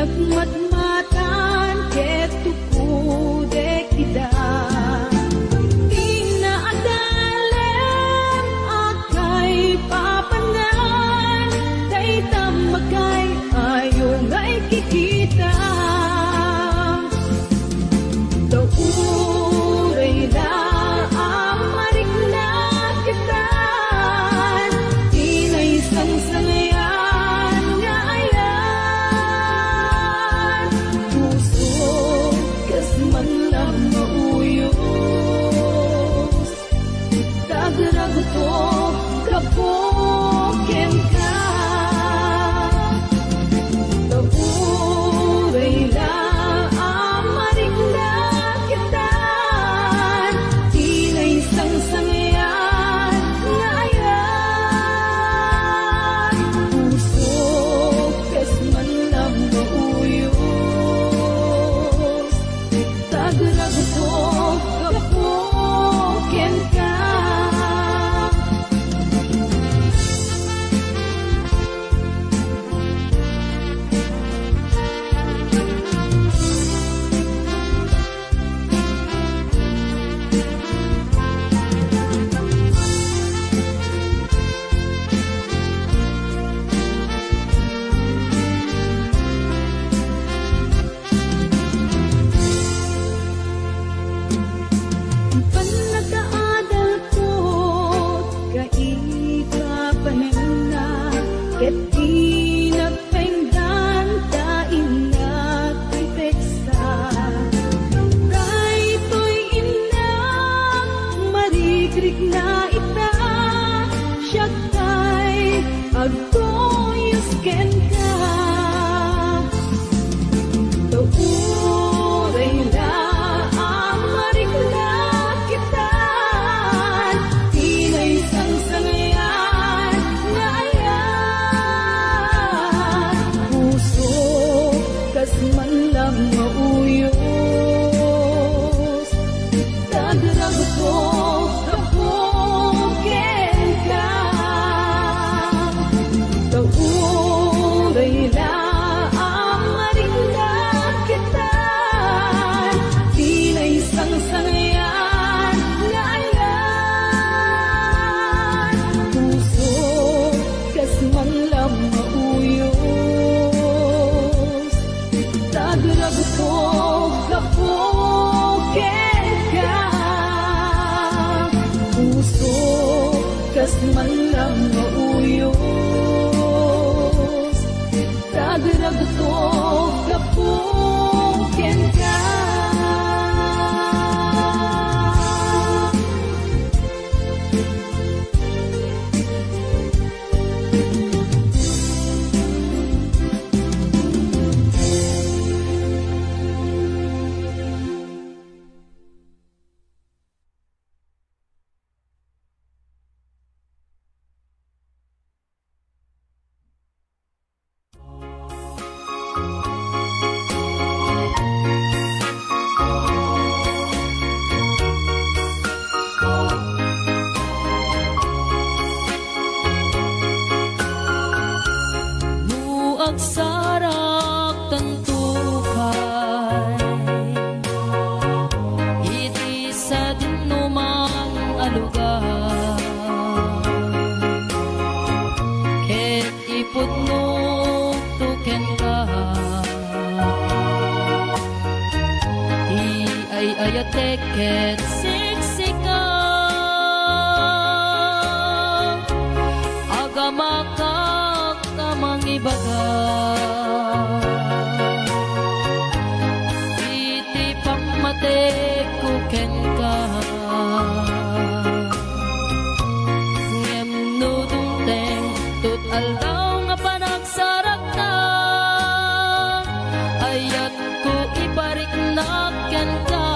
nagmatmatan ket tuku de kita. Inaadalem akay papanan, tay tamakay ayo ngay kikita. Dauray na amarik na kita, inay sang-sangayan nga ayan. Puso kas man lang mauyos, tagraguto kapoken ka. Dauray na amarik na kita, inay sang-sangayan nga ayan. Puso kas man lang mauyos, tagraguto kapoken ka. Panagkaadal ko kaipapanin na, ket di nagpainggan kainat ipeksa. Daytoy inang marikrik na ita, siya kay agtoyos ken ka. Dauray na amarik na kita, inay sang-sangayan nga ayan. Puso kas man lang mauyos, tagraguto kapoken ka. Dauray na amarik na kita, inay sang-sangayan nga ayan. Puso kas man lang mauyos, tagraguto kapoken ka. Puso kas man lang mauyos, tagraguto kapoken ka. Agsarak tantukay, iti sa dinumang alugan, ket ipudno tuken ka. Di ay ayatek ket siksika, agamakak kamang ibaga. Iti pamatek kuken ka, ngem nudungteng tut aldaw nga panagsarak ka. Ayat ko ibarik na ken ka,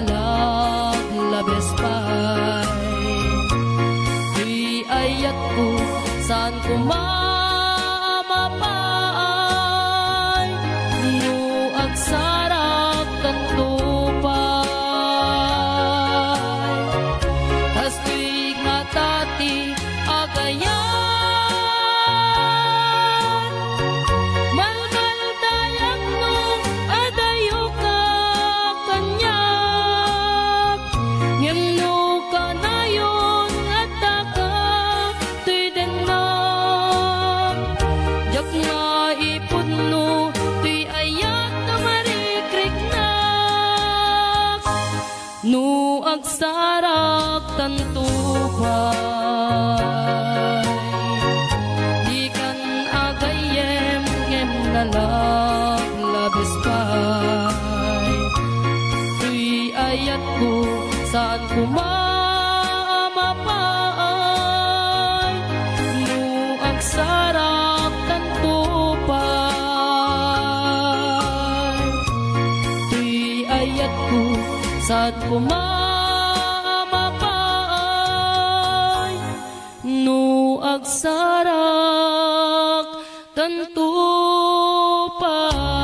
nalaglabes pa'y di ayat ko saan ko mamapay no agsarak kanto pa'y kas tuig nga tati agayan no agsarak tanto pa'y di kan agayem ngem nalaglabes pa'y tuy ayat ko saan ko mamapay no agsarak tanto pa'y tuy ayat ko saan ko mamapay no agsarak tanto pa'y.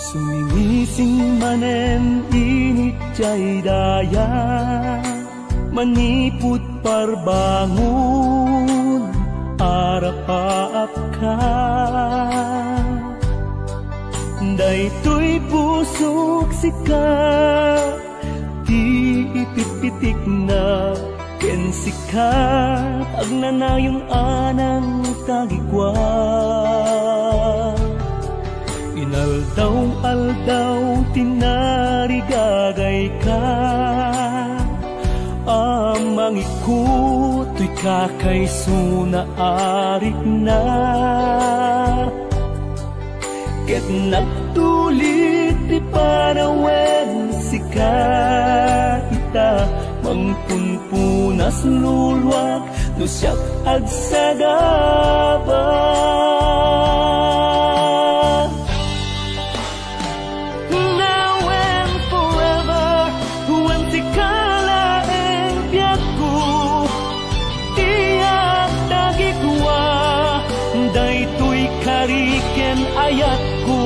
Sumingising manen init jay daya maniput parbangun arapaap ka daytoy pusok sika di ipipitik na ken sikat agnanayon anang tagikwa inaldaw-aldaw tinarigagay ka amang ikuto'y kakaysuna arik na ket nagtulit di parawen sika ita mangpunpunas lulwak no siyak agsagaba kariken ayat ko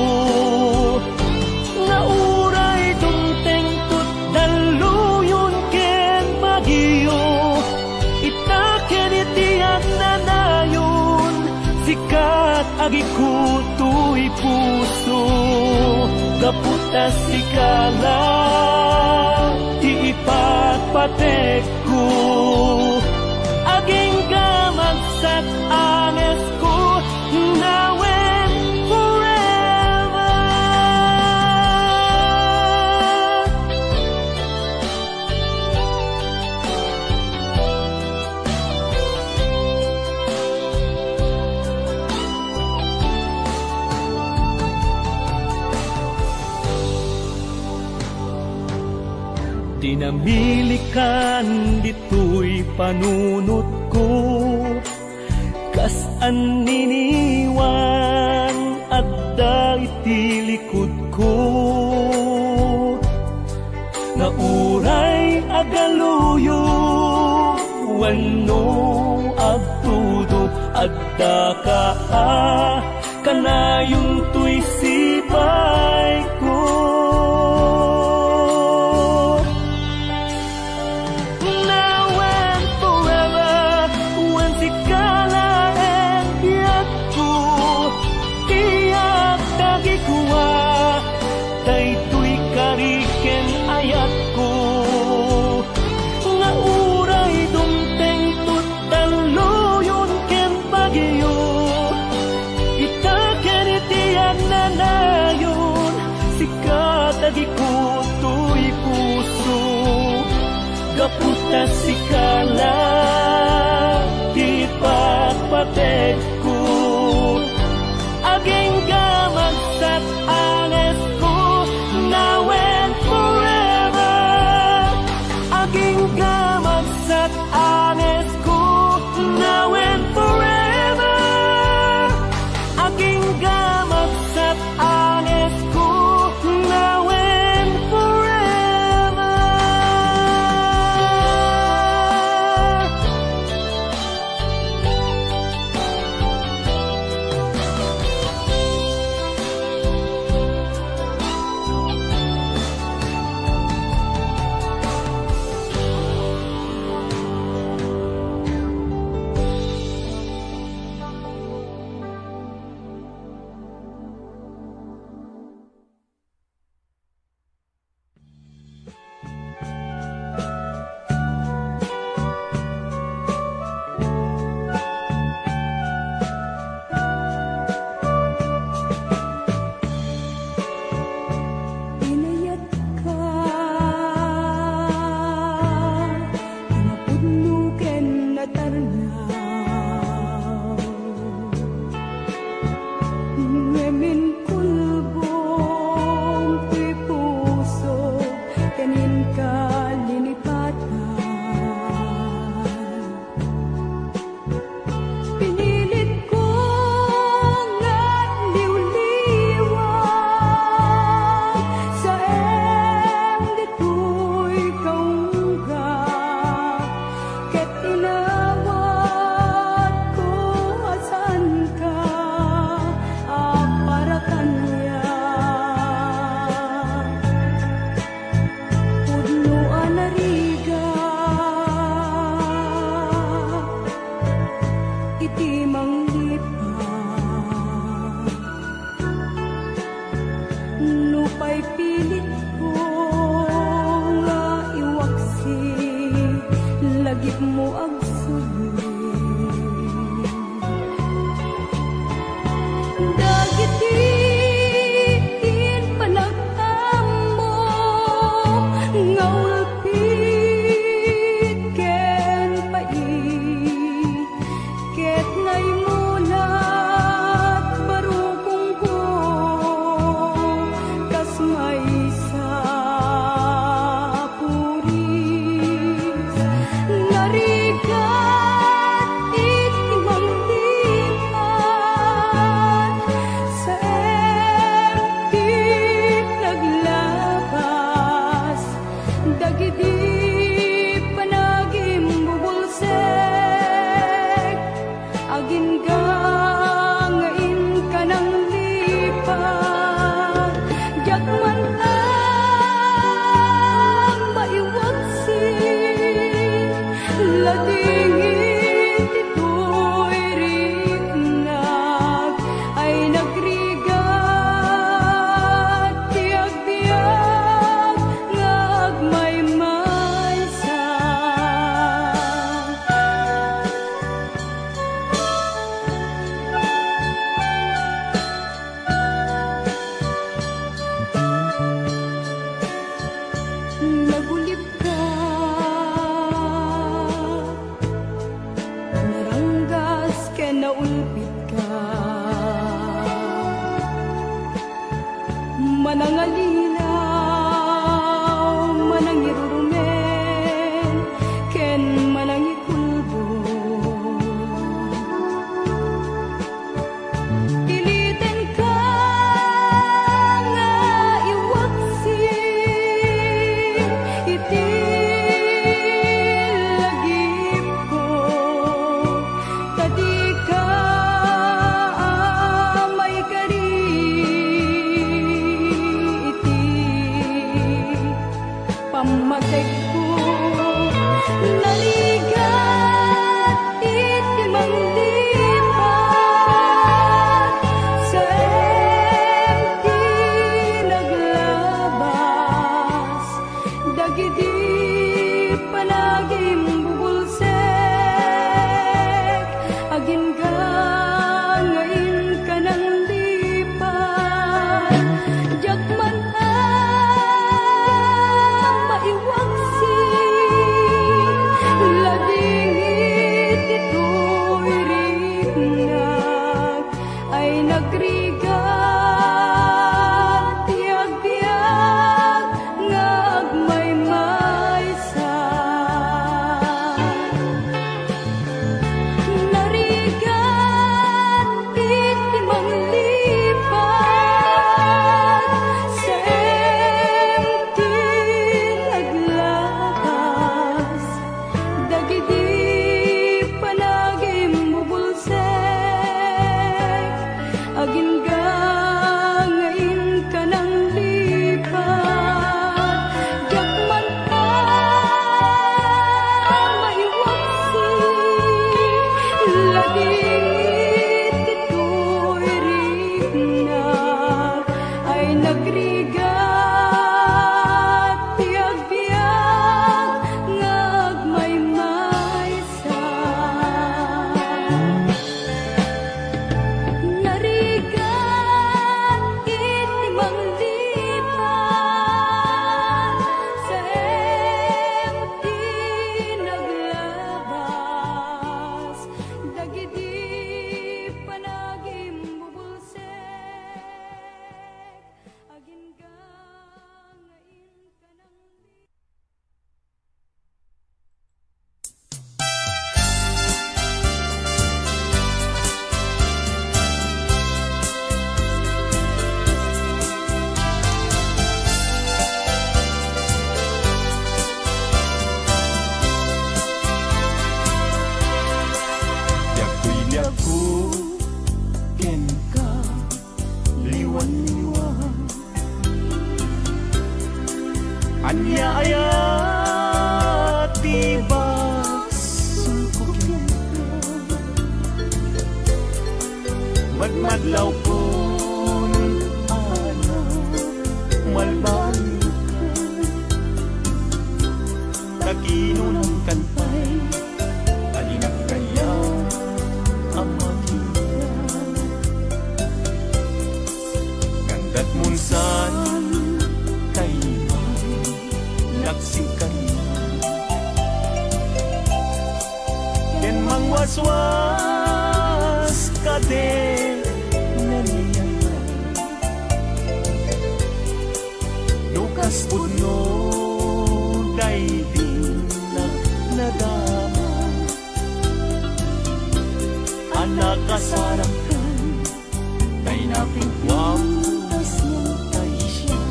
nauray tunteng tut daluyon ken magiyo itaken itiyak nanayon sikat agiku tuy puso kaputas sikala ti ipatpatek ko aging kamagsak anes ko now and forever. Dinamilikan dito'y panunot ko kas aniniwan at iti likod ko nauray agaluyo wano agtudo at daka kanayong tuy sipay ko putas sikala di papatek ko aging gamagsat anes ko now and forever aging gamagsat anes ko now and forever aging gamagsat anes ko now and forever. Inayat ka, napudnuken na tarnaw. Ngemin kulbong ti puso, kanin ka linipatan. Pinilit ko nga liwliwag sa em dito'y kaunggap. Ket inawat ko asan ka, para kanya. Pudno anariga, iti manglipat. Nupay pilit ko nga iwaksi, lagip mo agsulit. Dagiti panagtamo nga ulpit ken pait ket naimulat barukong ko kas may sapuris narigat iti manglipat sa empit naglabas dagiti panagim bubulsek agin gangain ka ng lipat jagman ang maiwaksi ladingit ito'y riknag ay nagrigat tiag-tiag nga agmaymaysa. Nagulip ka, naranggas ken naulpit ka, manangalinaw, manangirurumen, ken manangikulbo. Piliten ka nga iwaksi, iti lagip ko, tadi ka may kari iti pamateg ko naligat iti manglipat sa empty naglabas dagiti panagim bubulsek agin gangain ka ng lipat jagman ang maiwaksi waswas kade naniyan nukas puno daigdig na nadama anak kasarakan kay napigwang tas mutay siya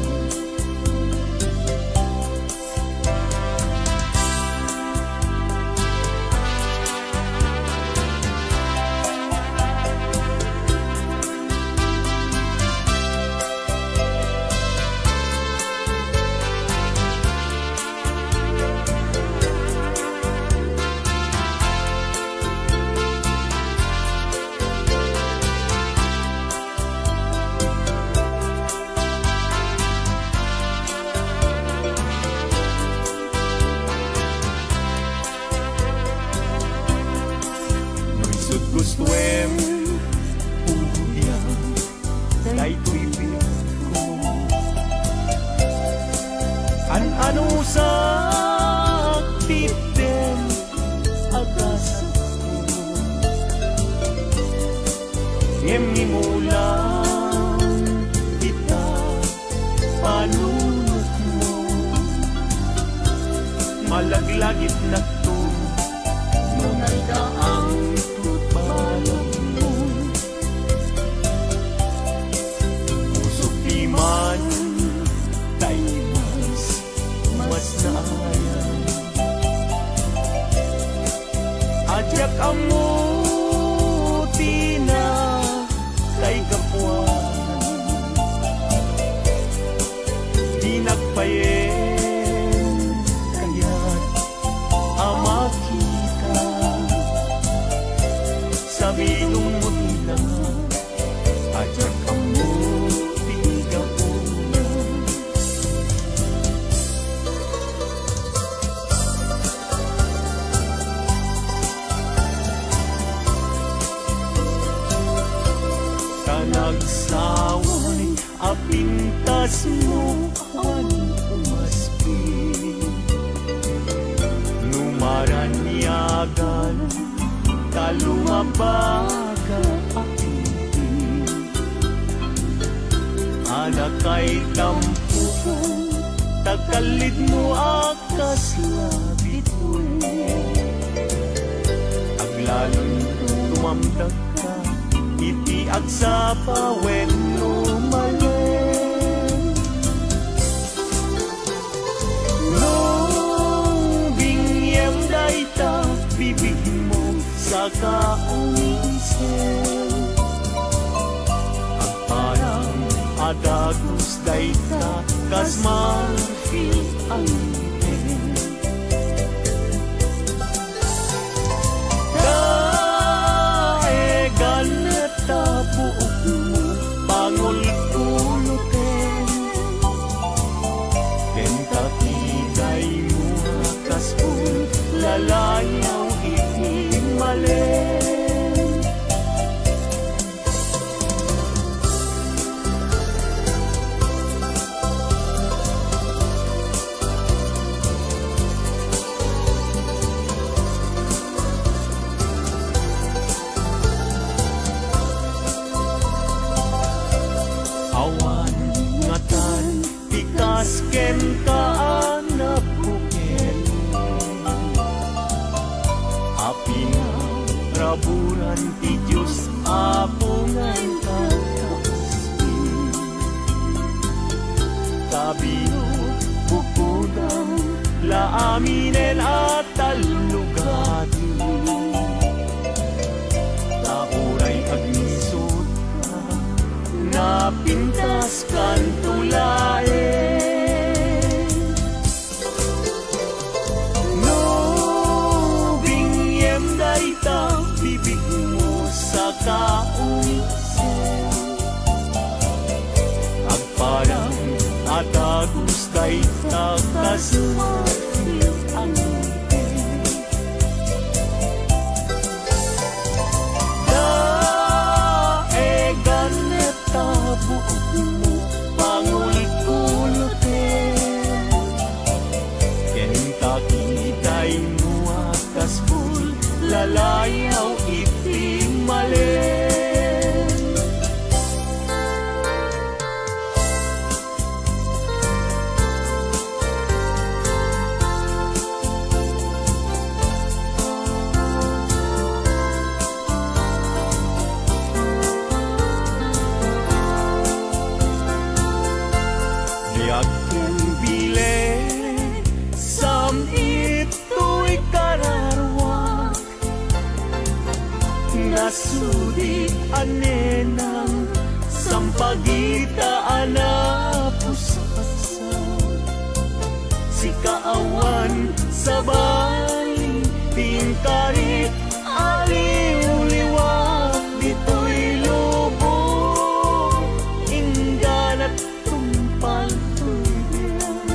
gustuem puyan dahil ko'y ko ano sa titen agas ko ngem mulang kita panunot mo malaglagit na to nung nagdaang ajak amuti na kay kapuan di nagpayen kaya't ama kita sabi nung muti na ajak amuti kapuan nagsaway apintas mo ang umaspi numaranyagan kalumabaga apinti anak kay tampukan tagalid mo akas labit mo aglalon tumamdag ka iti agsa pawen lumalen nung bingyem dayta bibig mo sa kaunisen agparang adagos dayta kas marfil ang buot mo pangul-ulutin Kentakitay mo kaspul lalayaw itimalen ken kaanak buken api na raburan ti Diyos apungan kakaspi kabino bukudang laaminen at talugati lauray agnisot ka napintas kan tulae bibig mo sa kaunisen agparang atagos dayta kasmarfil ang ngipin daegan neta buot mo pangul-ulutin Kentakitay mo akaspul dalayaw iti malen. Diag kong bile sam ito'y kararwak, nasudi anenang sampagitaan na pusasa. Si kaawan sa bali tingkarit aliw-liwak, dito'y lubong ingganat tumpal tuyan.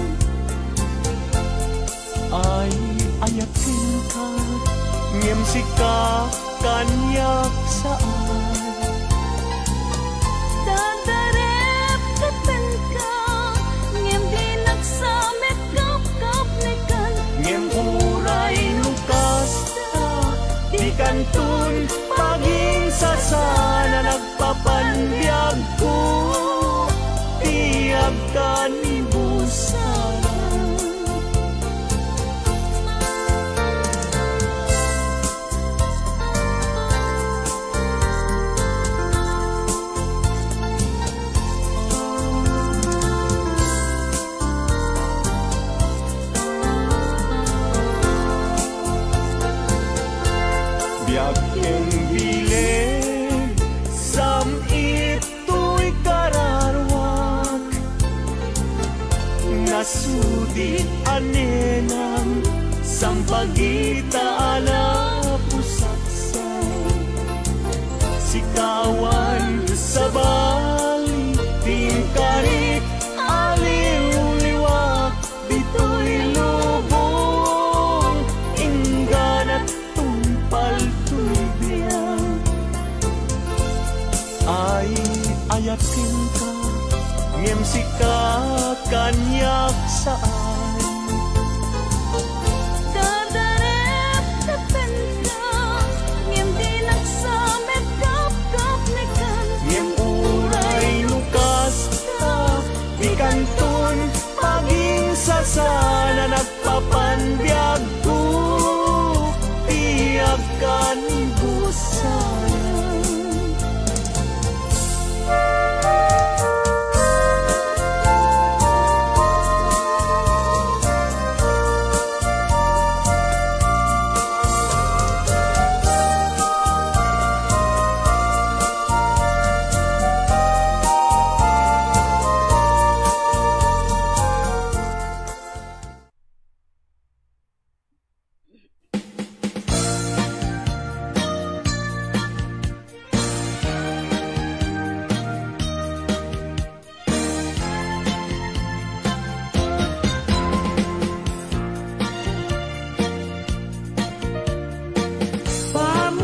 Ay ayakin ka ngem sika kanyak saan, Dadarep kapen ka, ngem di nagsamet kap-kap nekan. ngem uray lukas ta di kantun paging sasana nagpapanbiag ko tiag kanibusan. Biag keng bilen sam ito'y kararwak, nasudi anenang sampagita ala pusaksan. Si kawan sa bali tingkarit aliw-liwak, dito'y lubong ingganat tumpal tuibiyang. Ay ayakin ka ngem sika kanyak saan, Dadarep kapen ka, ngem di nagsamet kap-kap nekan. ngem uray lukas ta di kantun paging sasana nagpapanbiag ko tiag kanibusan.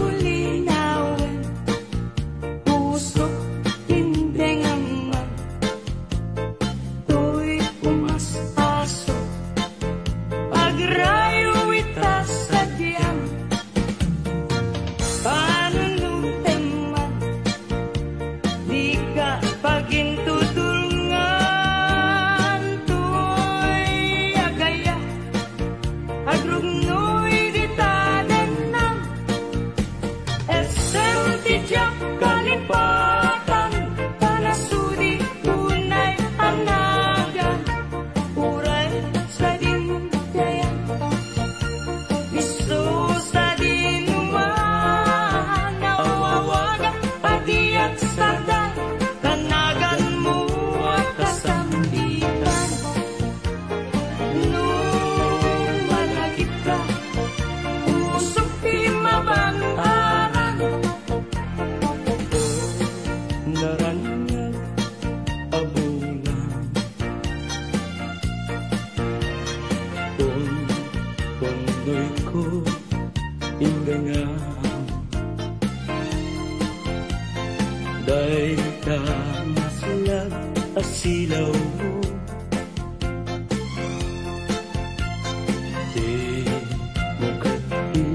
Pamulinawan, puso, tindengaman, to'y umasaso, pagrayo itas sa diyan, panunuteman, di ka pagintutulngan, to'y agaya, agrugnoy di tadenang, Tiyak kalipatan, panasudi tunay anagan, uray sa dindayan, iso sa dinuman, nawawagan padiyak sardan, tanagan mo at kasambitan. Nung malagip ka, usok di mabantaran, naranyag abulan. Pondoy ko indangan, dahil ka masulag asilaw mo. Di mo kati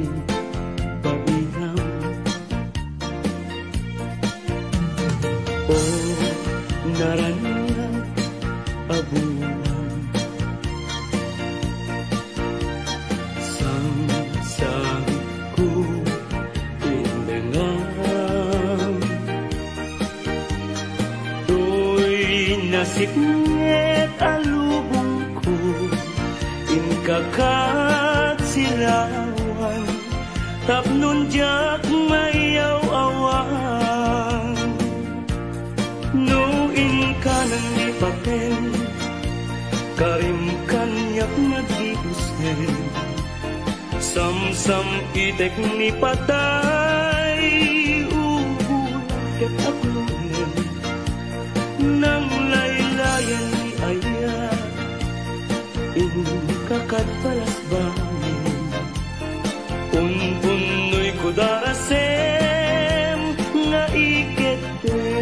pindengang tuy nasipnget alubong ko inkakat silawan tapnon jak mayaw-awan no inka nang ipapel karim kanyak nag-iusin sam-sam itek ni patay ubulat aglunin nang laylayan ni aya inkakat palasbangin unbunoy ko darasem nga iketeng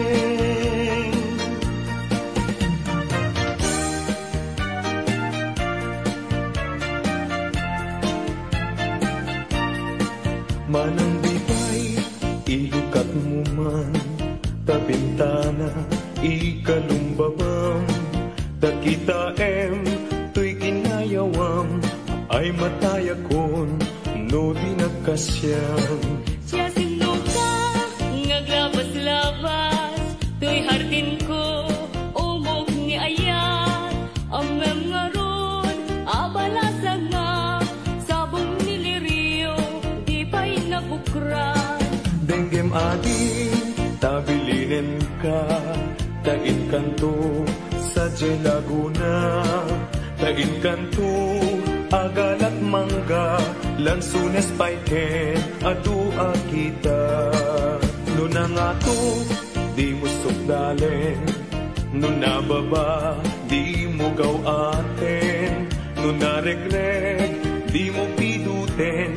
manang bibay ilukat mo man ta bintana ikalumbabam ta kita tuy kinayawam ay matayakon no di nagkasyam siya sino ka ngaglabas-labas tuy hardin ko umog ni ayat amem ngaron abalasa nga sabong niliriyo di pa'y nabukran denggem adi tabilinen ka tain kanto sa Laguna tain kanto agalat mangga lansunes paiken adua kita nuna nga to di mo sukdalen nuna baba di mo gawaten nuna regreg di mo piduten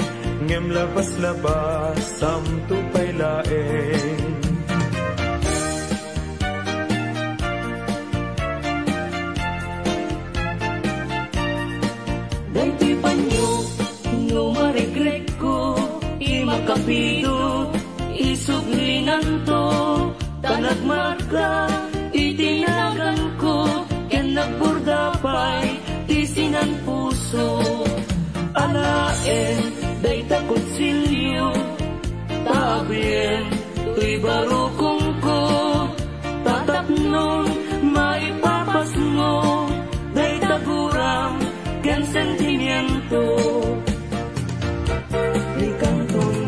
ngem labas-labas samto pailaen kapido isuglinan to tanagmarka itinagan ko ken nagburdapay tisinan puso alaen day takot silyo tabien tuy barukong ko tatapnon maipapas mo day taguram ken sentimiento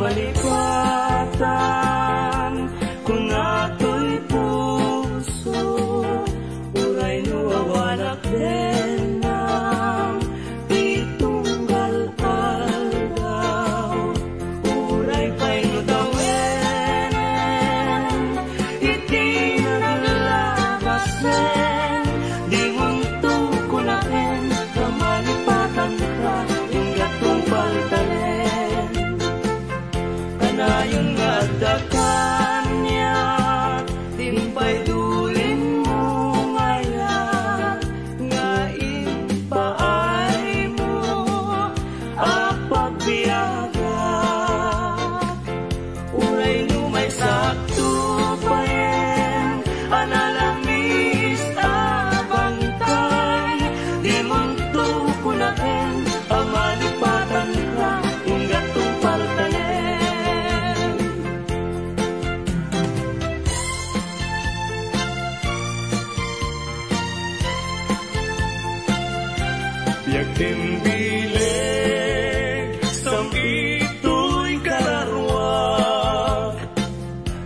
malipatan kung ato'y puso uray nuwawanak din ng pitunggal aldaw uray pa'y nutawin iti naglabasin di munto ko na rin na malipatan ka ingatong paltalen kanayon nga dakan niya timpay dulin mo ngayon nga ipaay mo apagbiyaga uray lumay sakto payen analamis abangkay di munto kunain amalipatan ka ingatong paltalen timbilig sambito'y kararwak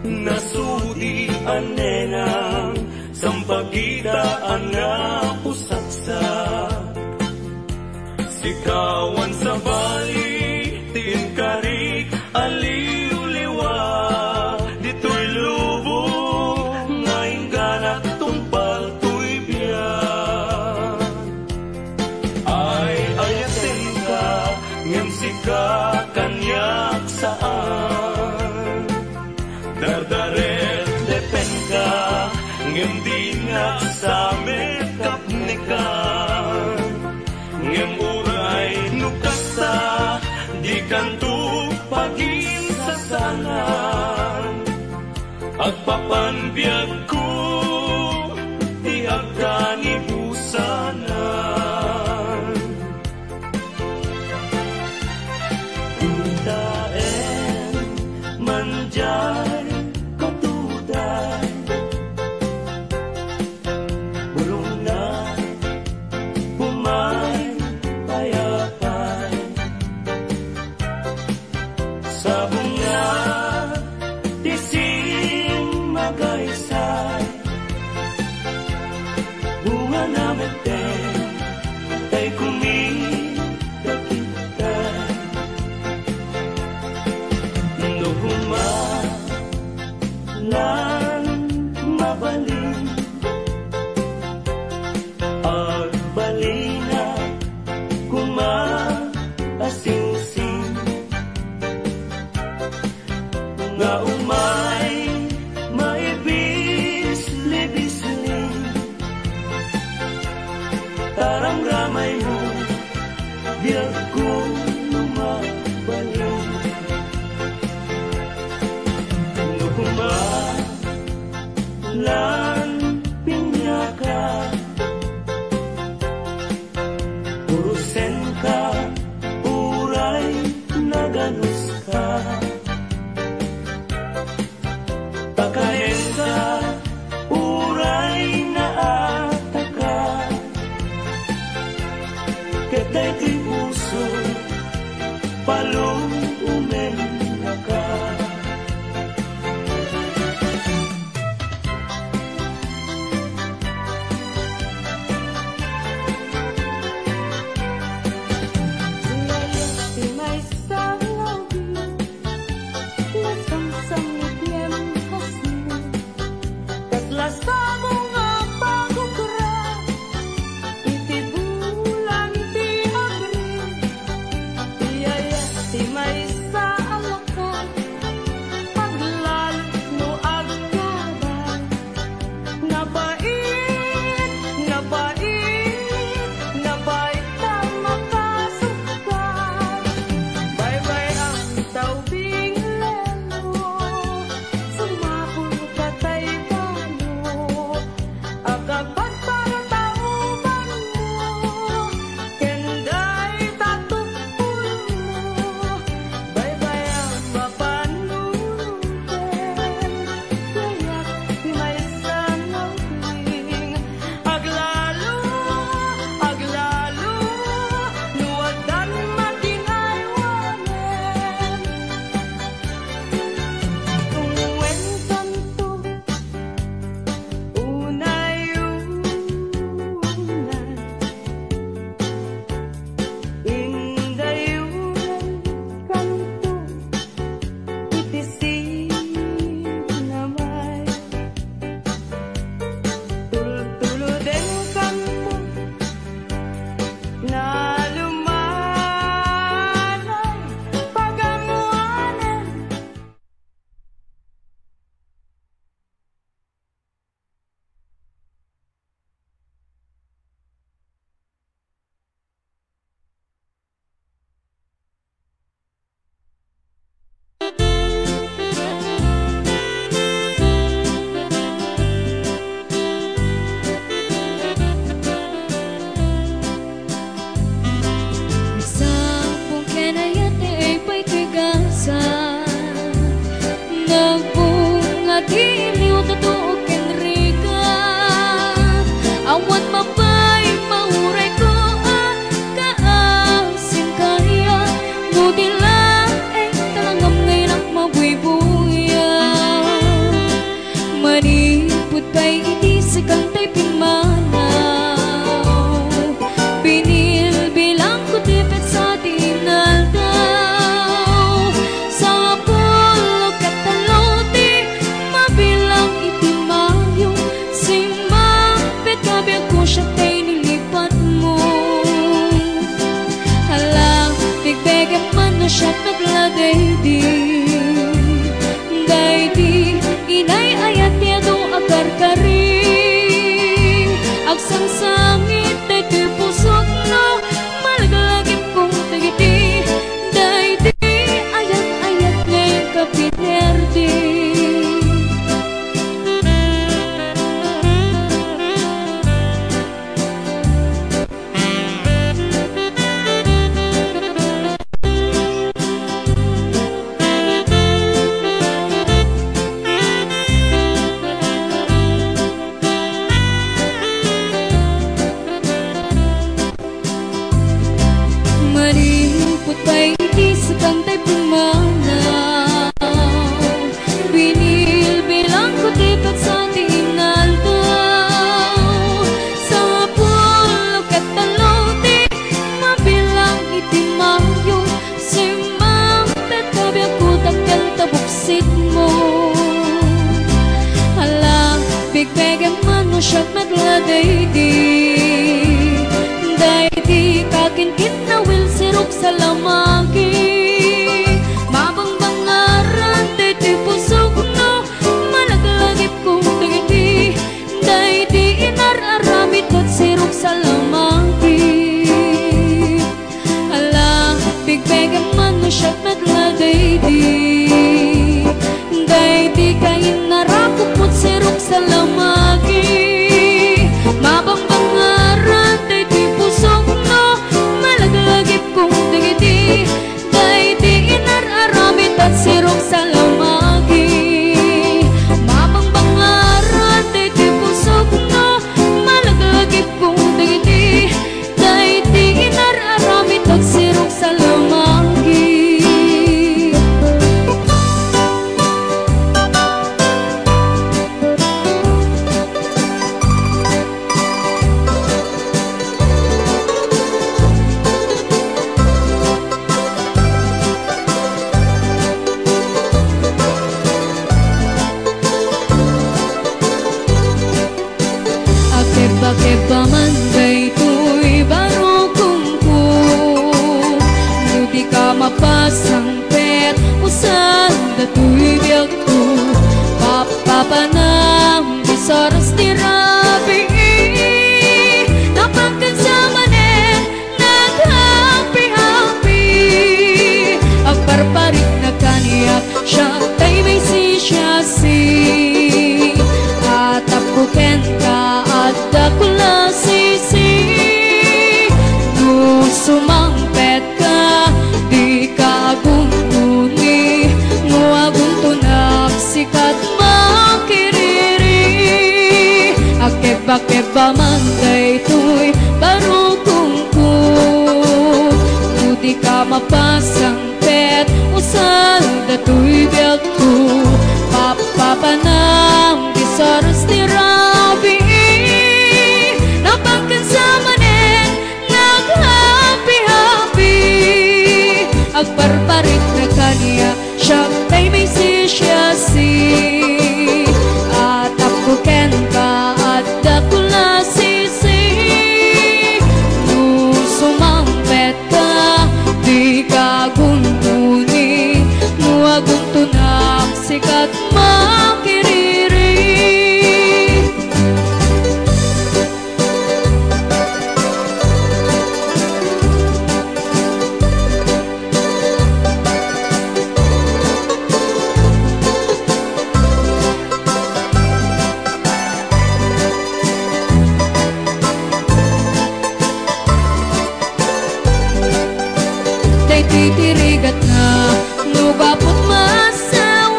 nasudi anenang sampagitaan na pusaksak sikawan sa bali tinkarik aliw-liwa dito'y lubo ngayon ganak tumpal to'y biyak ngem sika kanyak saan dardaret depen ka ngem dinga sa mekap nekan ngem uray nukasta di kanto pagin sasanan agpapanbiag ko di agdani busanan tae nga umay maibis-libisling tarang ramay mo biag ko lumabalik nukumalan pinyaka urusen ka uray naganus ka pakain ka uray naataka ketay ti puso palong umen ka siyat magladaydi Daydi kakinkit na wil sirok sa lamagi Mabang bangaran daydi po usal dato'y biyak ko papapanang bisaras ni Rabi napagkansamanin nag-happy-happy agparparit na kaniyak siya tay may si atap ko ken ka at dakula sisi no sumangpet ka di ka aguntuni no aguntunak sikat makiriri akeba-keba man daytoy barukong ko no di ka mapasang pet usal dato'y biyak ko papapanang bisaras ni Rabi napagkansamanin nag-happy-happy agparparit na kaniya siya tay may sisyasi atap ko ken ka at dakula sisi no sumangpet ka di ka guntuni no aguntunak sikat makiriri day titirigat na nugapot masawam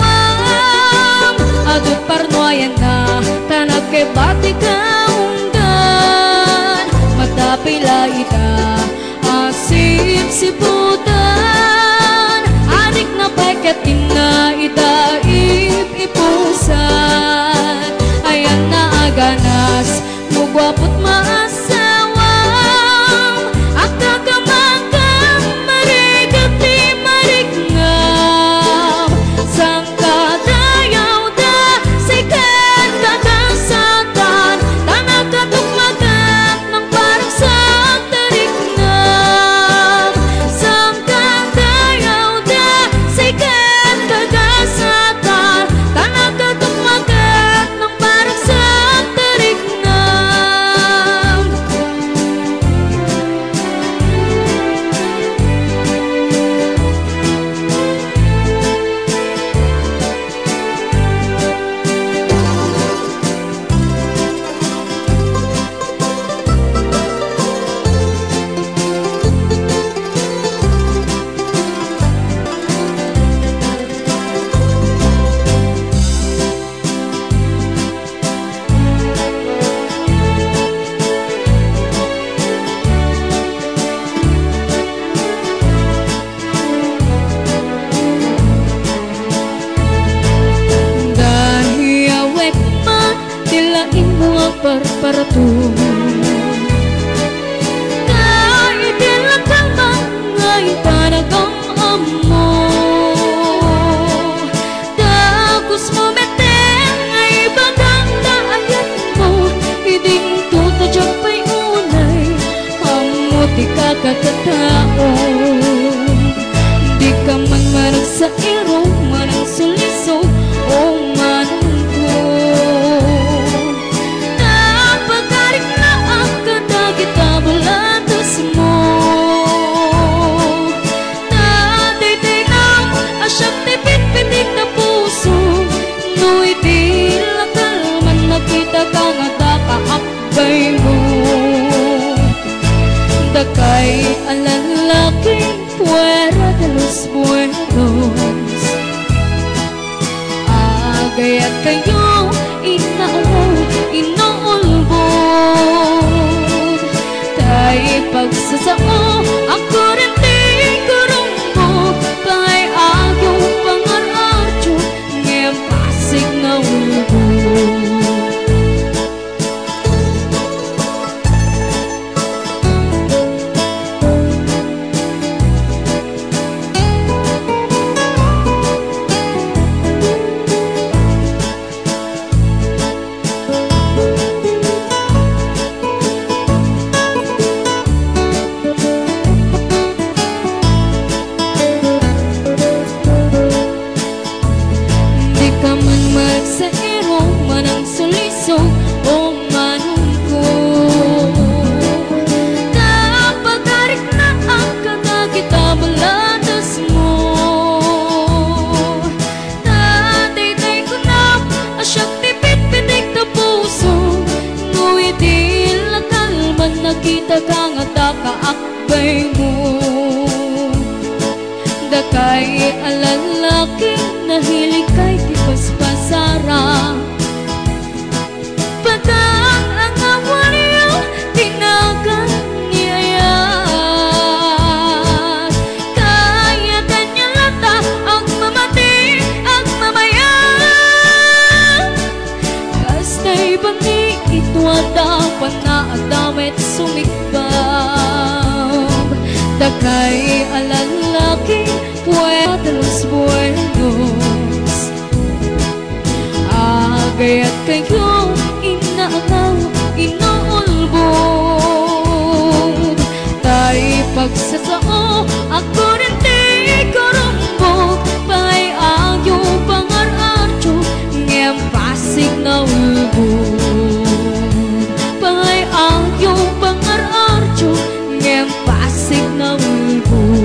adut parnoyan na tanag ke bati kaunggan matapila ita asip siputan adik na paket ina ita ipusan ayan na aganas mugwapot masawam akakamakam marigati marigngam sangkadayaw da sikat kadasatan tanakatukmagat ng parang sa tarignam sangkadayaw da sikat kadasatan tanakatukmagat ng parang sa tarignam dahiyawek man tilain mo ang parparatu kaitilang mga itanagam amo dagos mo meteng ay bagang daayat mo iding tutajak pa'y unay amo di ka kakatao di ka man manang sa iro manang suliso o manang ko napagarik na ang kadagit abulatos mo nadayday ng asyak tipit-pitik na puso no'y di lakal man nakita ka nga dakaakbay mo dakay ang lalaking fuera de los buenos agayat kayo inaulbog tayo pagsasao ako rin di kurong mo kay agong pangaradyo ngayon pasig na ulbog nahilig kay tipos pasara. Patang ang awan niyo, tinagan niya. Kaya kanya lata ang mamati, ang mamaya. Kastay bani ito adapan na adamit sumikbab. Takay alalaki, puwede los buenos. Agayat kayo, inaangaw, inuulbog. Tay pagsasao, ako rin di karumbog. Pangay agyo, pangar-archo, ngayang pasig na ulbog. Pangay agyo, pangar-archo, ngayang pasig na ulbog.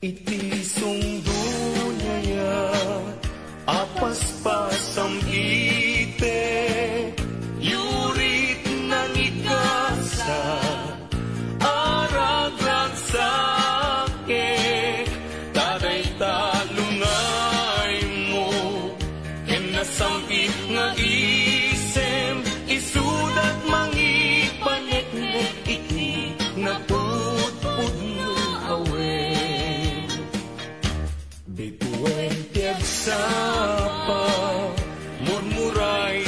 Iti sungdunya apas-pasam ite yurit ng ikasa araglag sake taday talungay mo kenasampi nga isem isudat mangipanek-nek iti napud-pud no awe bituin tiagsapa murmuray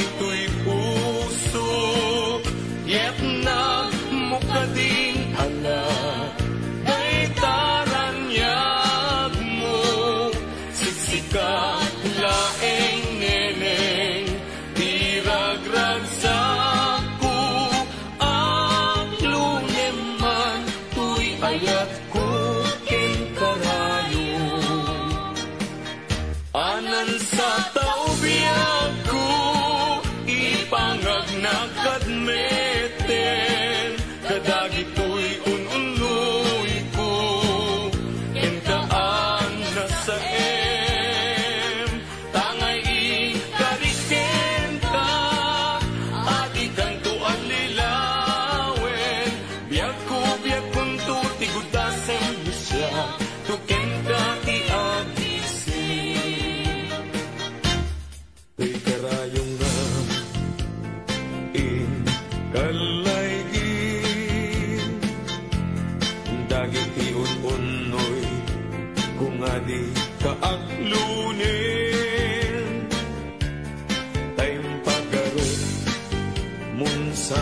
sa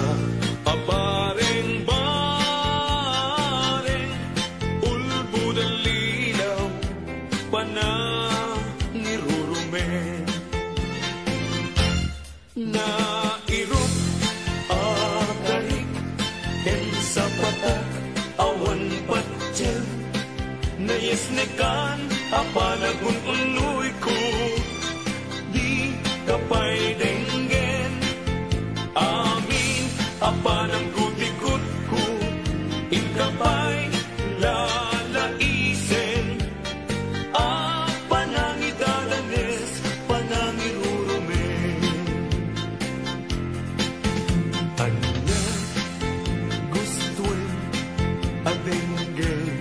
apareng bareng ulbud ang lilaw panangirurumen na irup akarik en sa patak awan patsyel na yesnekan apalagun unoy ko di kapay denggen amin apanang gutikot ko inkapay lalaisen apanangidalanes panangirurumen anya gustuin adenggen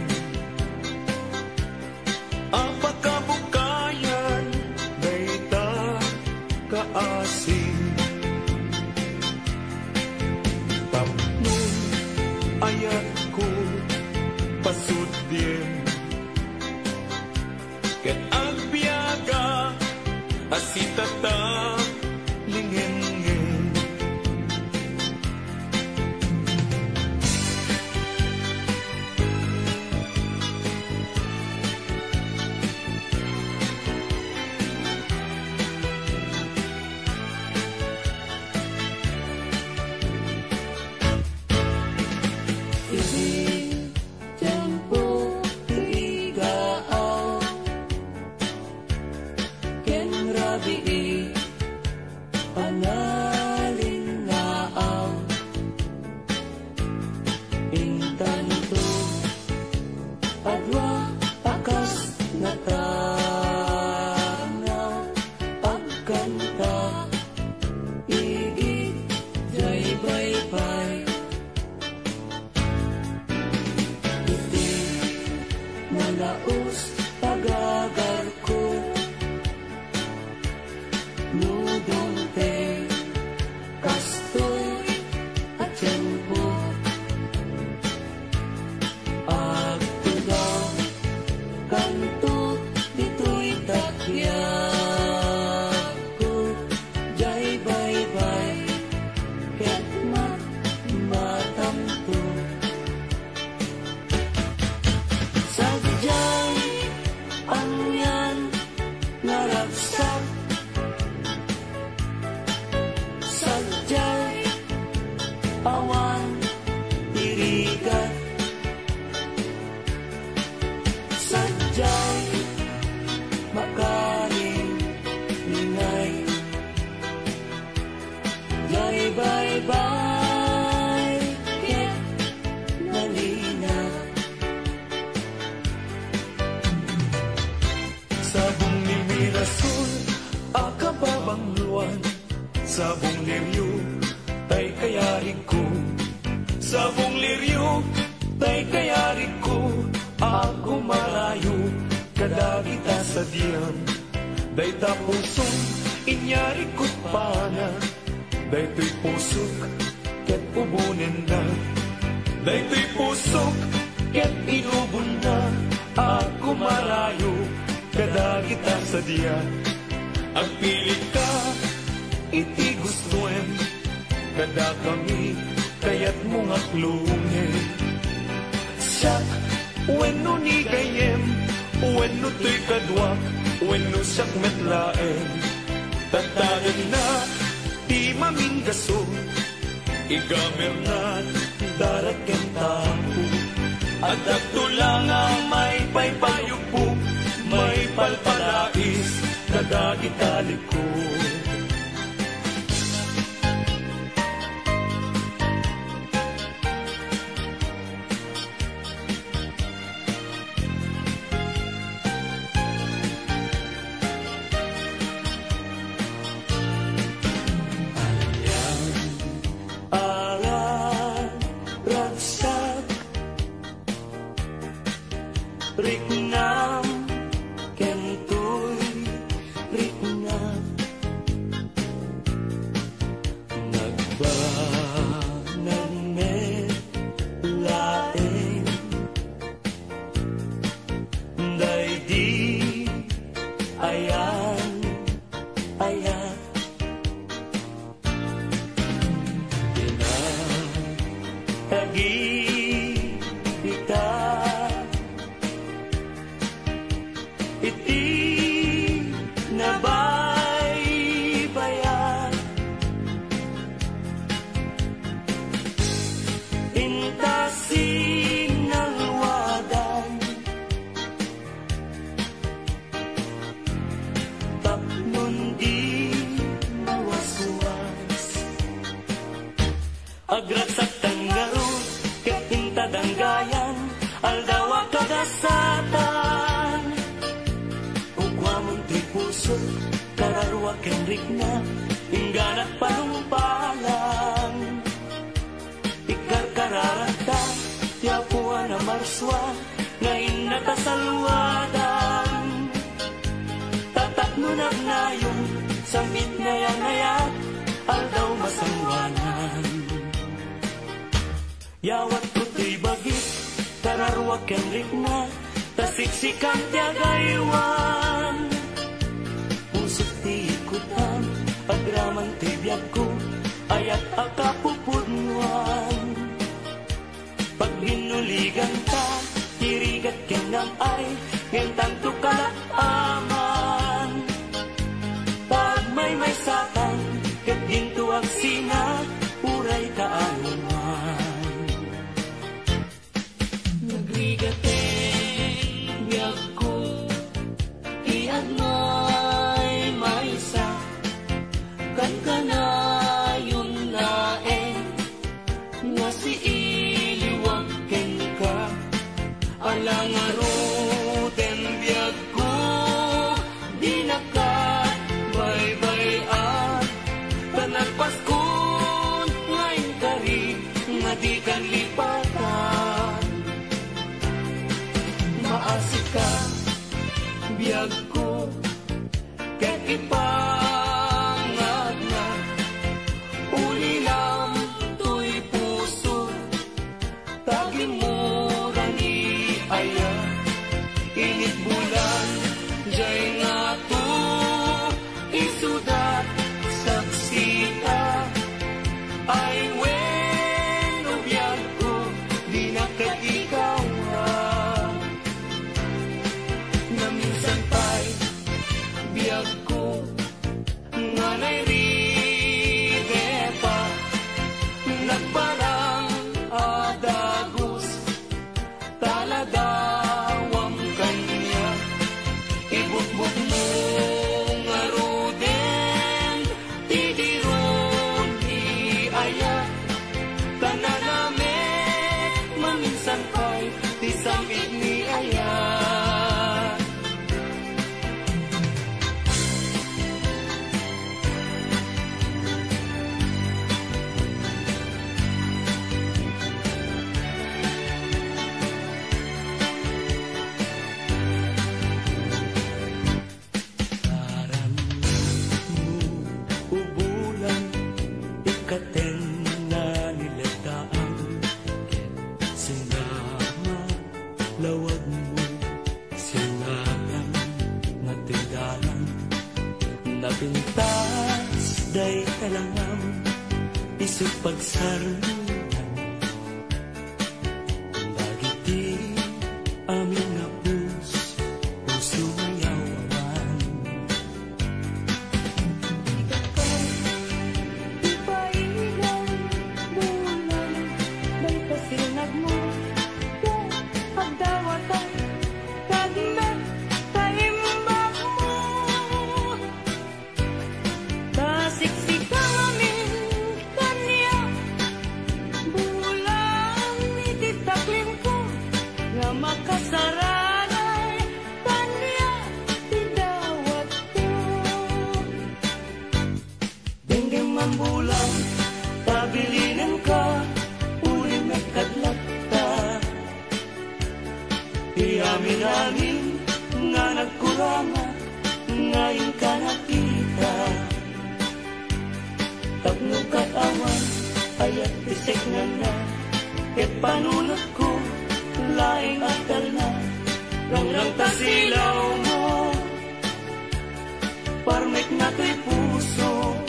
apakabukayan dayta kaasing tapnon ayat ko pasudin ket agbiaga asitata lingengeng Malaos pagagar ko nudong te kastoy at tiyempo agtugaw kanto dito'y takyak ko jay bye-bye ket matamto sadyang angyan naragsak sadyang awan tirigat sadyang makaling ningay jay bye-bye ket nalina sabong ni Mirasol akababang luwan sabong liryo tay kayari ko sabong liryo tay kayari ko ako marayo kadagita sa diyan day tapusong inyari ko't pana day to'y pusok ket ubunin na day to'y pusok ket inubon na ako marayo kadagita sa diyan ang pilit ka iti gustuin kada kami kayat mong aklungin siyak wenno ni gayem wenno to'y kadwak wenno siyak metlaen tatagan na di maminggaso igamer na daraken tapo at agtulang ang may paypayog po may palpalais kadagitalik ko Riknam kentoy riknam nagibita. Iti nabaybayan, intasin ng wadan, tapnon di mawaswas. Agragsak tanggaro, kakinta danggayan, aldawa kagasatan. Ugwamon ti puso, kararwa kenrik na, ingganat panumpalang. Ikarkararata, yapuan na marswa, ngayon natasalwadan. Tatak nunag na yung samit ngayang-ngayat, aldaw masangwanan. Yawat ko to'y bagit, kararwa kenrik na, tasiksikan tiyagaywan. Pusok ti ikutan, agraman ti biyag ko, ayat akapupudnuan. Pag ginuligan ta, tirigat kenam ay, ngentang tukalaman. Pag may satan, ket gintuag sina, uray kaanuman. Nagrigateng biyag ko, iyan mo'y maysa, kan kanayon laeng, nga si iliwag ken ka, alangaruten biyag ko, di nakat baybayan, panagpaskon ngayon kari, nga di kan lipatan. Maasik ka, biyag ko, ket ipangad na, ulilam to'y puso, tagimura ni aya, init bulan, jay nga to, isudat, saksita, ay weno biyag ko, di na ikaw. Minsan pa'y biyag ko, nga nairide pa, nagparang adagos, taladawang kanya, ibukbuk mo nga ruden, tidiron iaya, kanalamet, maminsan pa'y tisamit ni aya. Katen na nilataan, sinama lawag mo, sinakang natindahan, napintas day talangam, isip pagsarunan, bagiti aming napus, puso mayawan. Sinag mo, pagdawatan, kagimat, taimbag mo. Kasiksikaw amin kanya, bulan ititaklim ko, nga makasaranay kanya, tidawat ko. Denggem mambulan, tabilinan ka, kadlakta, iamin-amin nga nagkurama, ngayon ka nakita. Tapno katawan, ayat pisik na, ket panunot ko, laing atal na, rangrang tasilaw mo, parmek na to'y puso,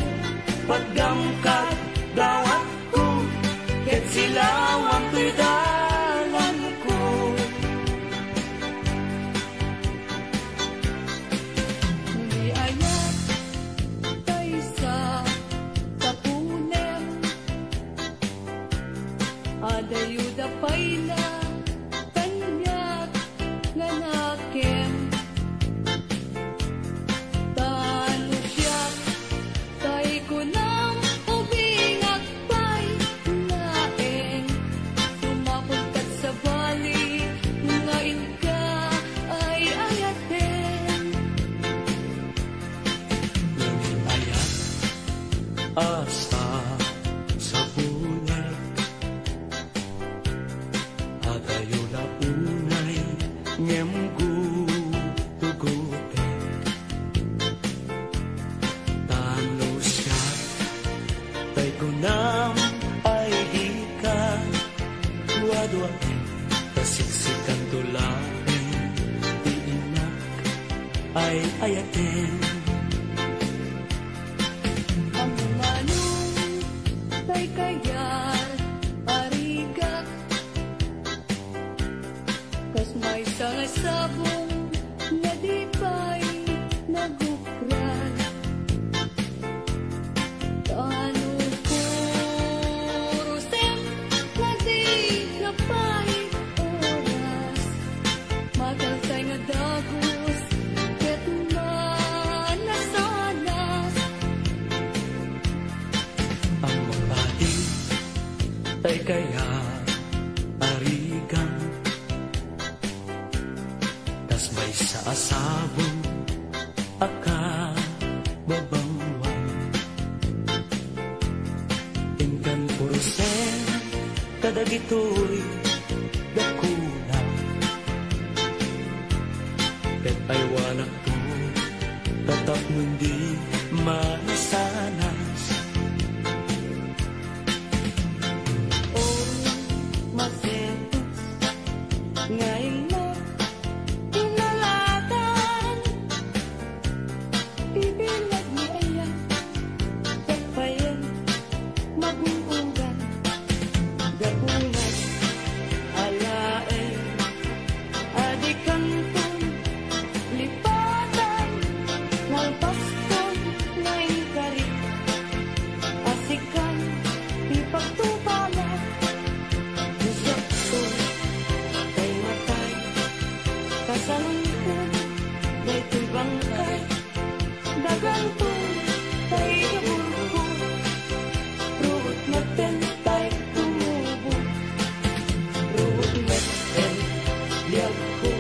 paggamkat, dawat ko, ket silawang asa sa bunek agayo launay ngem gutugote tano siya tay kunam ay di ka duwa-duwain kasiksikan tulain di inak ay ayatin kayar ariga kas may sabong na di pa'y nagukran tano kurusem na di napahit oras magalkay nga dagos ket manasanas ang mapati tay kaya arigang tas may sa asabong aka babangwan ingkan purusen kadagitoy dakuna ket ay wanak to tatap nundi masanas ngayon mo inalatan bibilag ni ayan pagpayan magungungan gapungan alain adikantong lipatan nalpaston ngayon karit asikan ipagtubala nisakton kasalungkot, dayto'y bangkay, dagantong, tay naburgo, ruot natin tay tumubo, ruot natin liyag ko,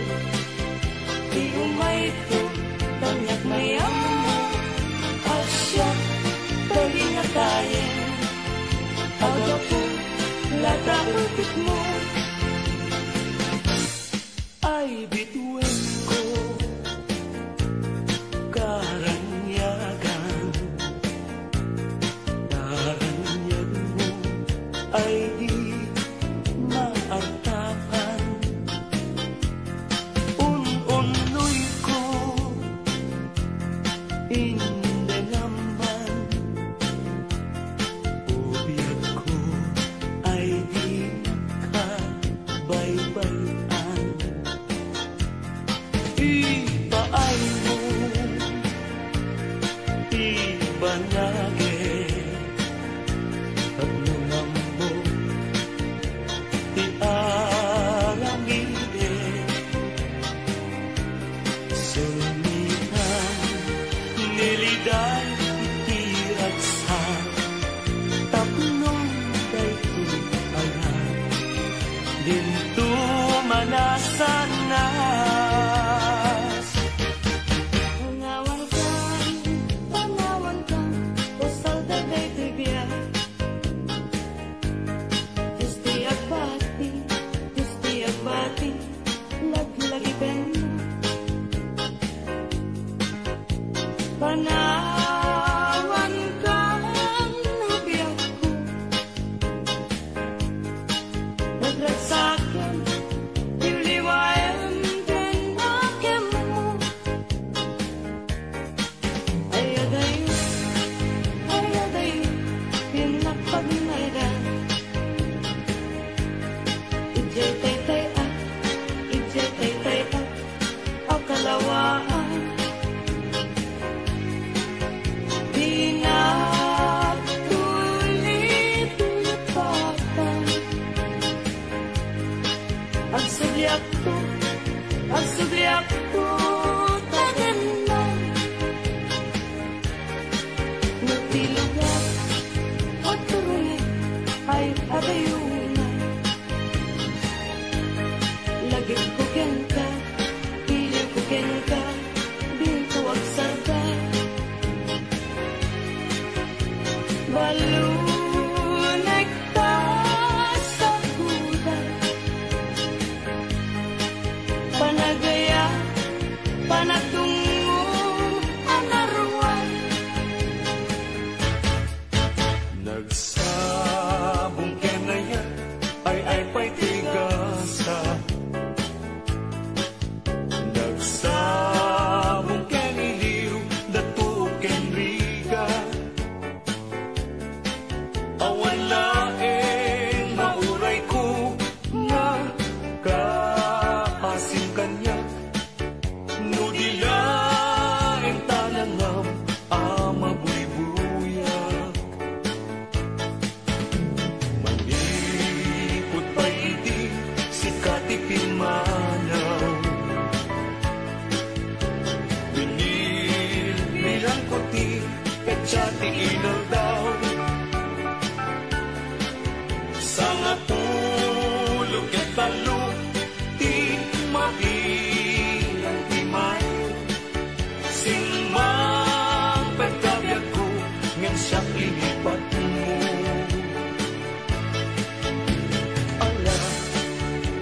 di umay to, tanyak mayam mo, asya, tayo na tayo, aga po, lata utit mo, ay bituin ko karanyagan karanyan mo ay di maartapan un-unoy ko hindi naman ubiyag ko ay di ka bye-bye ipaay mo ibanage at nungambo balunay ka sa gulay, panagaya, panatungo, anaruan. Nagsabong kenaya, ay pa'y tigasa. Nagsabong keniliw, datu kenriga. Awan laeng mauray ko nga kaasim kanya. Nudilaeng talangam ama buy-buyak. Manipot pa'y di sikat ipinmanaw. Binil nilang kuti katsati inaw daw. Sanga pulog at talo di mailang timay. Singmang pagkabiyag ko ngang siyang inipat mo. Ala,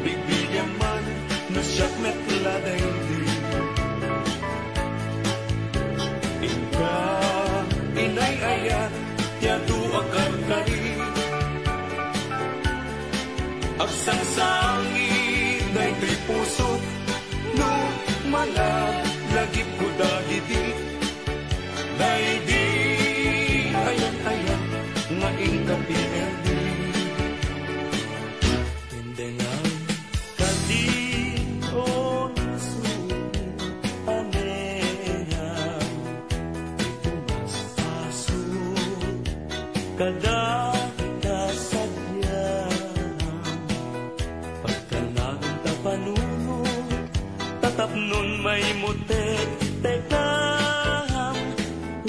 bigbilyan man na siyang metladay di. Ika, inay-ayat, yado akar kari. Agsangsangin day to'y puso, no malagip ko dahidi. Day di, ayan-ayan, nga ingkapineldi. Hindi nga kadi o nasunin, anehan, ito mas aso, kada tapnon may mutek tekam,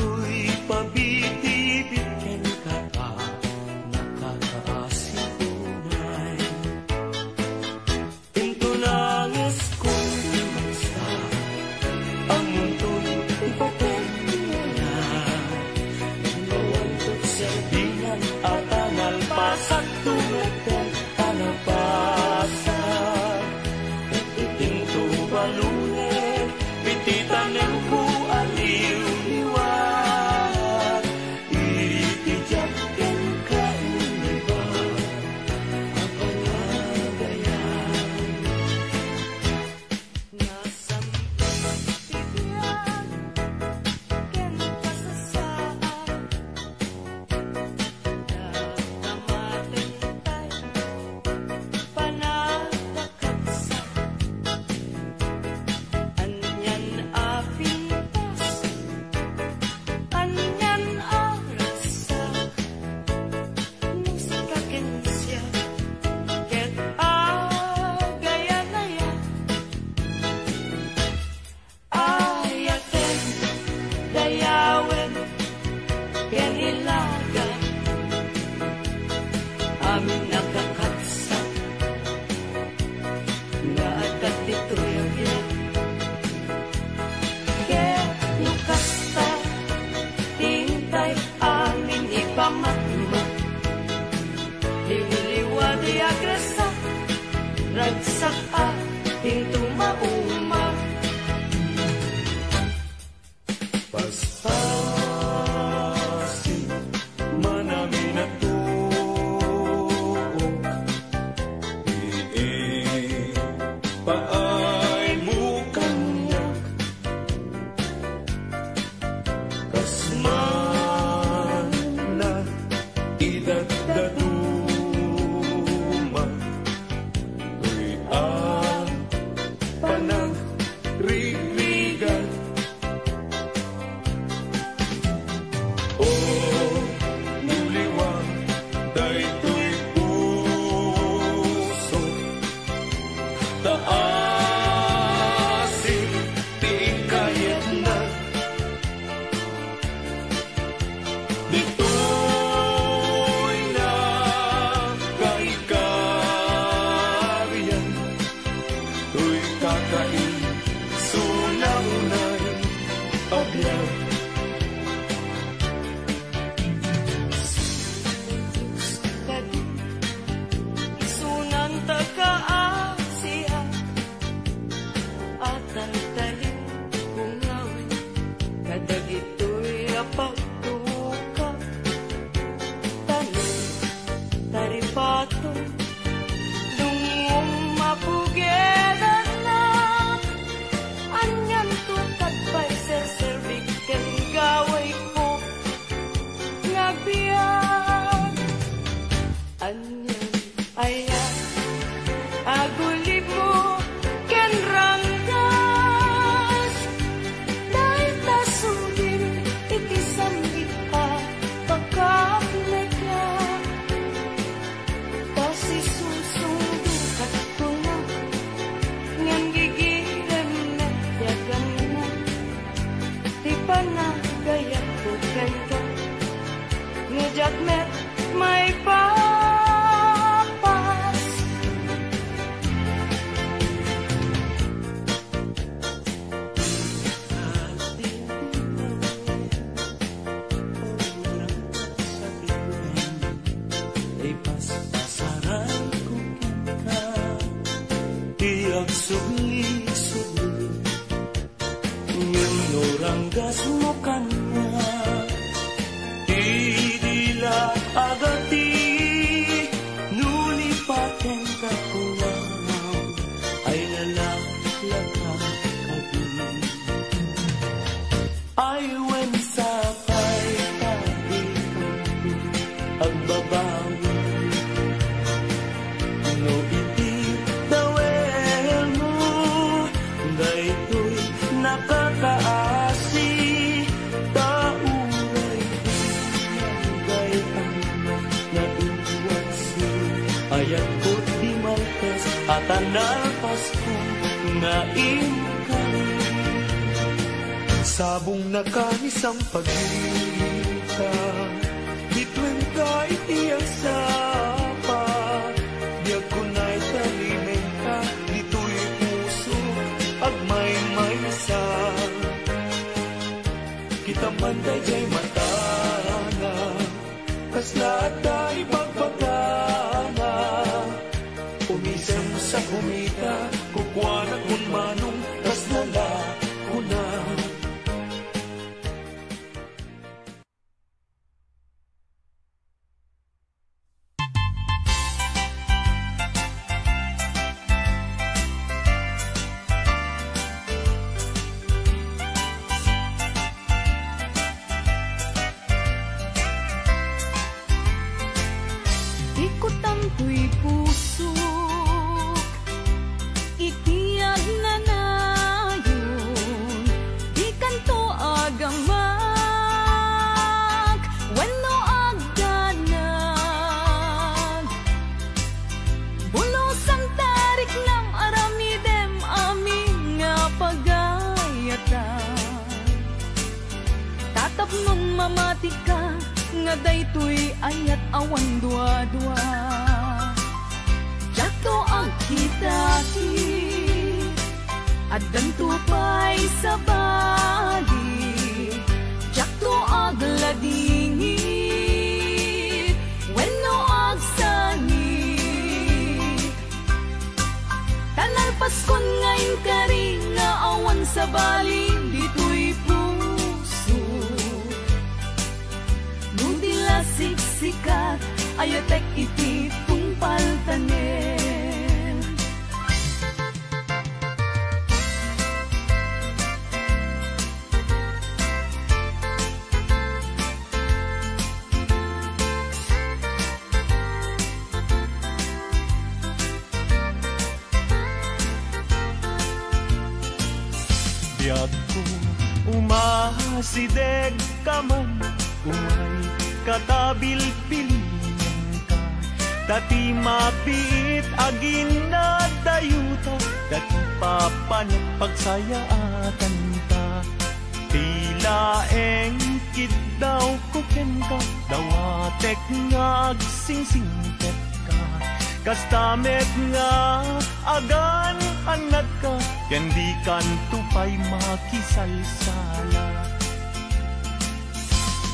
uy pabitibit ken ka nakakaasinunay. Into nangis kong basta ang mundo'y ipatenya. Nawantot sa bingan at analpasan tumeten analpasan. Balune, pititanem ko aliw-liwat. Itijagin ka iba, ang panagayan. Nasampan tibyan, ken kasasaan. Nagkamatintay, panagkakabsa. Anyan apintas, anyan arasa. Musika kensya, ket agayanaya. Ayaten, dayawen, ken ilaga. Amin nakakatsa, nga atat ito'y agyan. Lukasta, tintay amin ipamatma. Liwiliwa di agresa, ragsak ating tumauma. Paspasin manami na tuok. Paay mo kanyak. Kasman na idagdaduma. Uy panag-ririgan. O muliwang daytoy puso. Taasin tiing kayat na. Dito'y agbiag. Anyan ayan agulib mo ken ranggas, dahil tasudin iti sambit pa pagkapneka. Kasi susundukat ko na ngan gigirem na yagan na, di pa na gayat ko kanta ngejat met may papas. Ay pasaran ko ka, tiyak sugli-sugli, ngem oranggas mo kanya, dila agati, nuni paten kapulang, ay lalaklakang kabi. Ay wen sapay tabi ang babawi, no iti dawel mo, daytoy nakakaasi, tauray gay ang naiwasi, ayat ko di maltes at analpas ko na ingkay. Sabong nakanisang pagkita, bitwen kahit iyang sapa, diag ko na'y talimin ka, dito'y puso, agmay may sa. Kita man dayjay matana, kas lahat ay pagpagana, umisem sa kumita, kukwa na kung manong, kas lala ko na. Ikutamto'y pusok, itiyag na nayon, di kanto agamag, wenno agdanag. Bulosan tarik ng aramidem amin nga pagayatan, tatapnong mamati ka, nga daytoy ayat awan dua-dua. Jato ang kitaki, at dantupay sa bali, jato ag ladingi, wenno ag sani. Tanalpas kon ngayon kari nga awan sa bali, dito'y puso. Nudila siksikat, ayatek iti tungpaltanen. Biag ko umasideg ka man, umay katabil-pilihan ka, dati mapit agin na dayuta, dati papanat pagsayaatan ka. Tila engkit daw kuken ka, dawatek nga agsingsingket ka, kastamet nga agan anak ka, kendi kan tupay makisalsala.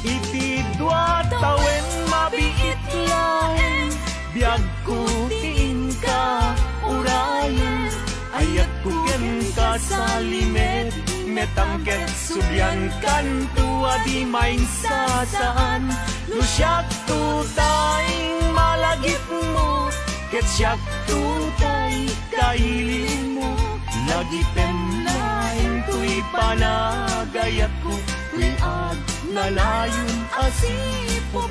Iti dua tawen mabiit lain, biag kutiin ka urayan, ayat kuken ka sa limet, metangket subyan kan tua di main sasaan. No siyak tutay malagip mo, ket siyak tutay kailin mo, lagi pemlain tuy panagayat ko, tuy ad nalayon asipo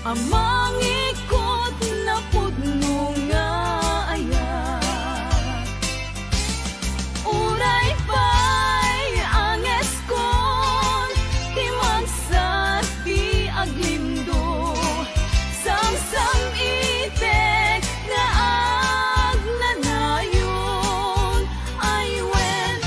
amang ikot na pudno nga ayat. Uray pa'y anges kon, timagsat di aglindo, samsam itek na agnanayon ay wen.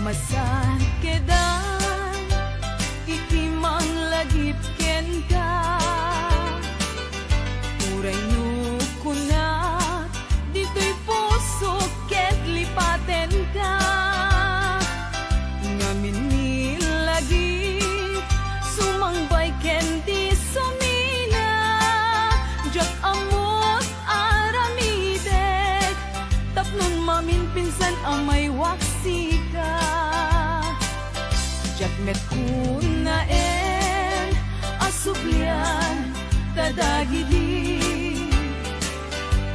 Masan kedan ikimang lagip ken ka, uray nukunat dito'y puso ket lipaten ka, ngamin nilagip sumangbay ken di sumina, jak amot aramidek tapnon mamin pinsan amay waksi ka. Jakmet kunaen asublian tadagidi,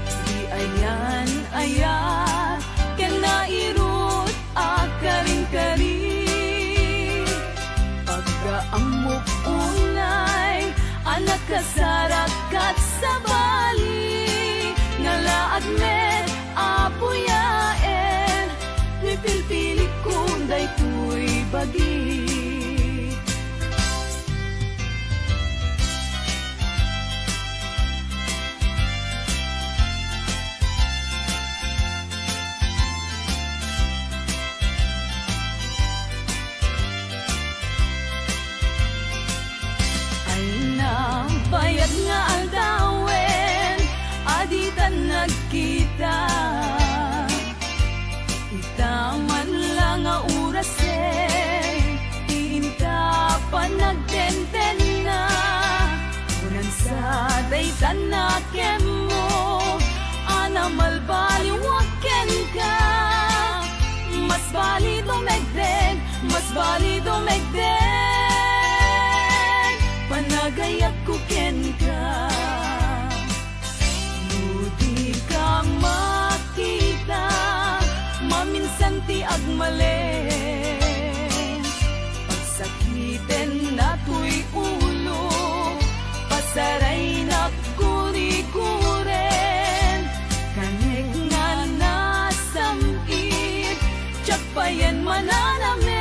di ayan ayat ken nairut akaring-kari, pagkaamok unay anak kasarakat sa bali, ngalaad met apuyaen ni pilpili kunday tuy bagi. Ay na bayad nga aldawen, aditan nagkita, itaman lang nga urasen, tinta pa nagtenten na, unan sa daytan na kem mo, anamal baliwaken ka, mas bali dumegdeg, mas bali dumegdeg, panagayak ko ken ka. Di ka makita, maminsan ti agmalen, pagsakiten na tuy ulo, pasaray na kuri-kuren, kanig nga nasamit, tsak payan mananamen,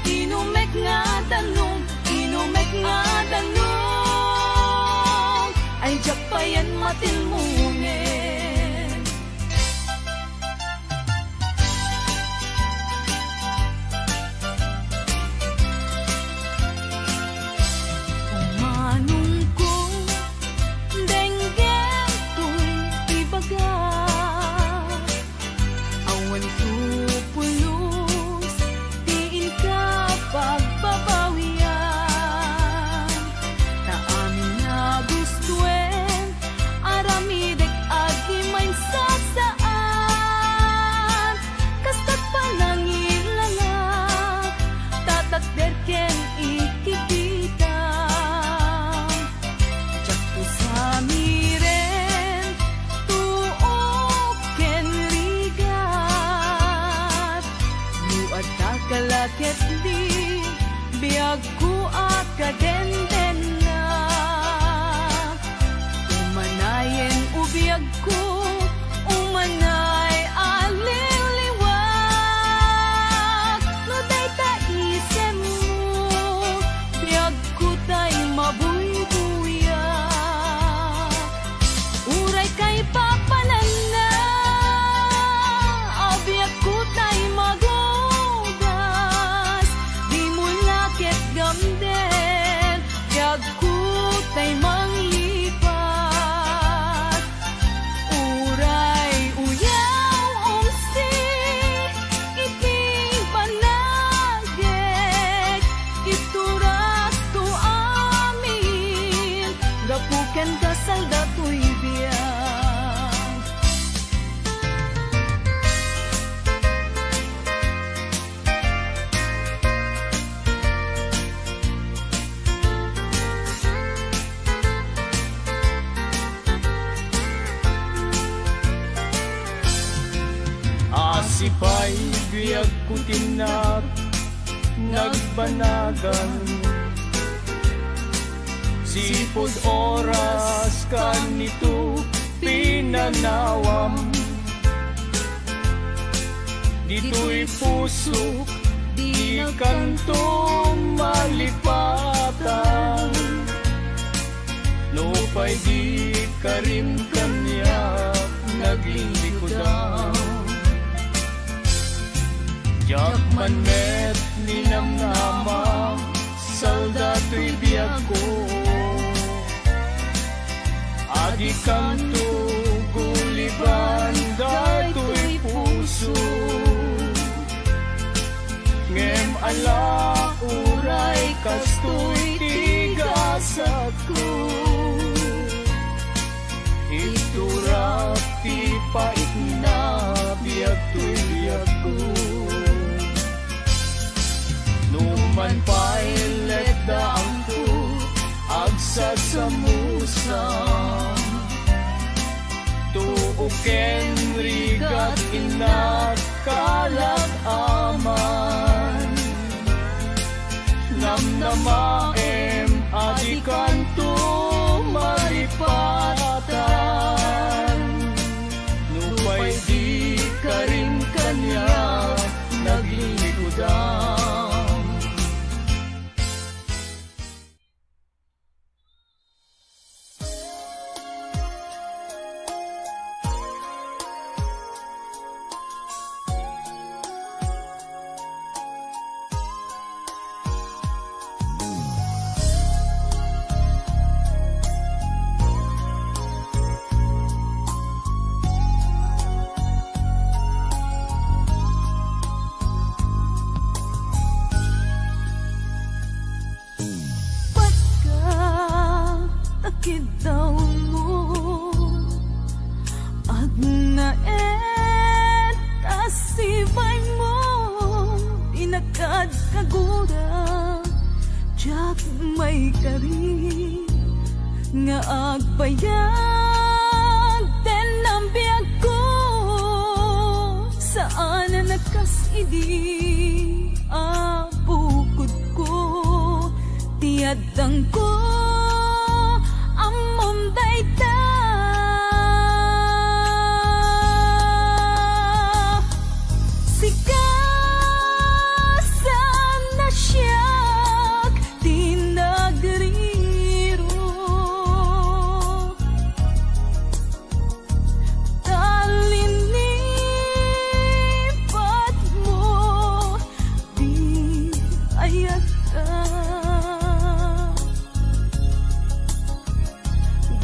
inumek nga tanong, inumek nga tanong, ay jak payan matilmungen. Umanong ko denggem tuy ibaga, awan tupulos tiin ka pagbabawian, taamin na gustuen aramidek agi main sasaan, kastat panangilala tatakder ken ikikita, jakto sa miren tuok ken rigat, luad takalaket di biag ku akadenden na, umanayen ubiyag ko, umanay aliliwag, no day taisem mo, biyag ko tay mabuybuyak, uray kay papanan na, abiyag ko tay magugas, di mo lakit gamden, biyag ko tay manglipat, Biyag ko tinak nagbanagan, sipod oras kanito pinanawam. Dito'y pusok di kanto malipatan, no pa'y di karim kanya naglilikodan. Jak manet ninamnama saldato'y biyag ko, adi kanto guliban dato'y puso. Ngem ala uray kasto'y tigasat ko, iturap ti pait na biyag to'y biyag ko. Numan pa'y letdaan ko agsasamusa, tuuken rigat inat kalagaman. Namnamaem adikan to malipatan, nupay di ka rin kanya naglilikodan.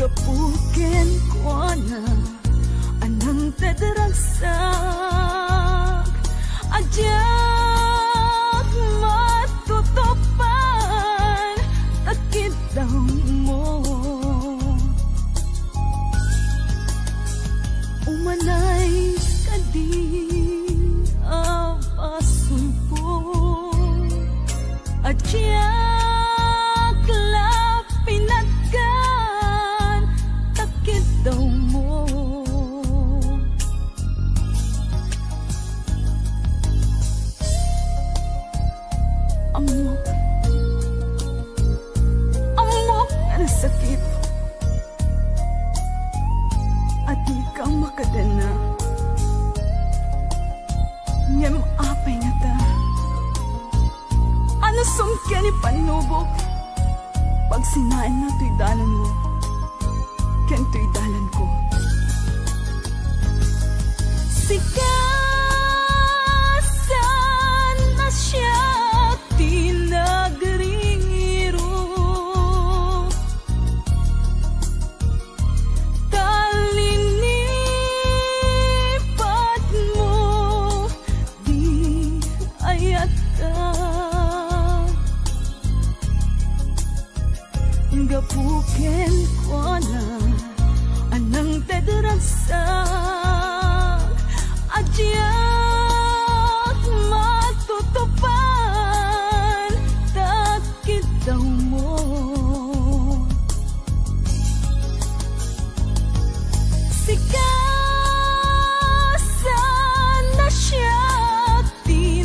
Gapuken ko na anang tedragsak adyak matutupan takit daw mo sikasan na siya di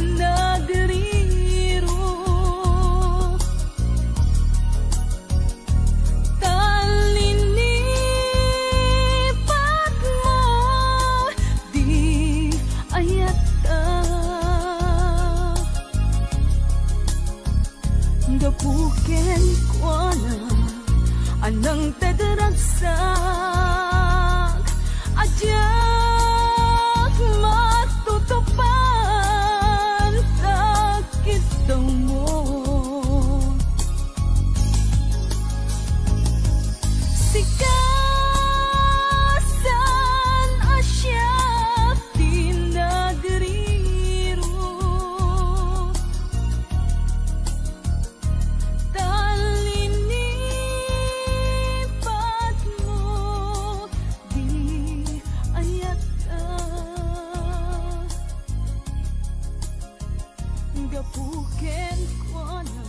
gapuken ko na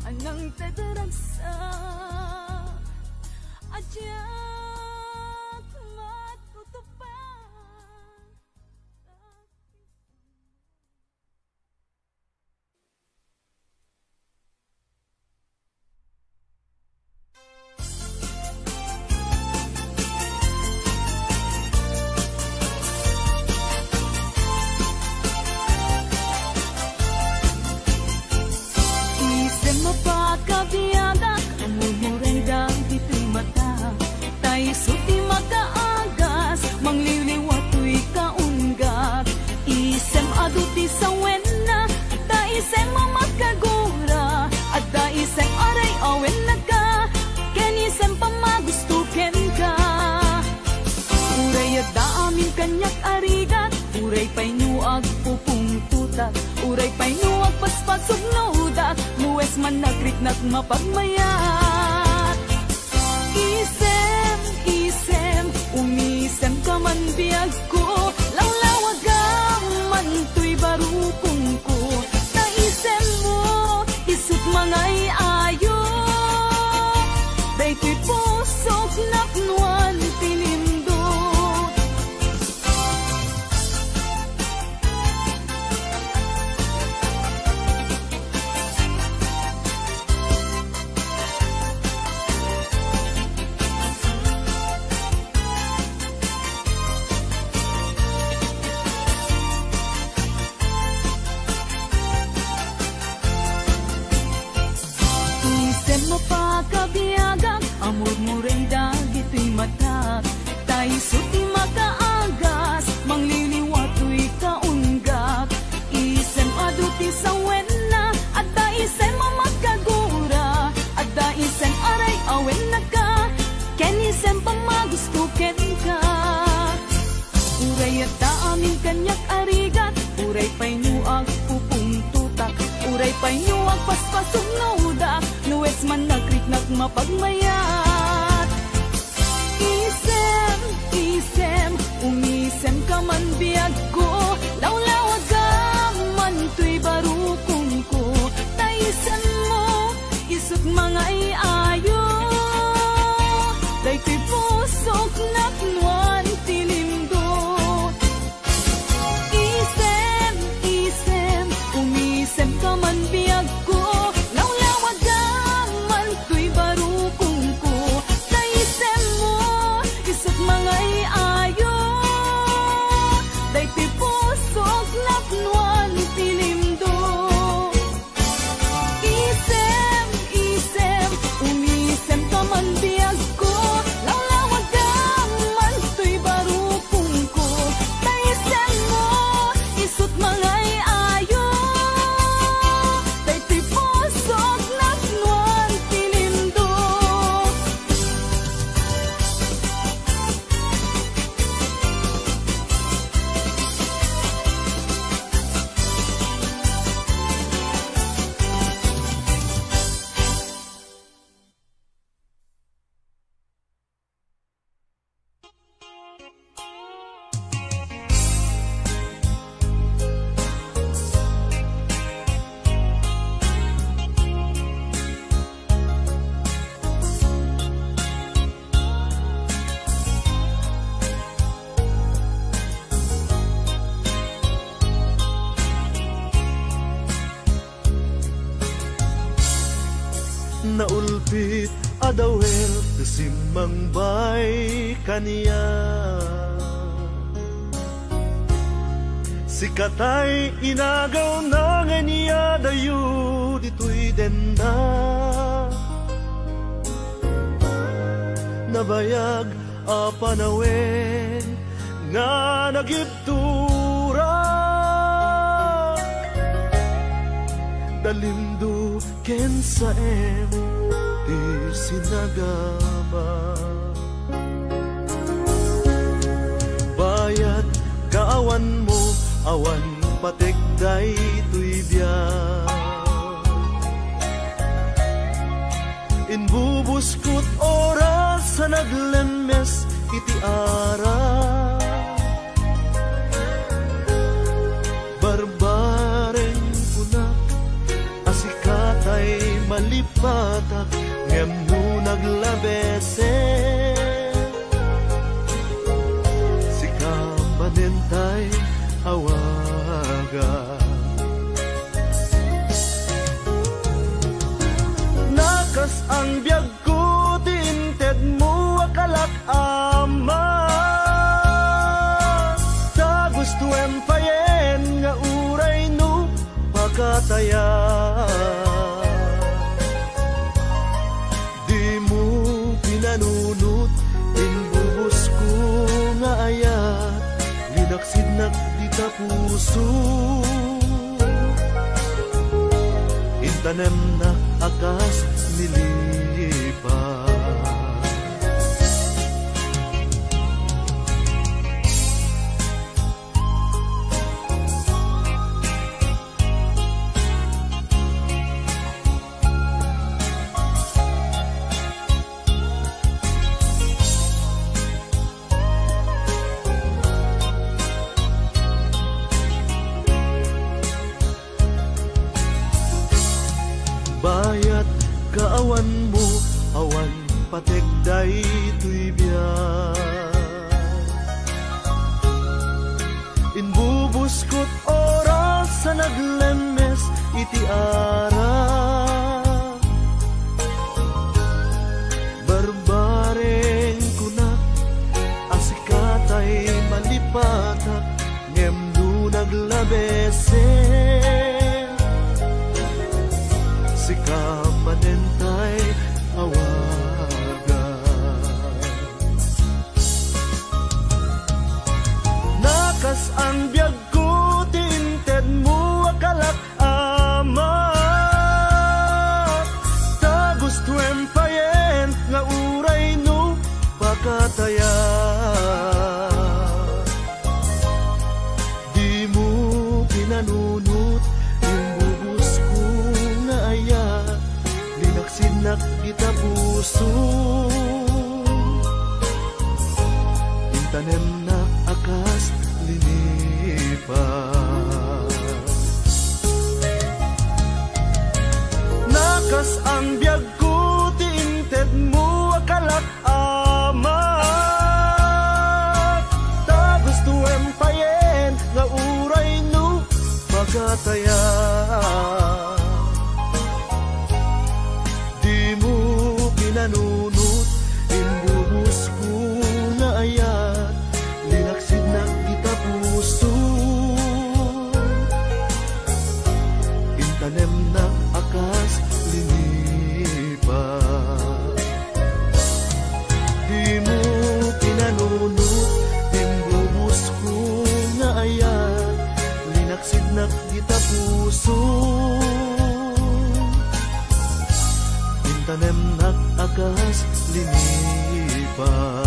anang tadaragsa adyak matutupan. Mapakabiyaga, amumuray daw dito'y mata. Tayo suti makaagas, mangliliwato'y kaunggat. Isem aduti sa wena, da isem mamakagura. At da isem aray awen na ka, ken isem pamagustuken ka. Uray at da amin kanyak arigat, uray pa'y nuag pupung tutak. Uray pa'y nuag paspasog nodak, luwes man nagriknak mapagmayat. Isem, isem, umisem ka man biyag ko, lawlawagam man to'y barukong ko. Naisem mo, isut mangay ayo, day to'y pusok naknuan tinindo. Mapakabiyagang, amur-muray dagito'y mata. Tayo suti makaagas, mangliliwato'y kaunggak. Isem aduti sa wena, at da isem mamakagura. At da isem aray awen na ka, ken isem pamagustuken ka. Uray at da amin kanyak arigat, uray pa'y nuag pupung tutak. Uray pa'y nuag paspasog nodak, nuwes man nagriknak mapagmayat. Isem, isem, umisem ka man biyag ko, lawlawagam man to'y barukong ko. Taisem mo, isut mangay ayo, day to'y pusok naknuan tilindo. Isem, isem, umisem ka man biyag ko, lawlawagam man to'y barukong ko. Taisem mo, isut mangay ayo, day to'y pusok naknuan tilindo. Isem, isem, umisem ka man biyag ko, lawlawagam man to'y barukong ko. Taisem mo, isut mangay ayo, day to'y pusok naknuan tilindo. Naulpit adawel kesimang bay kaniya, sikatay inagaw na nga niya dayo dito'y denda. Nabayag apanawen nga nagiptura, dalimdo ken sa ti sinagama. Bayat kaawan mo, awan patekday tuy biyak. Inbubuskot oras sa naglemes iti ara, barbareng malipatak ngem no naglabese sika manentay awaga nakas ang biyag ko tinted mo akalak ama ta gusto empayen nga uray no pakataya di mo pinanunot inbubos ko nga ayat linaksidnak di ta puso intanem na akas nilipas bayat kaawan mo awan pategday tuy biyak inbubuskot oras sa naglemes iti ara barbareng kunak asikatay malipatak ngem no naglabese sika manentay awaga nakas ang biyag ko tinted mo akalak ama ta gusto empayen nga uray no pakataya di mo pinanunot sinak kita puso intanem na akas linipas nakas ang biyag ko tinted mo akalak ama ta gusto empayen nga uray no pakataya nanunot imbubus ko na ayat linaksid na kita puso intanem na akas linipas di mo pinanunot imbubus ko na ayat linaksid na kita puso intanem na akas linipas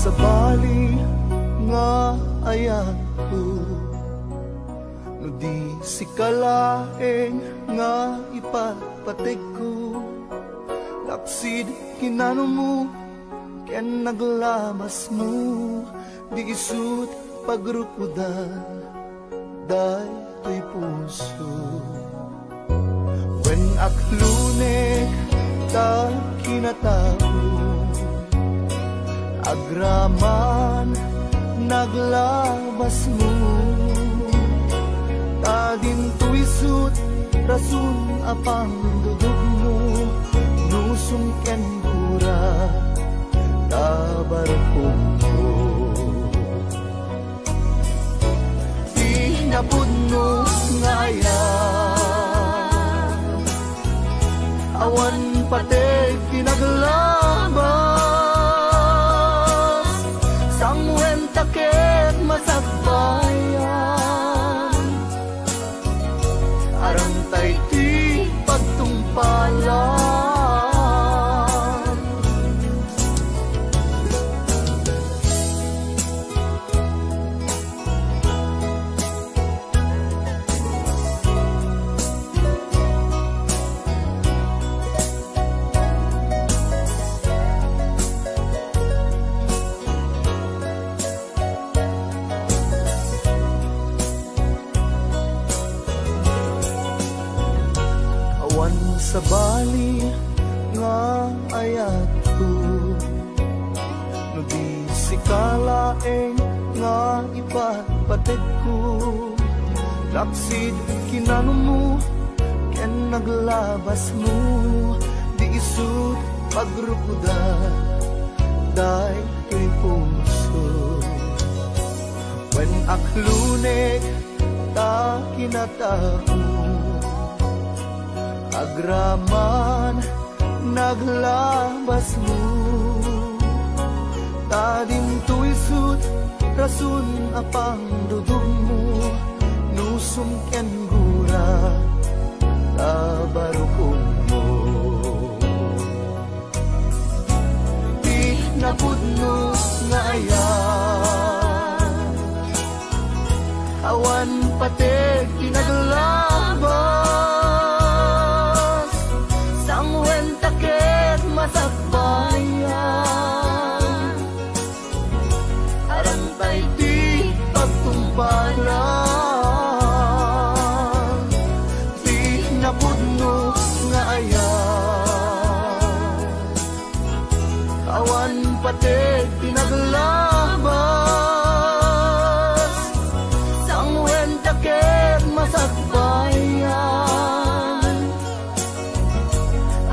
sa bali nga ayan ko no di sikalaeng nga ipapatig ko laksid kinano mo ken naglamas mo di isut pagrukudan day to'y puso when aklunek ta kinatapo agraman naglabas mo ta din tuisut rason apang dudog mo nusong ken gura tabarkong mo pinapudno ngaya awan pati pinaglabas sangwen takit masagbayan arang tay ti pagtungpalan sa bali nga ayat ko no di sikalaeng nga ipatpatid ko lapsid kinano mo ken naglabas mo di isut pagrukuda day kay puso when aklunek ta kinatao agraman naglabas mo tadim tu isut rason apang dudog mo nusum ken gura tabarukong mo di napudno nga ayan awan pati kinaglabas masakbayan arang tay di pagtumpalan di napudno nga ayan awan pati pinaglabas sangwen takit masakbayan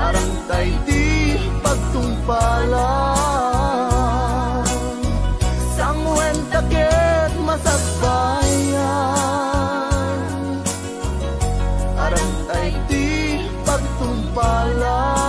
arang tay di pagtumpalan sangwen takit masagbayan arang tay di pagtumpalan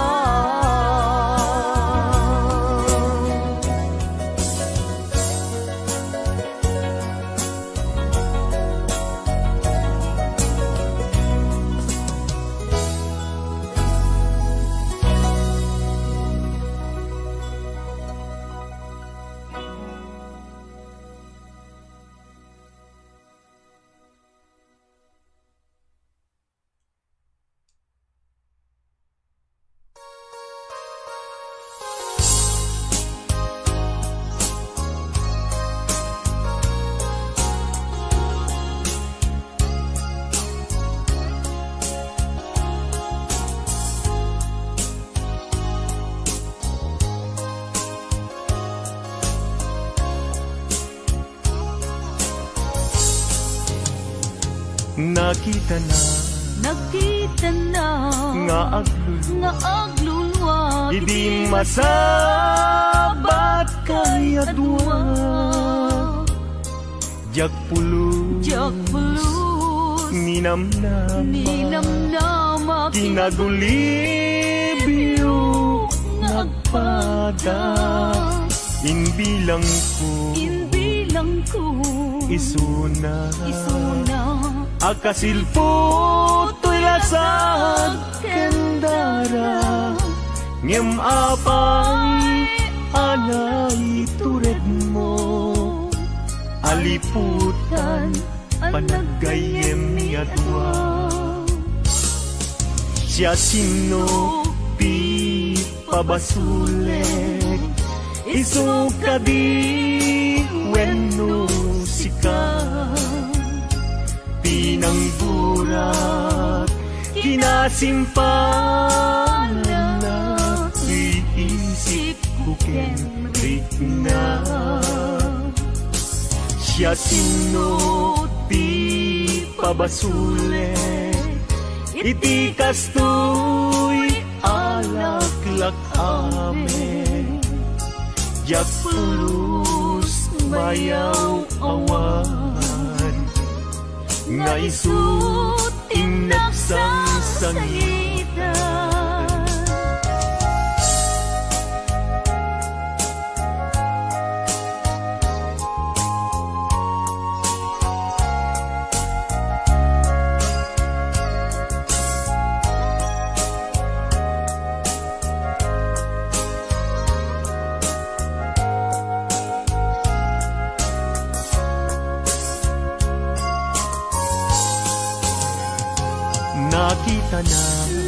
nakita na nga aglulwa Idi masabat kayadwa Jakpulus Ninamnama Kinagulibyo Nagpada Inbilang ko Isuna Akasilpo to'y lasag kendara Ngem apay anay tured mo Aliputan panagayem ni atwa Siya sino pi pabasulet Isu kadi wenno sika Pinangburat kinasimpanan na iisip ko kenrik na Siya sino di pabasulet iti kastoy alaklak amen. Jak pulus mayaw awan, nga isut inaksang sangitan.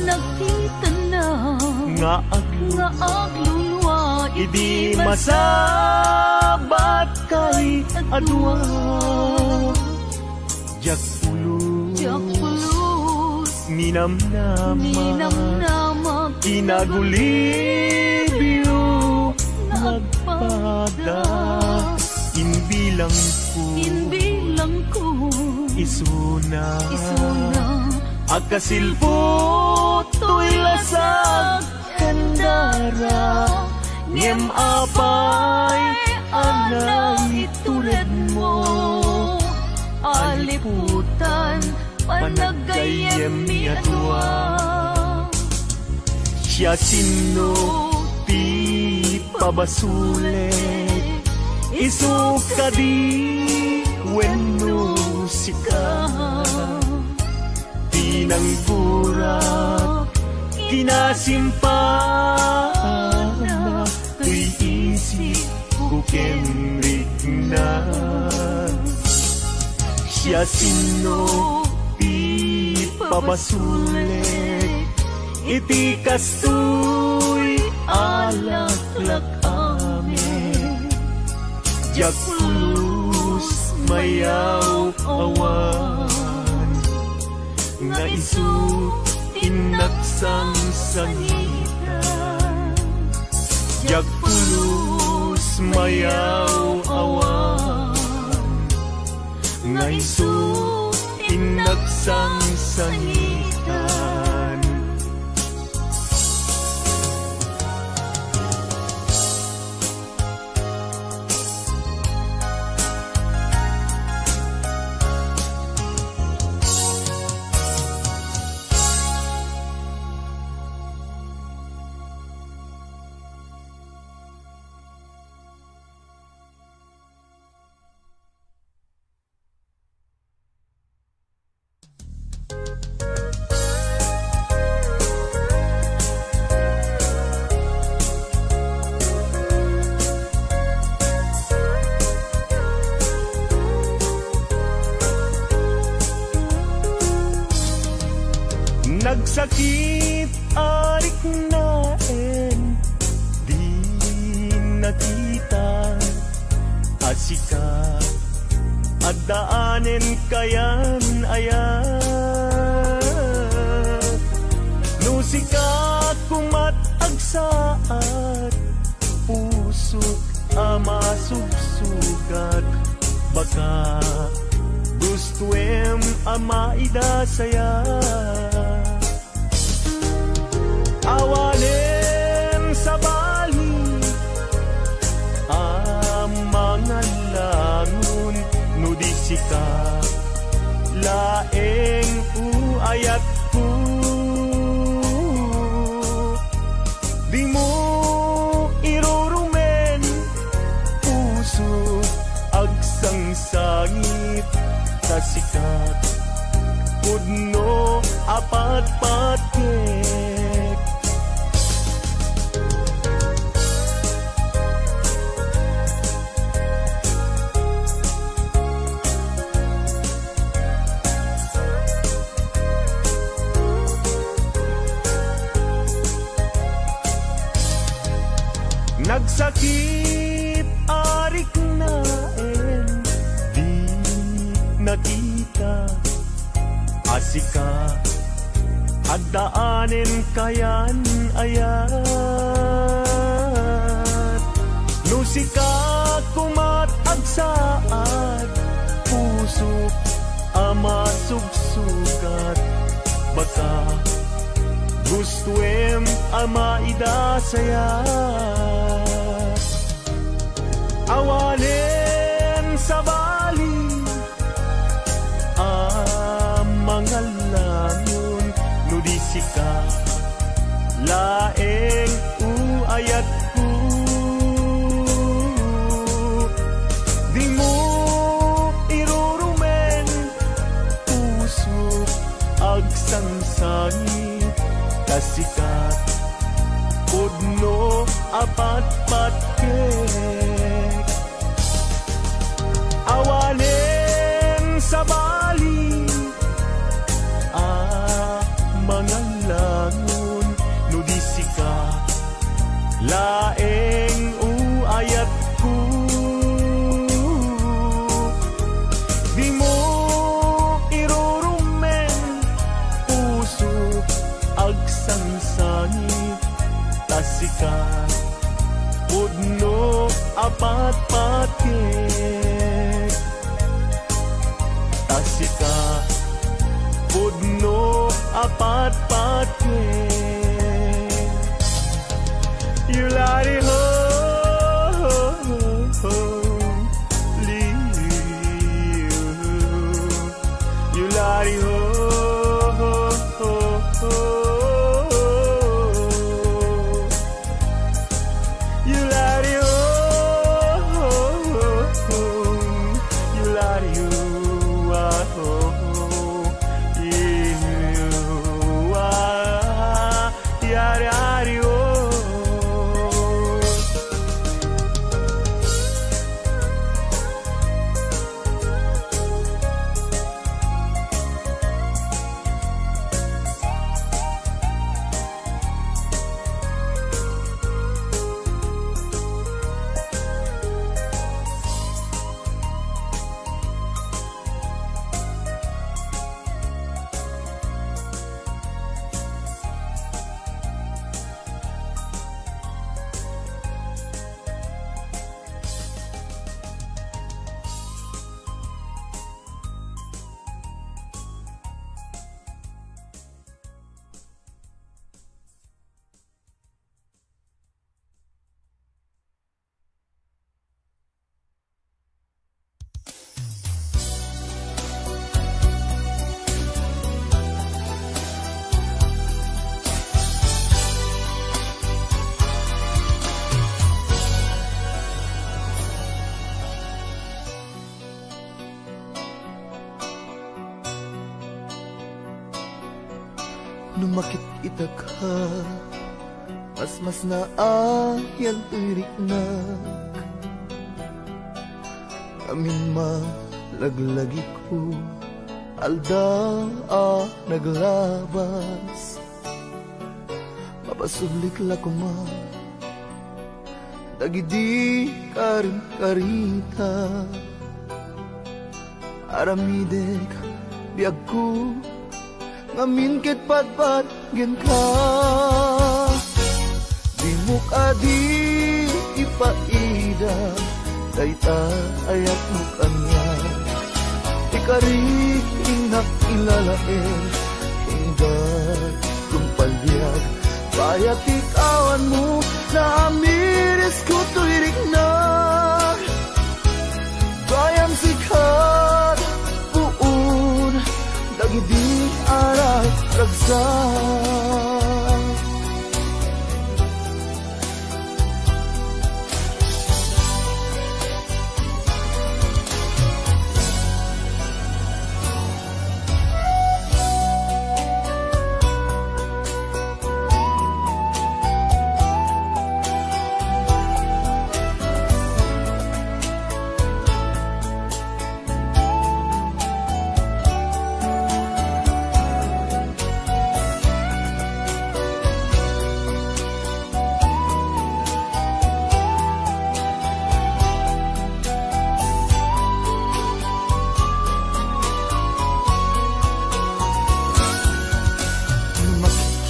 Nakita na nga aglulwa, idi masabat kay adwa. Jak pulus ninamnama, kinagulibyo nagpada. Inbilang ko isuna akasilpot to'y lasag kandara, ngem apay anang itulad mo. Aliputan panagayem ni atwa, siya sino ti pabasulet, isuka di wenno sika. Tinang purak kinasimpana, tuy isip kukemrik na. Siya sino ti pabasulet, iti kastoy alaklak amen. Jak pulus mayaw awan, nga isut inaksang sangitan. Jak pulus mayaw awan, nga isut inaksang sangitan. Nagsakit arik naen, di nakita asika, at daanen kayan ayat. Nusika kumat agsaat, pusok ama sugsugat, baka gustuem ama idasaya. Awanen sa bali ang mga langon, nudisika laeng uayat ko. Di mo irurumen puso agsang sangit sa sikat, pudno apat patkek. Nagsakit arik naen, di nakita asika, at daanen kayan ayat. Nusika kumat agsaat, puso ama sugsugat, sa gustuem ama ida saya awanen sa bali mga langon no di sika laeng uayat ko di mo irurumen puso agsansangi kasikat pudno apat-patkek awanen sa bali mga langon no di sika laeng uayat ko di mo irurumen puso agsansangi tasika pudno apat-patkek tasika pudno apat-patkek yulari ho yulari ho yulari ho yulari ho Numakit itaka mas na ayan tirik na amin malaglagi ko alda naglabas mapasublik la ko ma dagidi karin karita aramidek biag ko ngamin ket patpat gen ka di mukadi ipaida dayta ayat mukanya ikarik ingak ilalaer hinggat kumpalbiag bayat ikawan mo na amiris ko tuirik na bayam sikat puun dagidi arat ragsa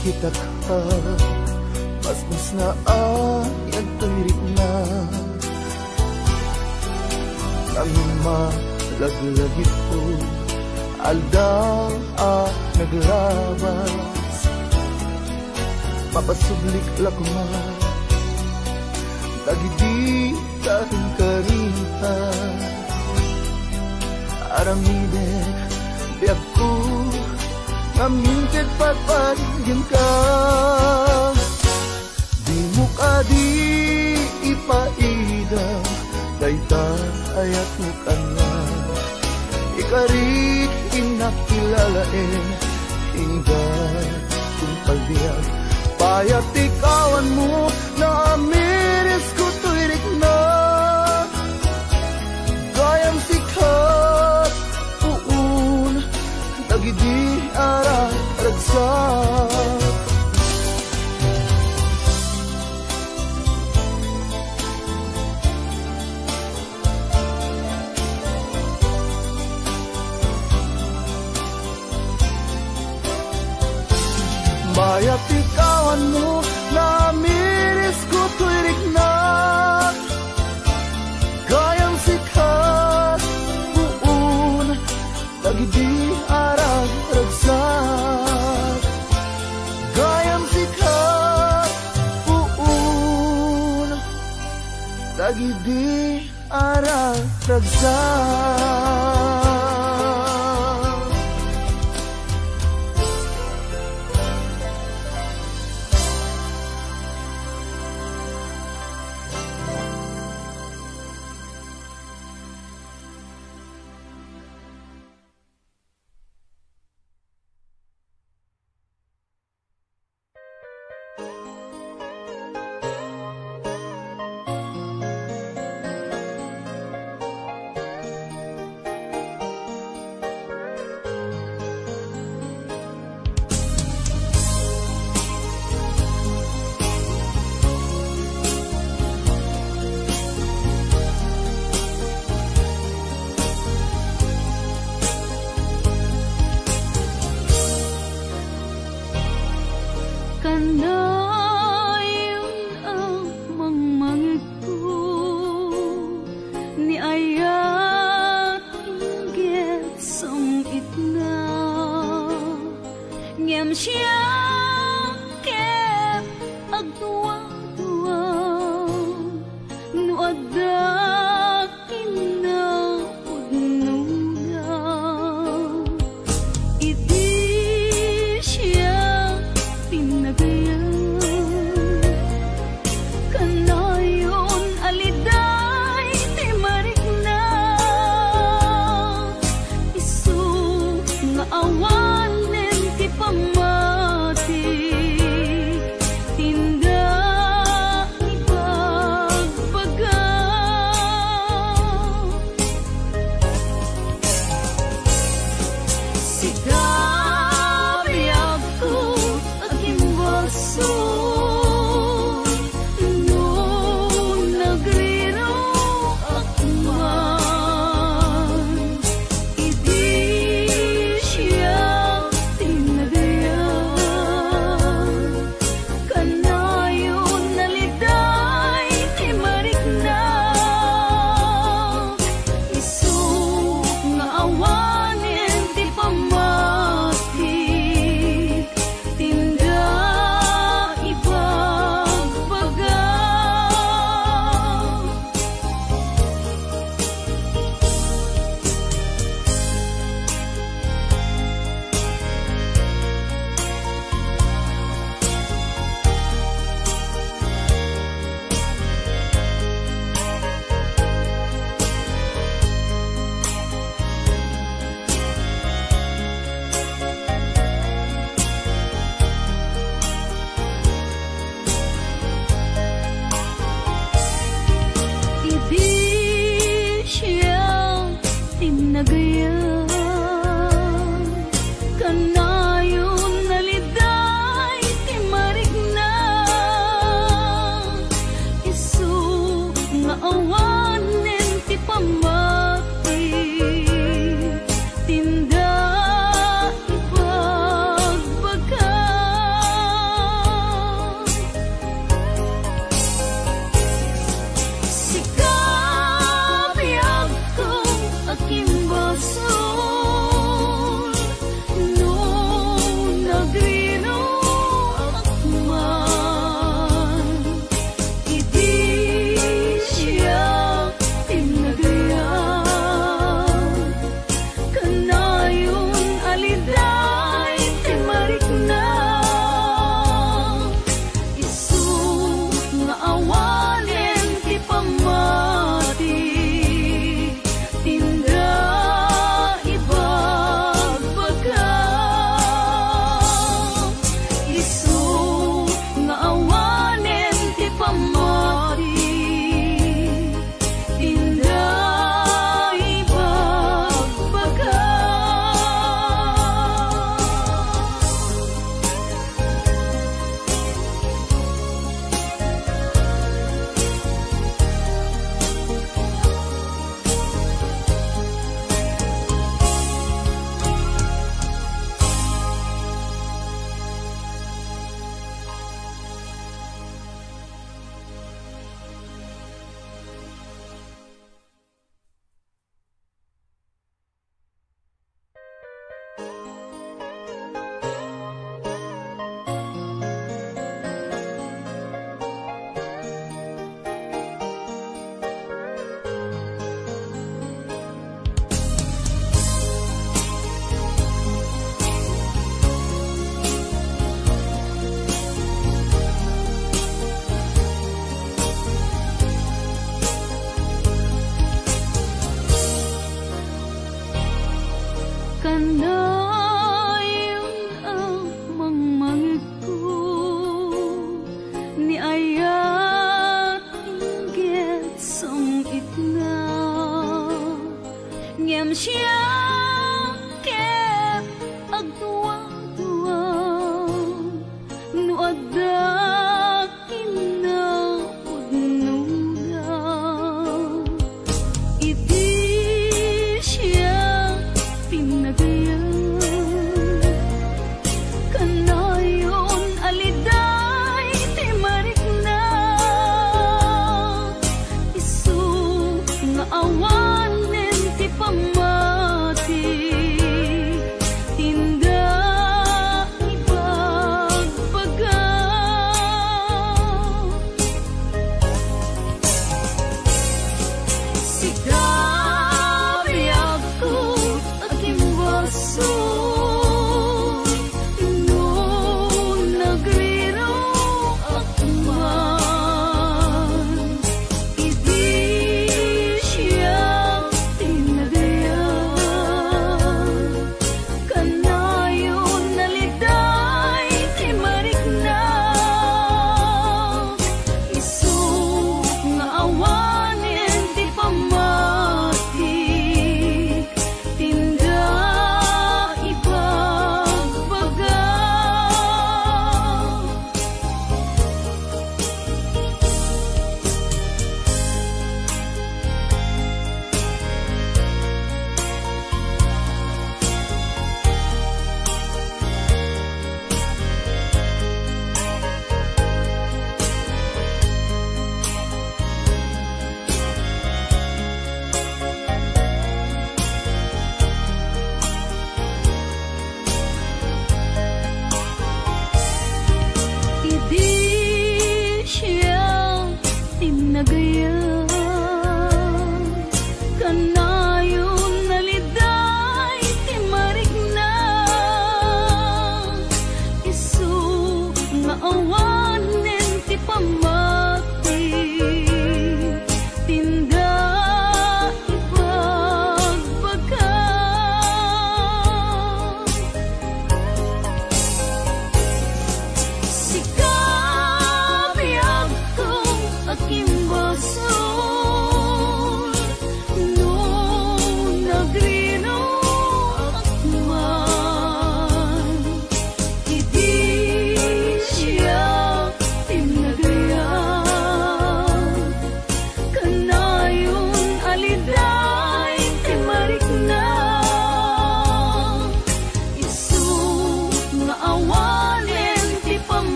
kita ka mas na ayag tumirik na kami malaglagit ko alda naglabas mapasublik lakuman dagiti tahin karita aramide biag ko ngamingkit patpagin ka di mo kadi ipaida dayta ayat mo kana ikarit inakilalain hingga kung pagbiag payat ikawan mo na amiris ko tuirik na gayang sikat puun dagidi arang ragsak bayat ikawan mo na miris ko tuirik na gayang sikat buun dagidi arang ragsak gayang sikat buun dagidi arang ragsak awanen ti pamay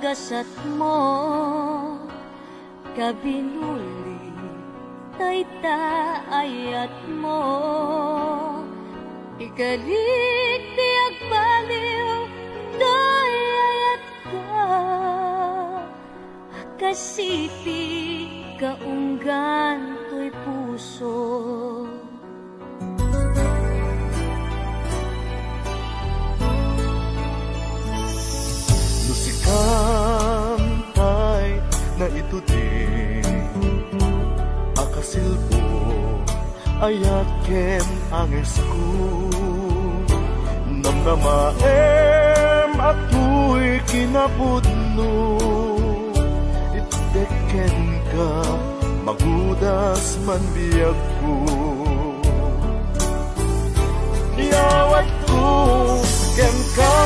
kasat mo kabinuli tayta ayat mo ikalik ti agbaliw to'y ayat ka kasipi kaunggan to'y puso Lusikantay na ito din akasilpo ayat ken angesku namnamaem ato'y kinapudno iteken ka magudas man biyag ko iyawat ko ken ka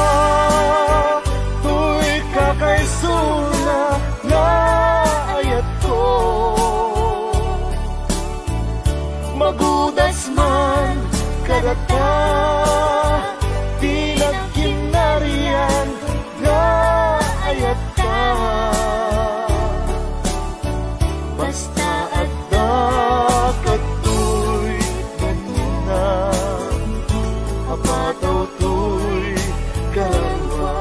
tuy kakaisuna na ayat ko magudas man kadata pinagkinarian na ayat ka basta adda katoy ganina apataw to'y kalwa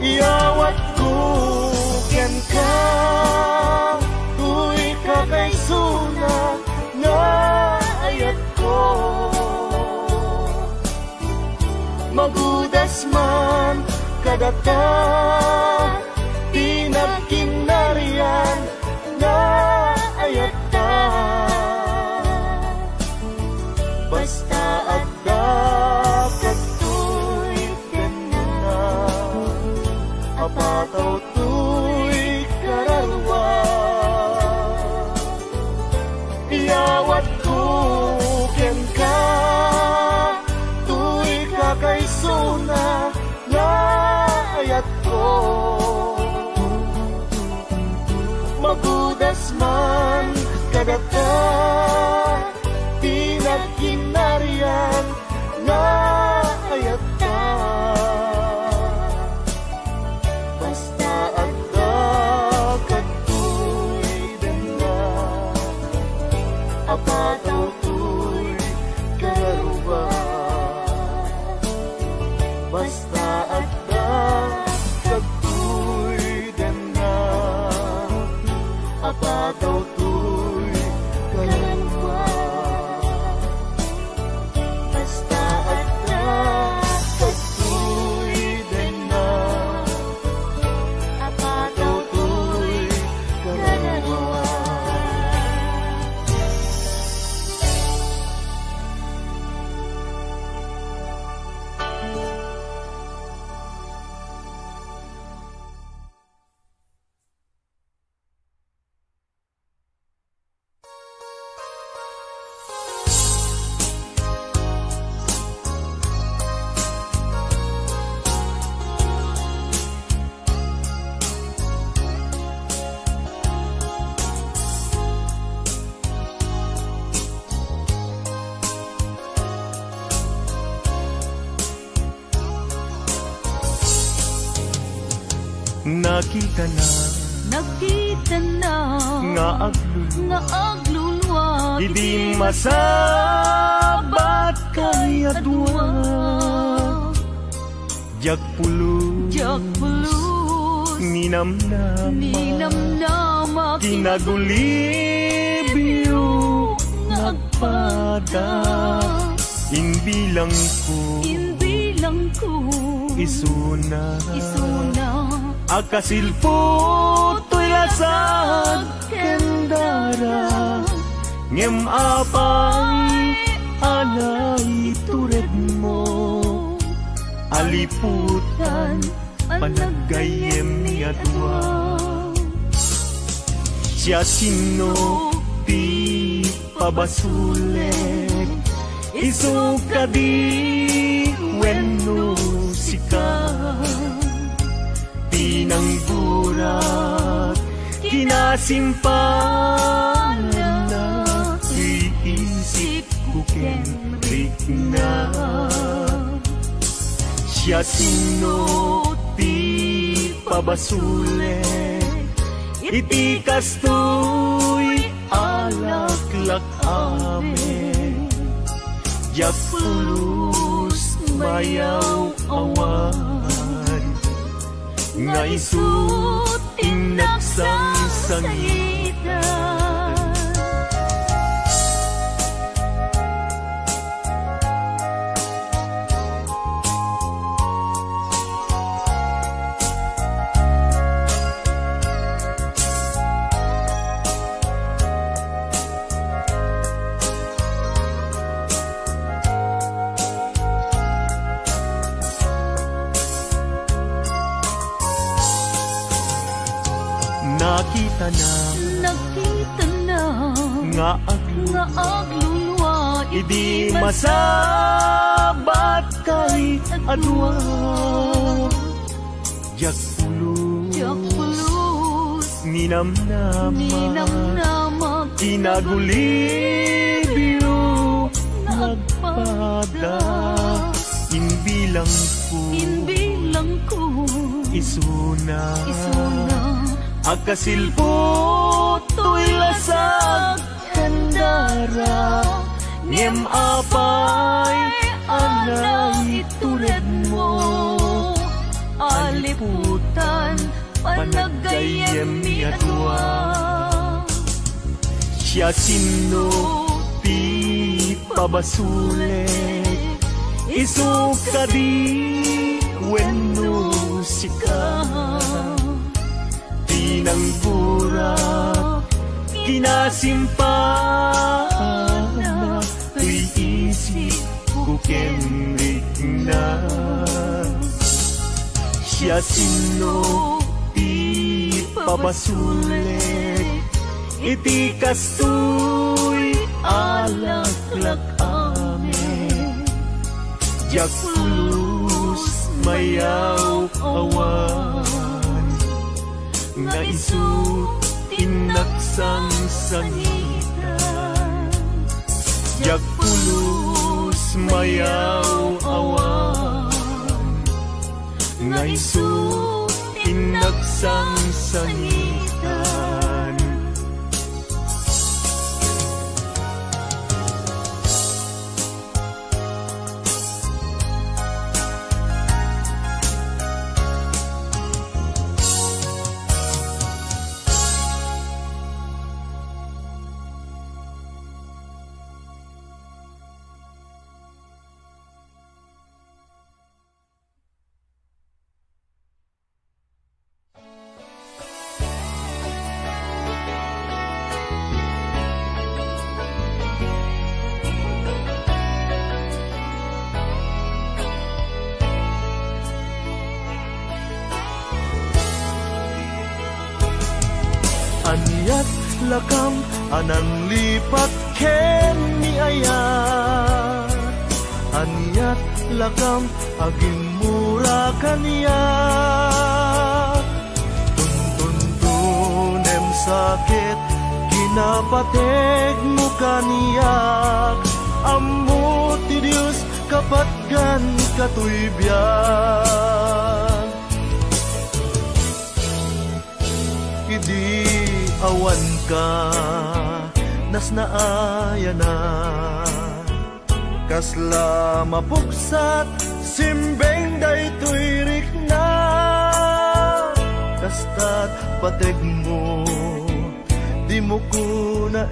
iyawat ko ken ka tuy kakaisuna na ayat ko magudas man kadata pinagkinarian na ayat ka basta adda katoy kanina apataw to'y kararwa iyawat ko ken ka to'y kakaisuna na ayat ko magudas man kadata pinagkinarian na ayat ka basta adda katoy dena apataw to'y kararwa basta adda katoy dena apataw to'y kararwa basta adda katoy dena apataw to'y kararwa nakita na nga aglulwa Hindi masabat kayadwa Jagpulus Ninamnama Kinagulibyo Nagpada Inbilang ko Isuna Akasilpo to'y lasag kendara ngem apay alay tured mo aliputan panagayem ni adwa siya sino ti pabasulet isu kadi wenno sika tinangburat kinasimpanan na iisip ko kenrik na siya sino ti pabasulet iti kastoy alaklak amen jak tulus mayaw awan nga isut inaksang sangitan nakita na nga aglulwa idi masabat kay adwa jak pulus ninamnama kinagulibyo nagpada inbilang ko isuna akasilpot to'y lasag kandara ngem apay anay tured mo aliputan panagayem ni adwa siya sino ti pabasulet isu kadi wenno sika tinangburat kinasimpana tuy isip ko kenrik na siya sino ti pabasulet iti kastoy alaklak amen jak pulus mayaw awan nga isut inaksang sangitan jak pulus mayaw awan nga isut inaksang sangitan Aniat lakam anan lipat ken ni ayat aniat lakam aging mura kaniya tuntunem sakit kinapateg mo kaniya ammo ti Dios kapatgan katuybyan idi awan ka nas naaya na kasla mapuksat simbeng daytoy rikna kastat pateg mo di mo kunaen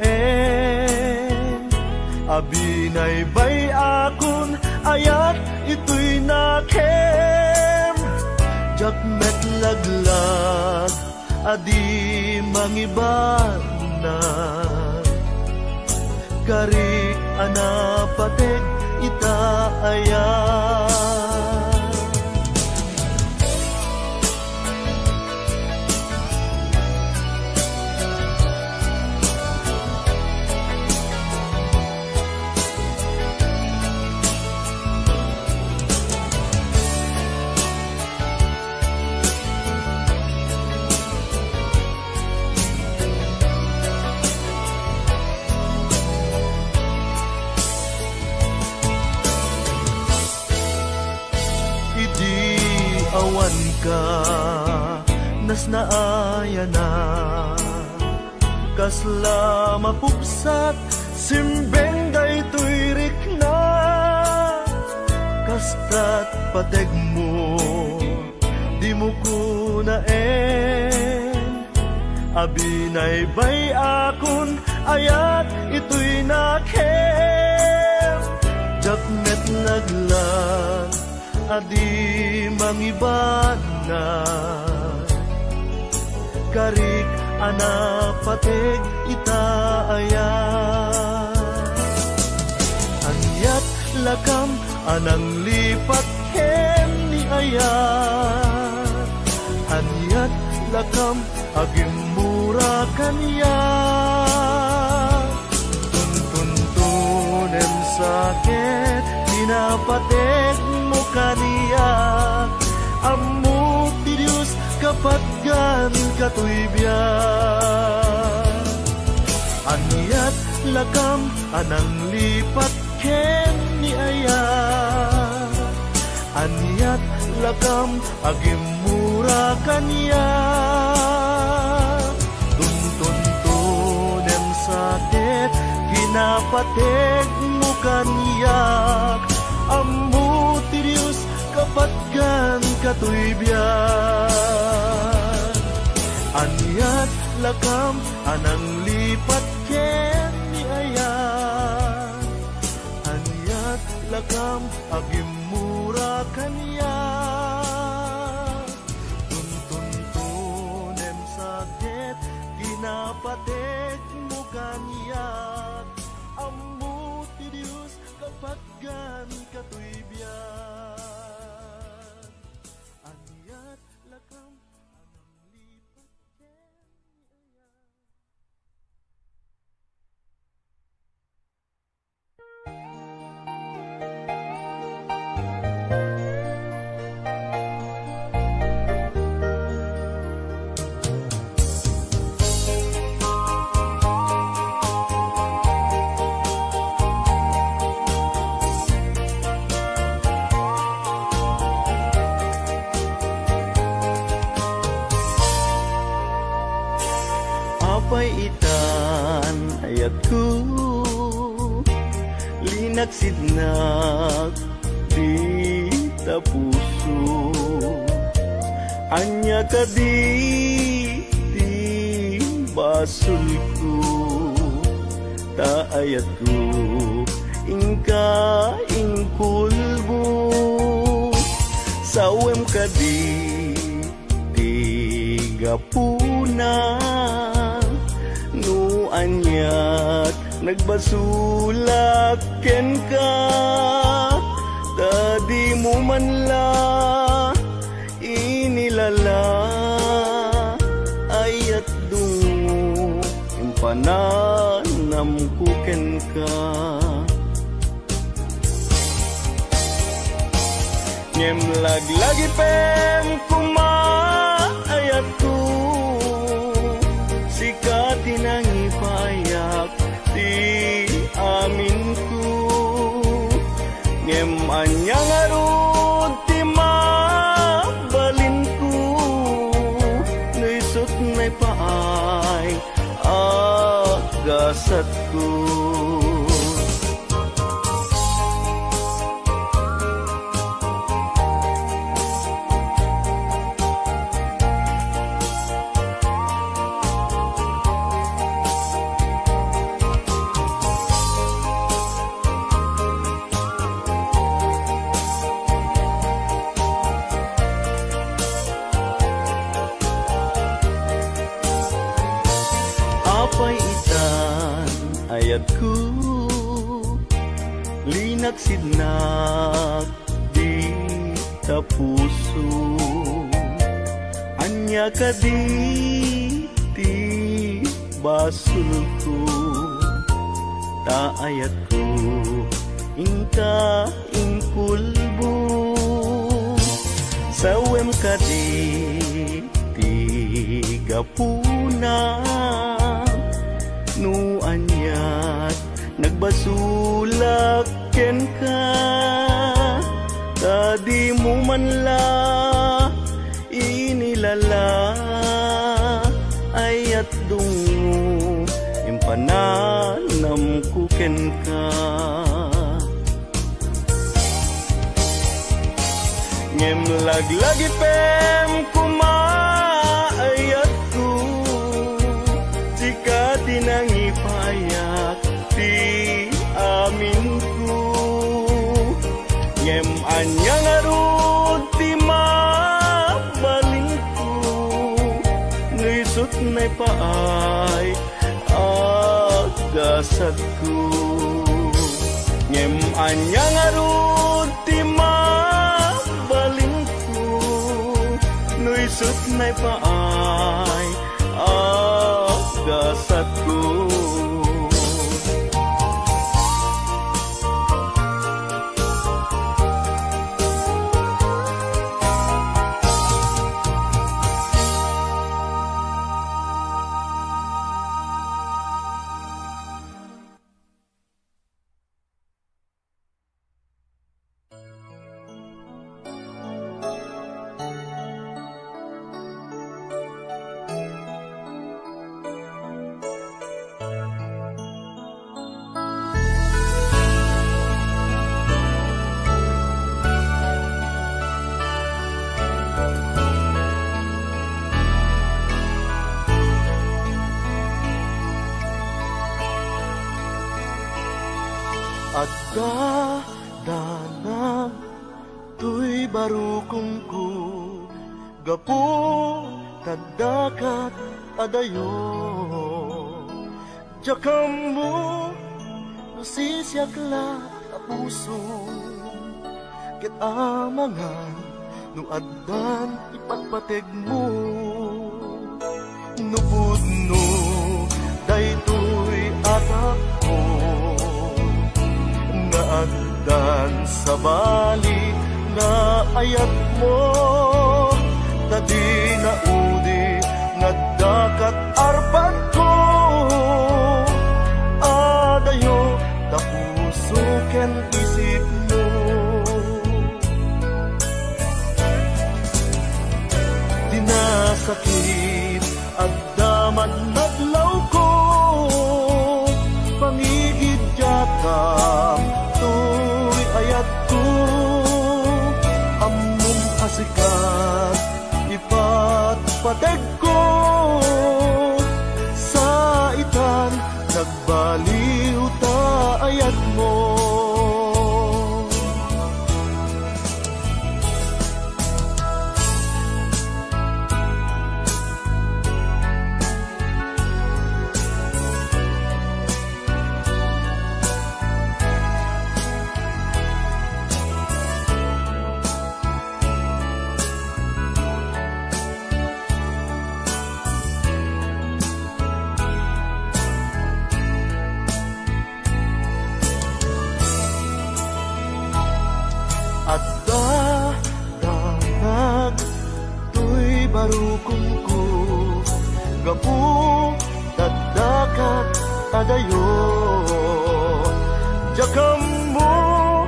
abinay bay akon ayat ito'y nakem jak met laglag adi mangiban na Karik anapatek ita aya. Awan ka nas naaya na kasla mapupsat simbeng daytoy rikna kastat pateg mo di mo kunaen abinay bay akon ayat ito'y nakem jakmet naglag adi mangibana karik anapatek ita aya anyat lakam anang lipat ken ni aya anyat lakam agim mura kanya tuntunem sakit dinapatek mo kaniya ammo ti Diyos kapatgan katuibyan anyat lakam anang lipat ken ni aya anyat lakam agim mura kaniya tuntunem sakit kinapatek mo kaniyak ammo ti Diyos kapatgan katuibyan anyat lakam anang lipat ken ni aya anyat lakam agim mura kaniya tuntunem sakit kinapatek mo kaniyak ammo ti Diyos kapatgan katuibyan anyat lakam anang lipat ken ni aya. Apay itan ayatku linaksidnak di tapuso anya kadi di basulku ta ayatku ingka ingkulbu sawem kadi tiga puna nu anyat nagbasulak ken ka tadi mo man la inilala ayat dungo impananam ko ken ka nyem lagi pem kuma ayat ko sikat tinangipayak di aminku ngem anyang arud ti mabalinku nuisut may paay agasatku ayatku nagsidnak di ta puso. Anya ka di ti basul ko, taayat ko ingka ingkulbo. Sawem ka di gapuna nu anyat nagbasulak ken ka. Tadi mo man la inilala ayat dungo impananam kuken ka. Ngem lagi pem kumaayat ko, jika dinangipayak di amin ko. Ngem anyang arut di mabaling ko, nuisut na paay agasat ko. Ngem anyang arut di mabaling ko, nuisut na paay agasat ko. Adda danang tuy barukong ko, gapu tadakat adayo. Jakam mo nasisyak la puso, ket amangan no addan ipagpateg mo. Nupud no daytoy atak ko, naagdan sa bali na ayat mo. Tadi na udi nagdakat arpan ko, adayo tapuso ken isip mo. Dinasakit agdaman madlaw ko, pangigid yakam tuy ayat ko. Among hasikat ipatpateg ko, sa itan nagbaliw ta ayat mo. Adda danag tuy barukong ko, gapu tadakat adayo. Jakam mo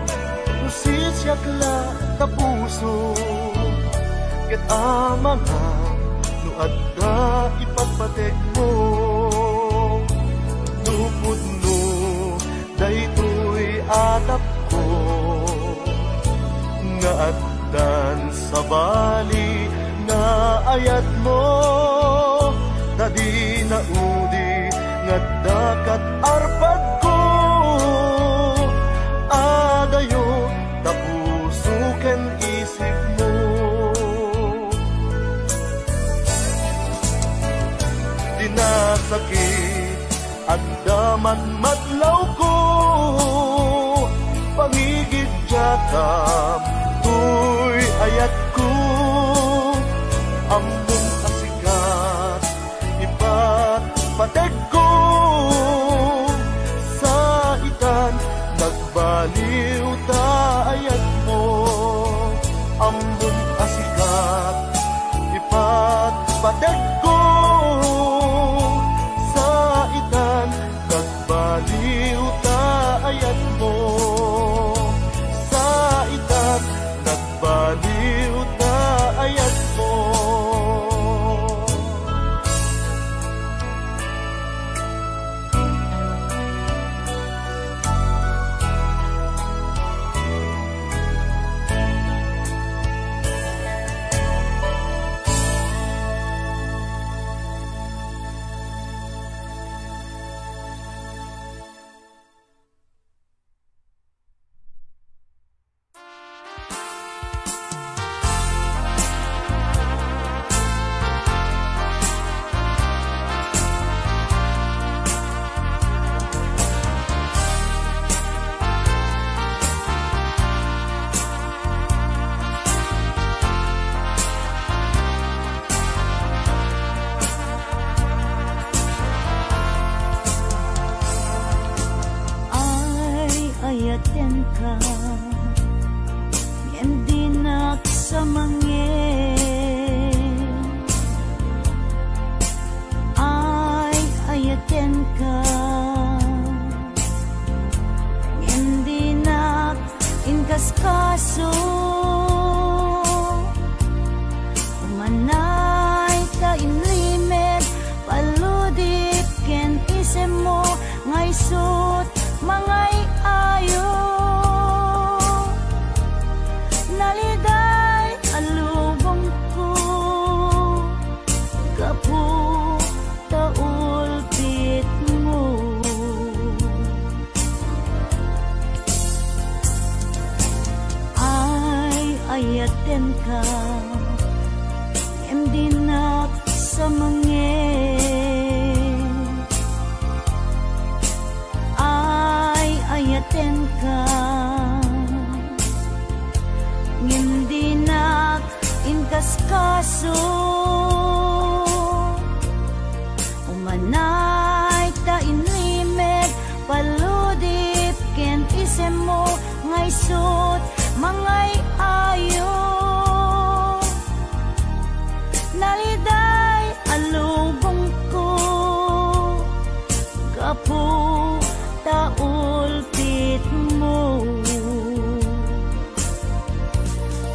sisyak la tapuso, ket amangan no adda ipagpateg mo. Nupud no daytoy atap ko, nga addan sa bali na ayat mo. Tadi na udi nga dakat arpad ko, adayo tapuso ken isip mo. Dinasakit agdaman madlaw ko, pangit makam tuy ayat ko among asikat ipat pateg ko sa itan nagbaliw ta ayat mo among asikat ipat pateg ko sa itan nagbaliw ta ayat mo sa itan nagbaliw ta ayat mo. Ayaten ka hindi naksamangin ay ayaten ka hindi nakinkaskaso umanay ka inlimit paludip ken isem mo ngaysot mangay ayo naliday alubong ko kapu taulpit mo ay ayaten ka hindi naksamangin ayaten ka hindi nakinkaskaso umanay ta inlimit paludip ken isem mo ngaysot mangay ayo naliday alubong ko kapu taulpit mo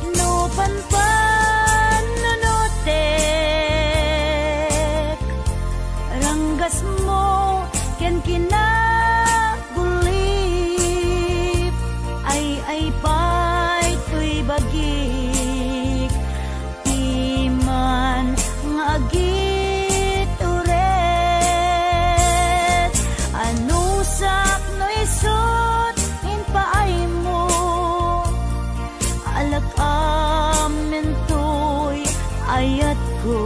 inupan nunutek ranggas mo ken kinagulip ay pay tuy bagik iman ngagit uret anusak no isot in paay mo alak amin tuy ayat ko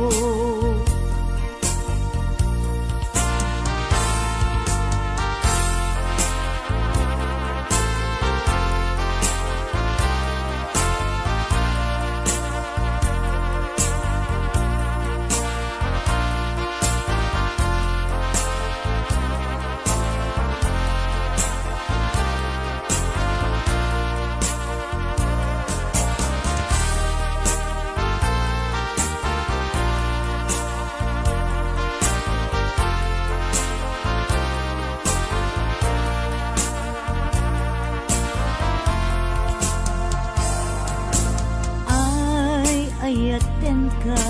ayaten ka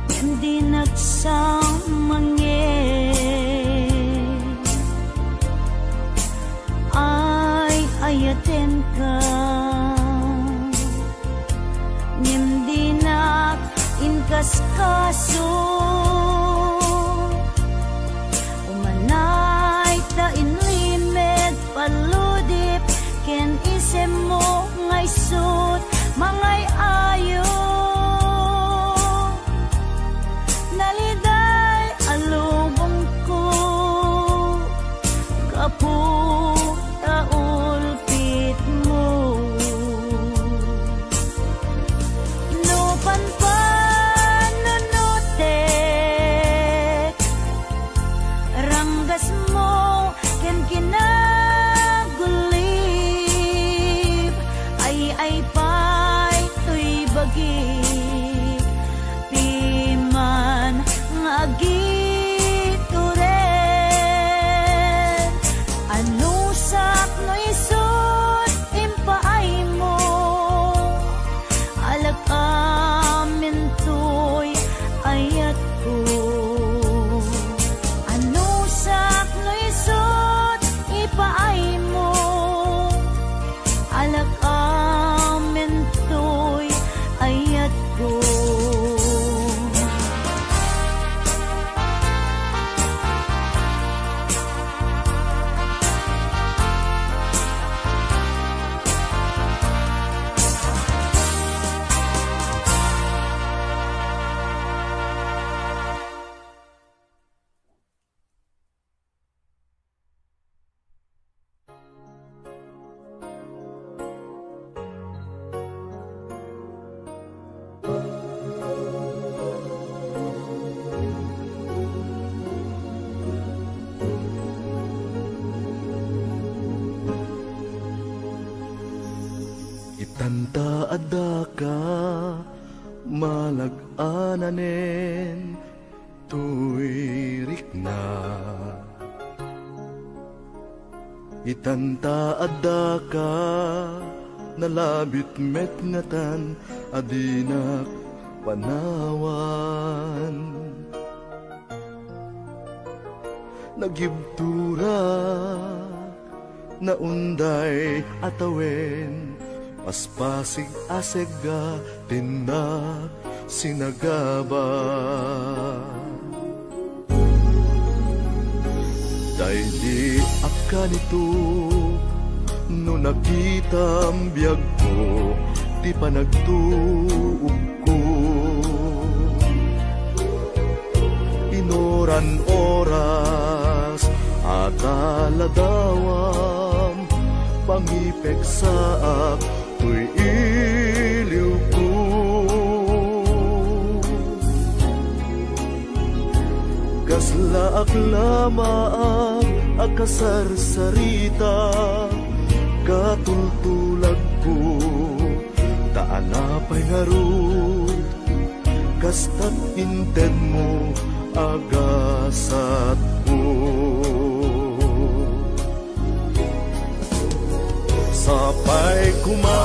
hindi nagsamangin ay ayaten ka hindi nakinkaskaso umanay ta inlimit paludip ken isem mo ngaysot mangay ayo naliday alubong ko kapu taulpit mo pananen tuirik na. Itanta adda ka nalabit met ngatan adinak panawan. Nagibtura na unday atawen paspasig asegga tinak sinagaba. Dahil ka nito no nakita ang biyag ko di pa nagtuog ko. Inoran oras at aladawam pangipek saak tuy iliw ko. Kaslaak lamang akasarsarita katultulag ko taanapay ngarud kastat inted mo agasat ko. Sapay kuma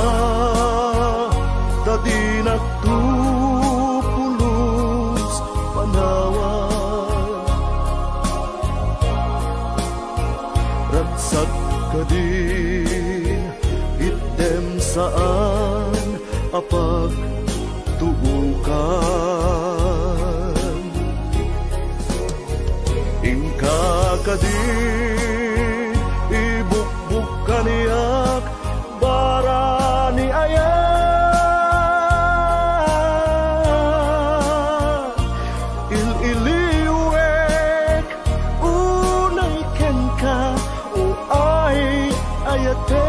dadi nagtupulos panawan ragsak ka din item saan apag tubukan. Ingka ka din ibukbuk kaniyak bara ni ayat il-iliwek unay ken ka uay ayate.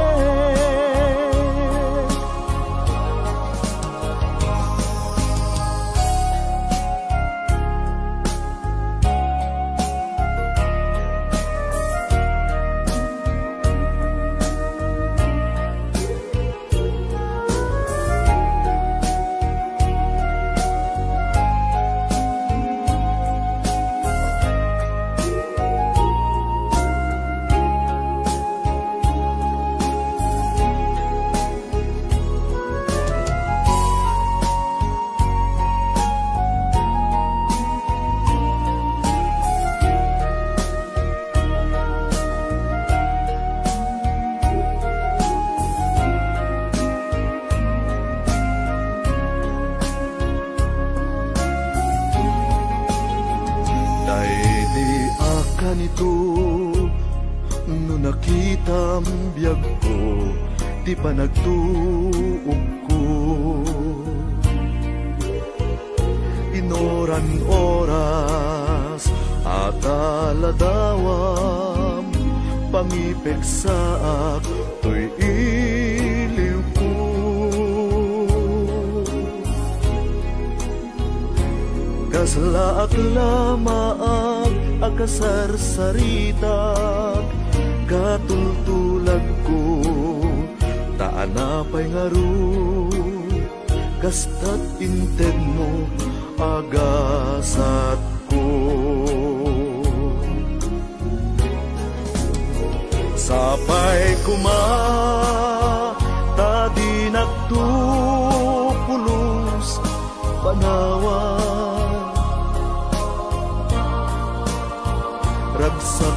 Ganito no nakita ang biyag ko di pa nagtuog ko. Inoran oras at aladawam pangipek saak tuy iliw ko. Kaslaak lamaang akasarsaritak katultulag ko taanapay ngaru kastat inted mo agasat ko. Sapay kuma tadi nagtupulos panawan ragsak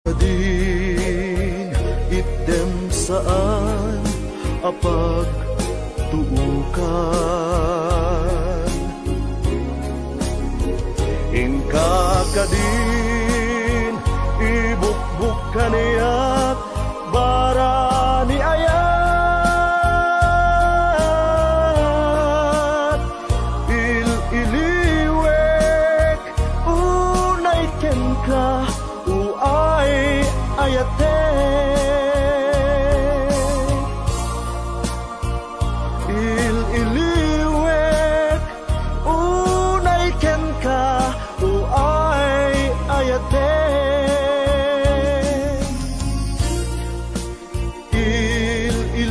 ka din item saan apag tuukan. Ingka ka din ibukbuk kaniyak bara ni ayat il-iliwek unay ken ka uay ayate. Il-iliwek unay ken ka uay ayate.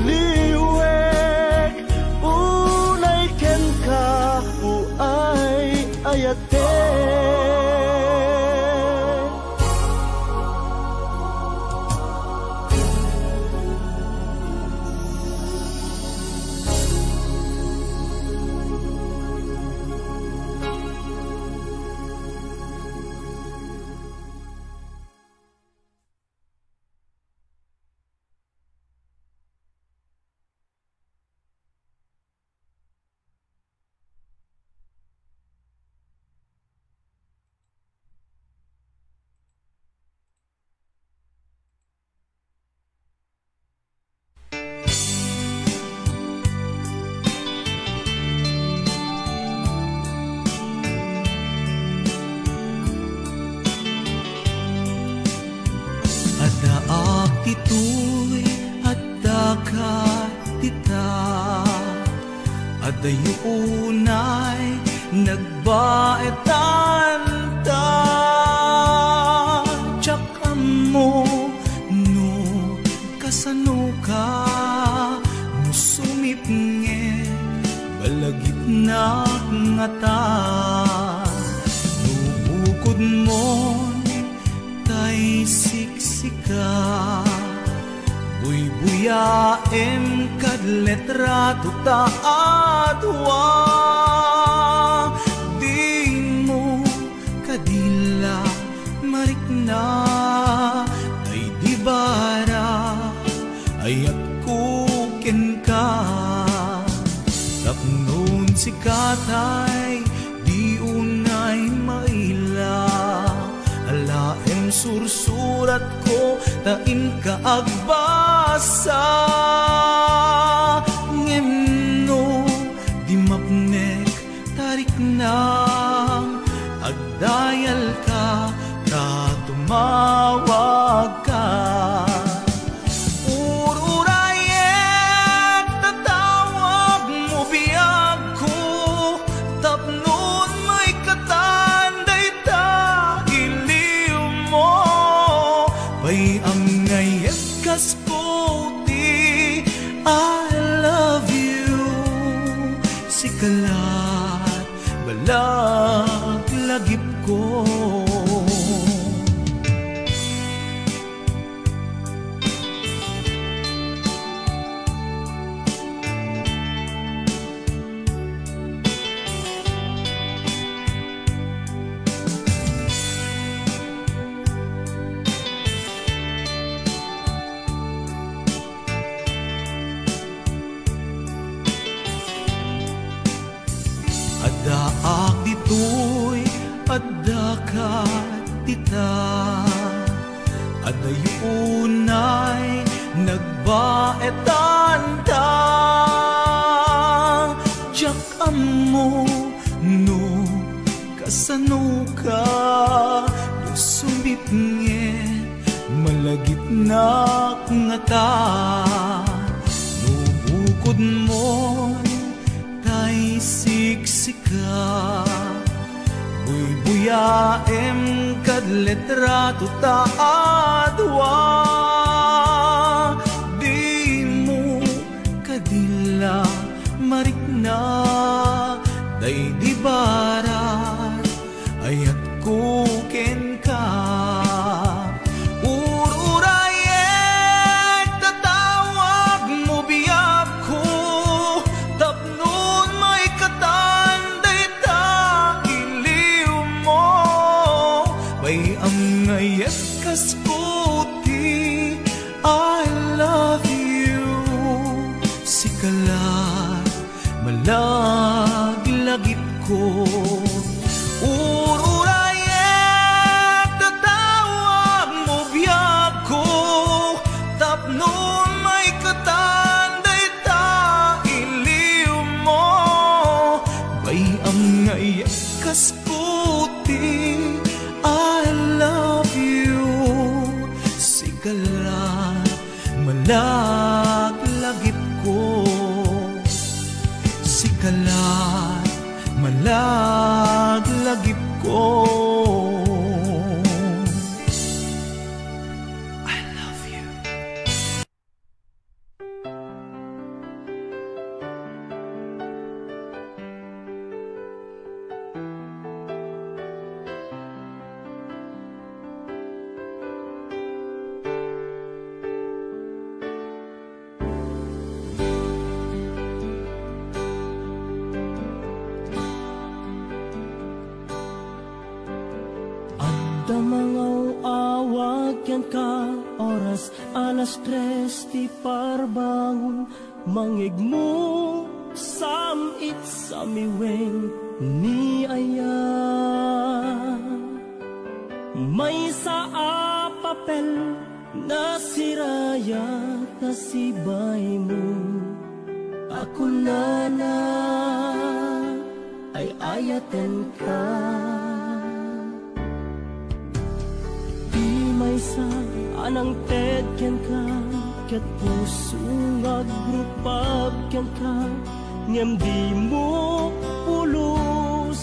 Il-iliwek unay ken ka uay titoy at dakat tita at dayunay nagbaetan ta tsaka mo no kasano ka no sumipnge balagit na nga ta no bukod mo tay siksika buy-buyaem kad letrato ta adwa di mo kadila marikna ay di bara ayat kuken ka tapnon si katay di unay maila alaem sursurat ko tain ka agbasa ngemno di mapnek tarik nang agdayal ka ta tumawag ka ururayek tatawag mo biyag ko tapnon may katanday ta iliw mo bay ang ngayet kasputi I love you sikalat balag lagip ko Adaak ditoy adakat tita adayunay nagbaetan ta jak amo no kasano ka no sumbipnge malagit na nga ta no bukod mo tay siksika buy-buyaem kad letrato ta adwa di mo kadila marikna day di barat ayat kuken ka ururayek tatawag mo biyag ko tapnon may katanday ta iliw mo bay ang ngayet kasputi I love you sikalat malaglagip ko ururayek tatawag mo biyag ko tapnon may katanday ta iliw mo bay ang ngayet kasputi I love you sikalat malaglagip ko sikalat malaglagip ko I love you. Damangaw-awag yan ka oras alas 3 ti parbangon mangigmo samit samiweng ni aya may sa papel na siraya kasibay mo ako na ay ayaten ka may maysa anang ted ken ka ket puso ngagrupab ken ka ngem di mo pulos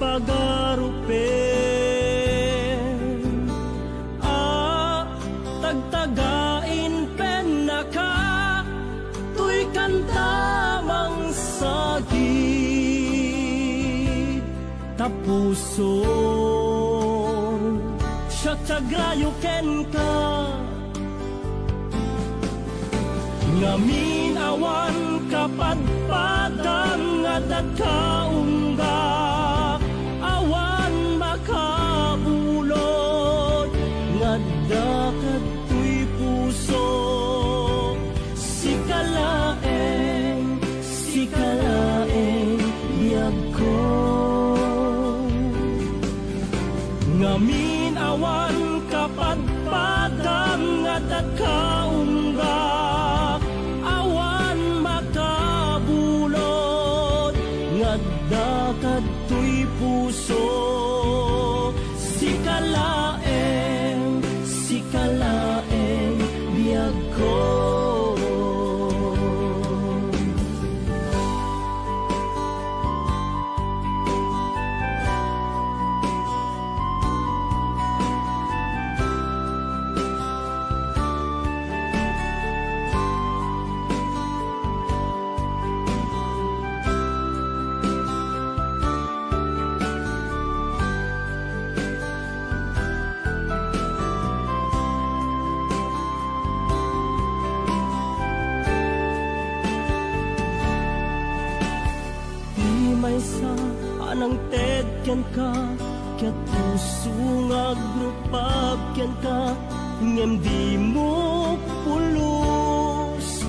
pagarupen tagtagain pen naka tuy kanta mang sagit tapuson siya tagrayo ken ka ngamin awan kapadpadang adat kaunggak awan makabulod ngadakat tuy puso sikalaeng biyag ko ngamin awan kapadpadang adat kaunggak awan makabulod ngadakat tuy puso sikalaeng biyag ko maysa anang ted ken ka ket puso ngagrupab ken ka ngem di mo pulos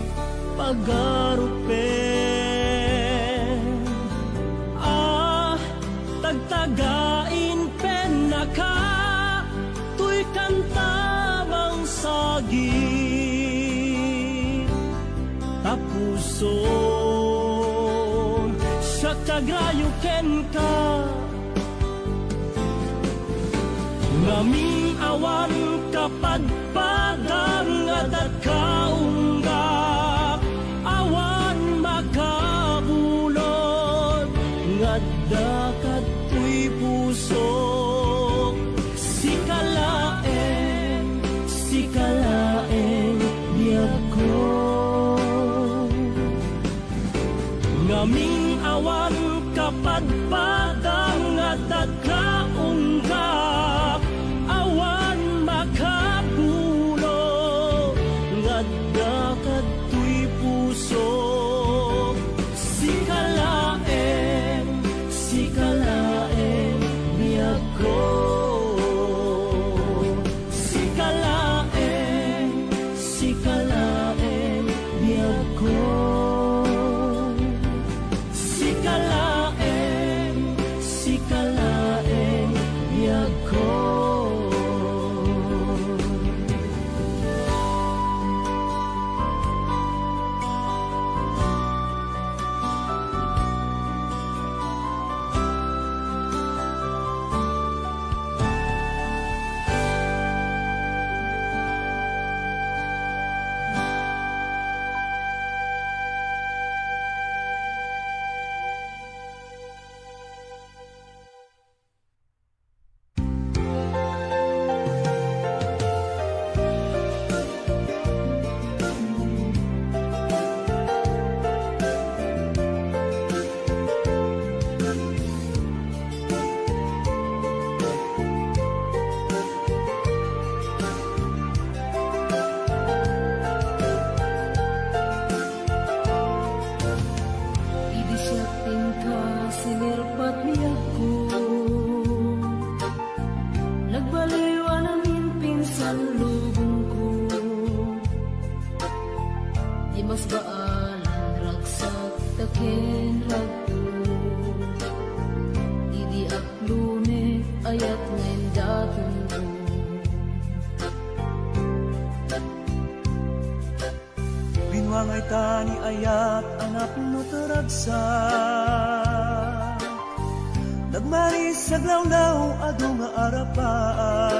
pagarupen tagtagain pen naka tuy kanta mang sagit tapuson siya tagrayo ken ka ngamin awan kapadpadang adat kaunggak awan makabulod ngadakat tuy puso sikalaeng biyag ko ngamin awan kapadpadang adat kaunggak awan makabulod ngadakat tuy puso sikalaeng biyag ko sikalaeng biyag ko sikalaeng biyag ko Binwangay tani ayat anak no taragsa Nagmaris sa glawlaw ado nga arapaan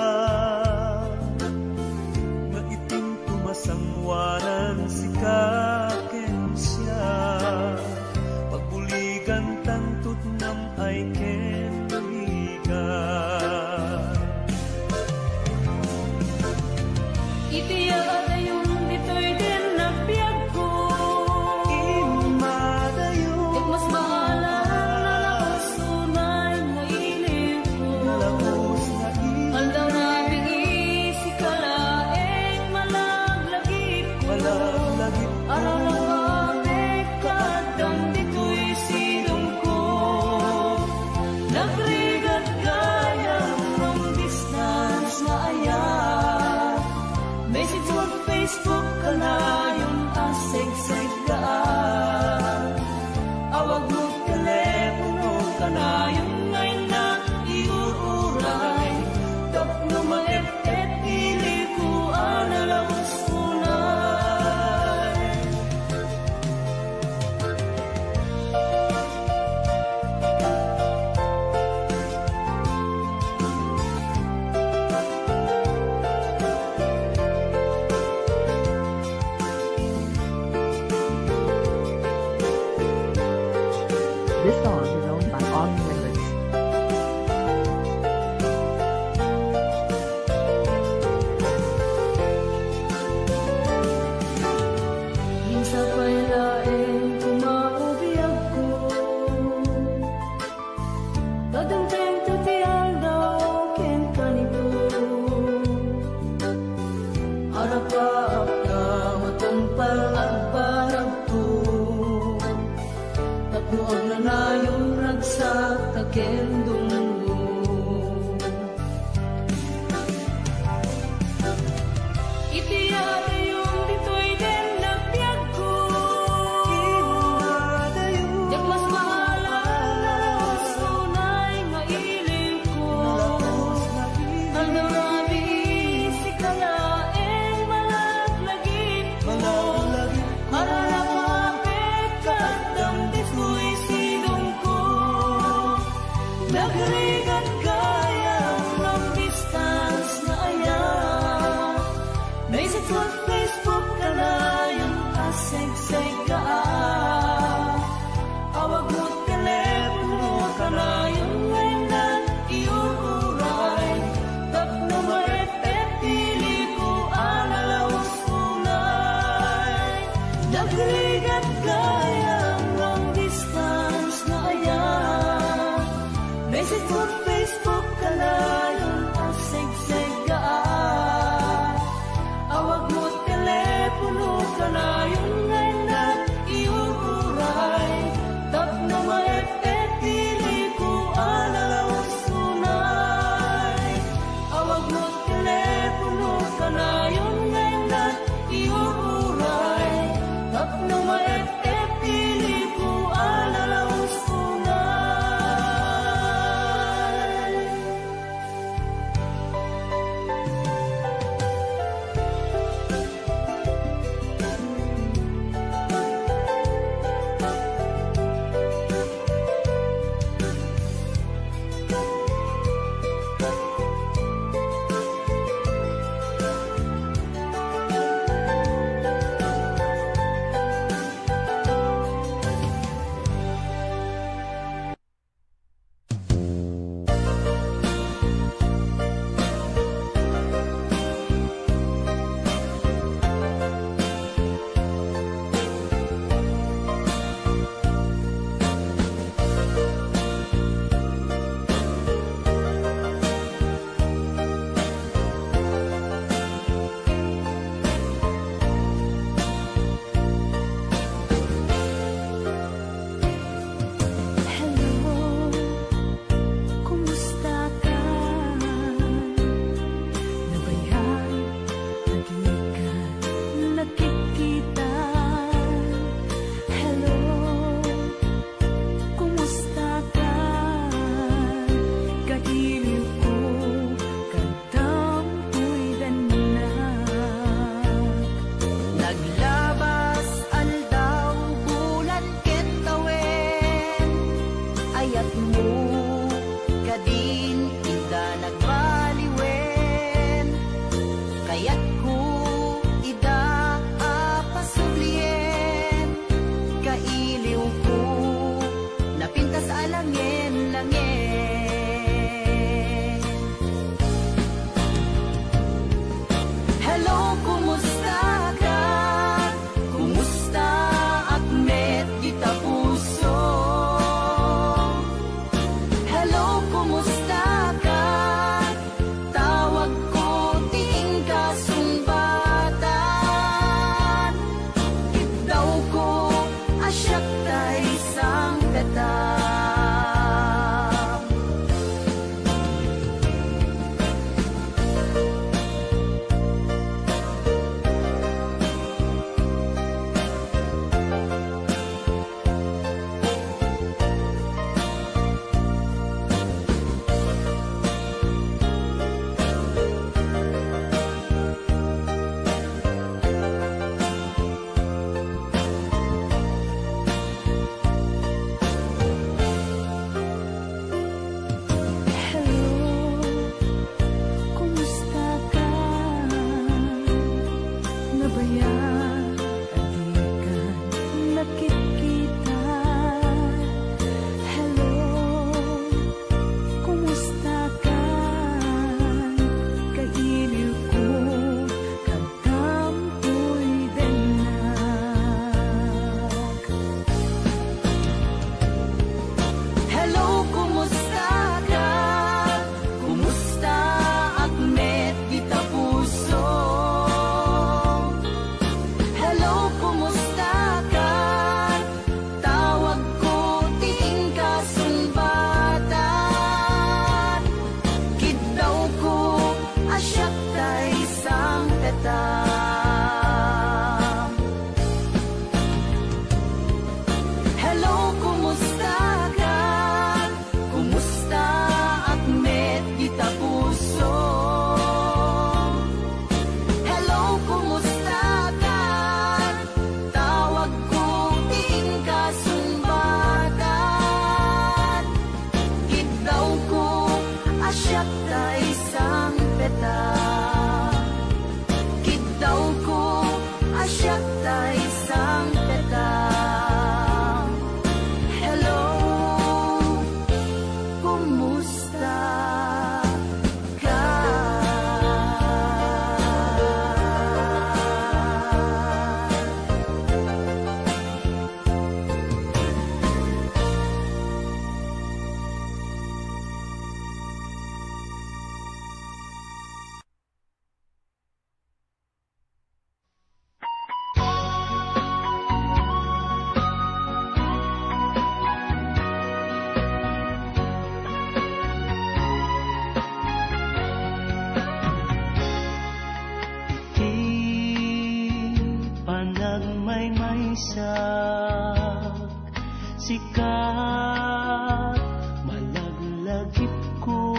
Maldarami si kalaeng malaglagit ko Para mapit kadam dito'y silong ko Nagrigat kayang long distance na aya Naisip ko Facebook ka na yung aseg-seg ka Awag mo telepono ka na yung ngayon iuuray Tapno sikat malaglagip ko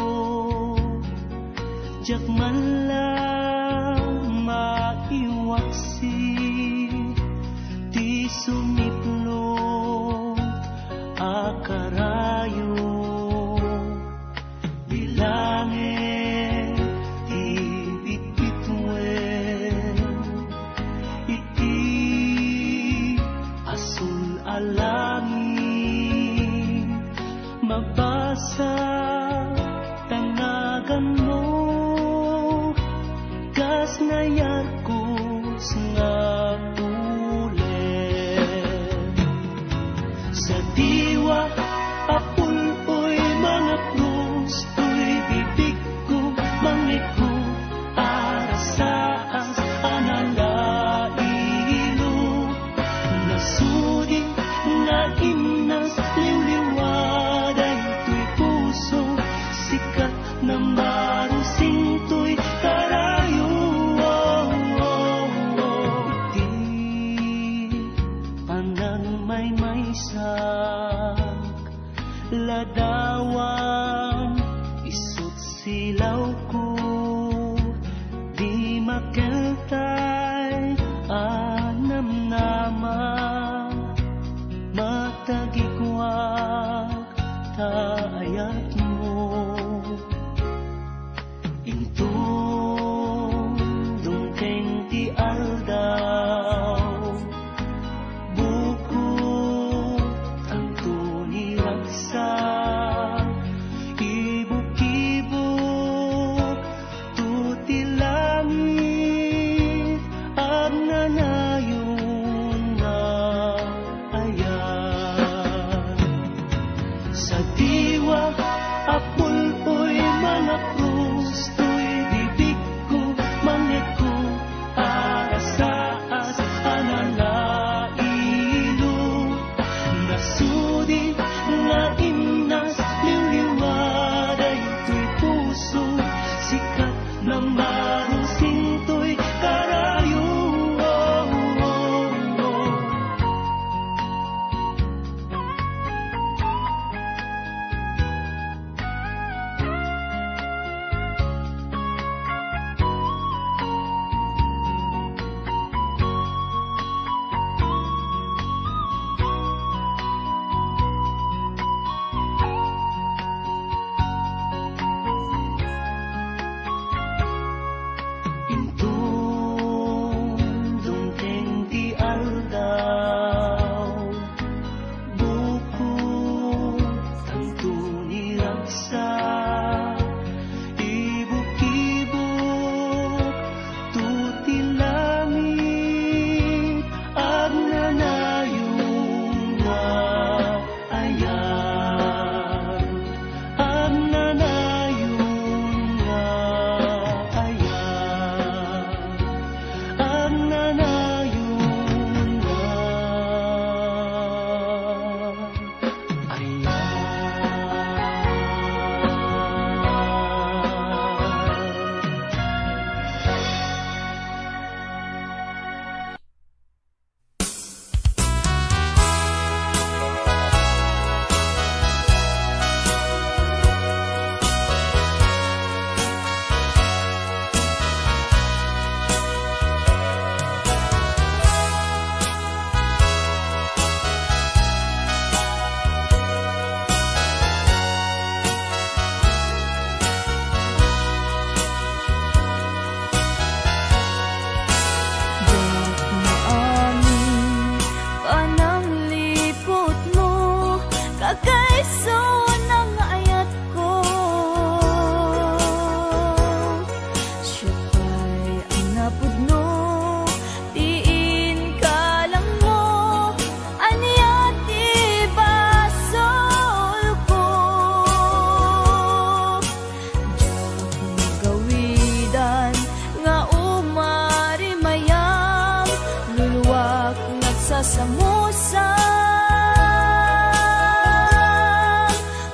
jak man lang maiwaksi ti sumiplot akarayo bilangin ti bitbitwen iti asul alangin mabasa tanagan mo gas na yarkos nga ulit sa diwa apuloy mga krus tuy bibig ko mangiko arasaas analailo nasudi nga imnas liwliwaday tuy puso sikat na marusing tuy karayo di panang may sak ladawan isut silaw ko di makeltay anam-nama matagigwak taayat mo intong dungkeng ti aldaw buko tanto niraksa ibuk-ibuk tuti langit ang nanayon na ayan sa diwa apuloy mga krus tuy bibig ko mangiko arasaas analailo nasudi nga imnas liwliwaday tuy puso sikat na marusing tuy karayo intong dungkeng ti aldaw buko tanto niraksa ibuk-ibuk tuti langit ang nanayon nga ayan ang nanayon nga ayan ang nanayon nga ayan Kanang lipot mo kakaiso ng ayat ko siya pa'y ang napudno tiin ka lang mo aniyat ibasol ko diyak magawidan nga umari mayam luluwak nagsasamusa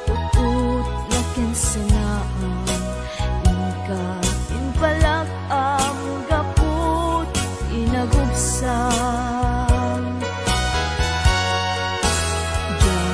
puput na kinsanaan inka inpalak ang gaput inagubsan diyak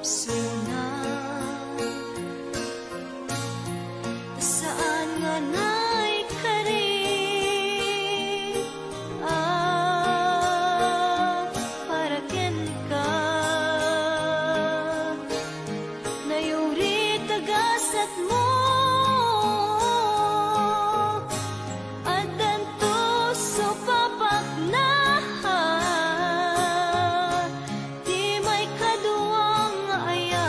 suna. Saan nga na'y kari para ken ka nayuri tagasat mo at danto so papak na di may kaduwang aya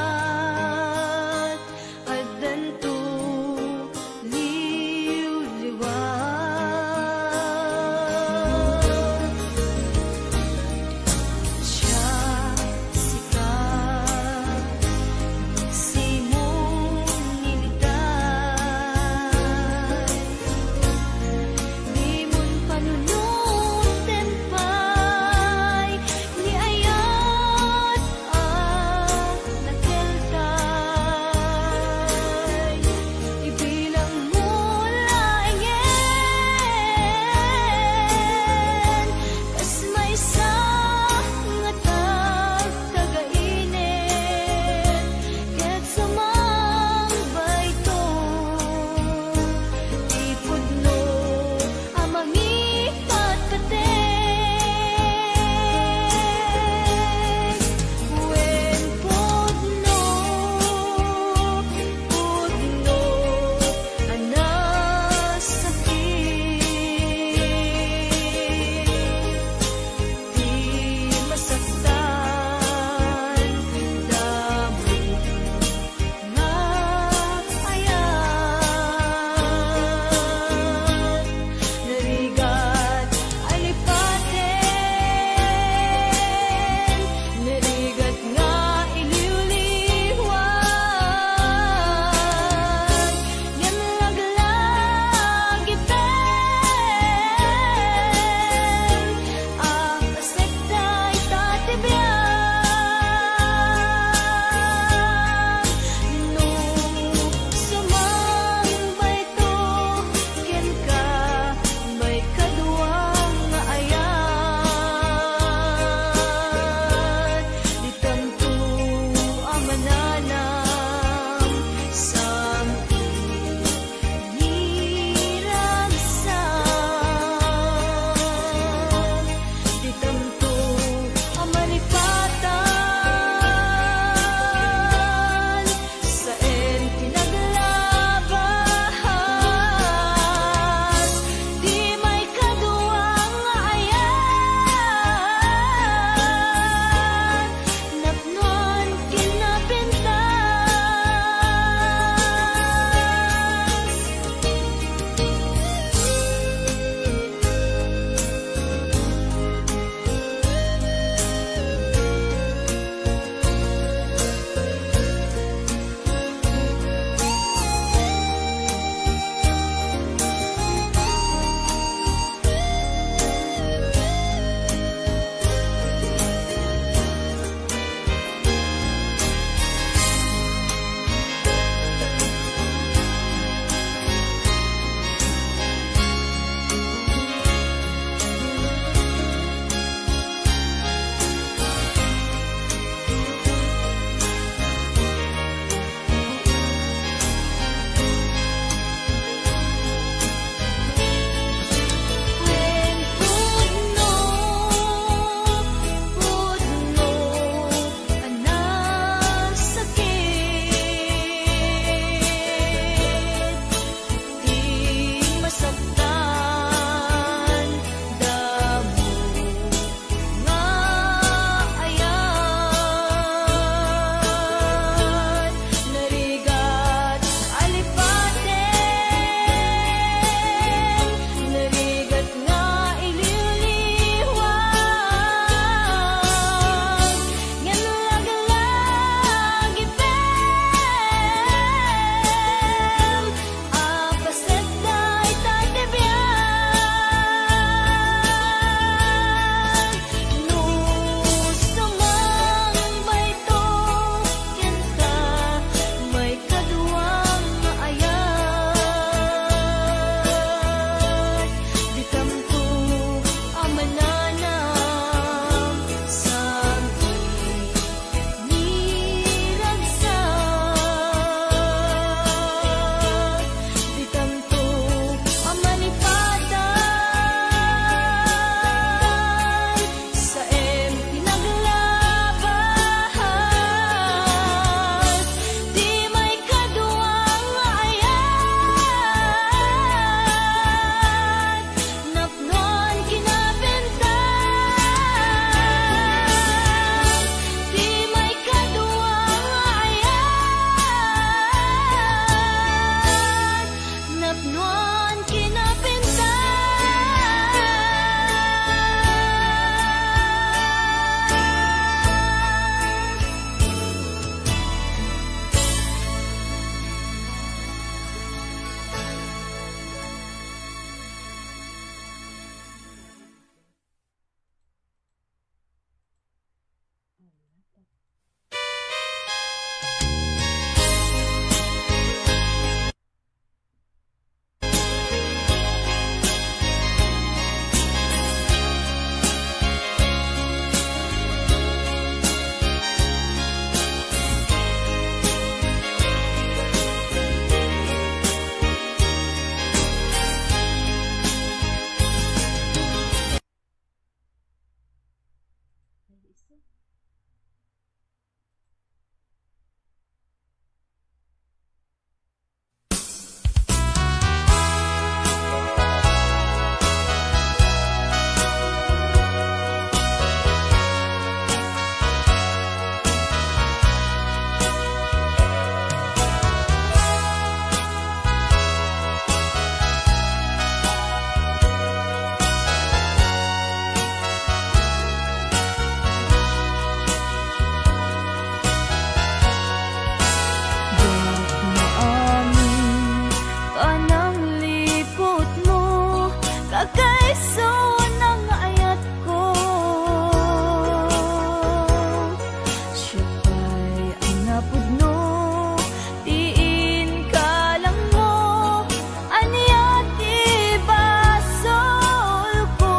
napudno, tiin ka lang mo, aniya ti basol ko.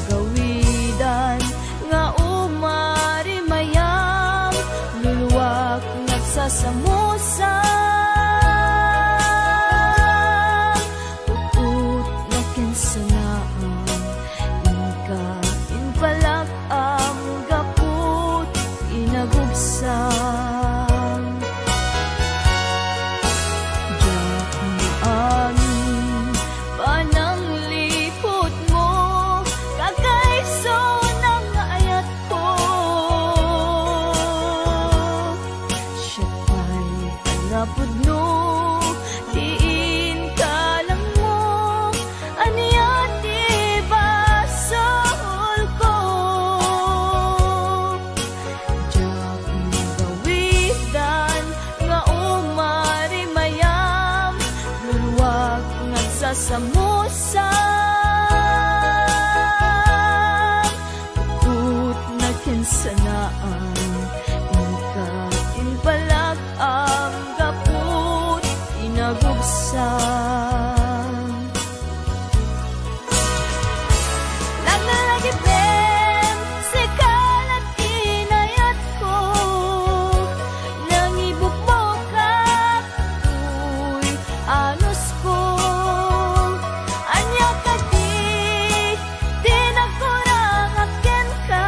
Gawidan nga umari mayam, luluwak nagsasamusa. Uput na kinsanaan, inka inpalak ang gaput inagubsang. Diyak mo amin, panang lipot mo, kakaiso ng ayat ko. Siya pa'y napudno, tiin ka lang mo, aniya ti basol ko. Diyak magawidan nga umari mayam, luluwag nagsasamusan. Tut na kinsanaan, inka inpalag ang gaput inagubsang. Nagalagipin si kalat inayat ko, nangibukbukak uy anos ko. Anya ka di nagkurang akin ka,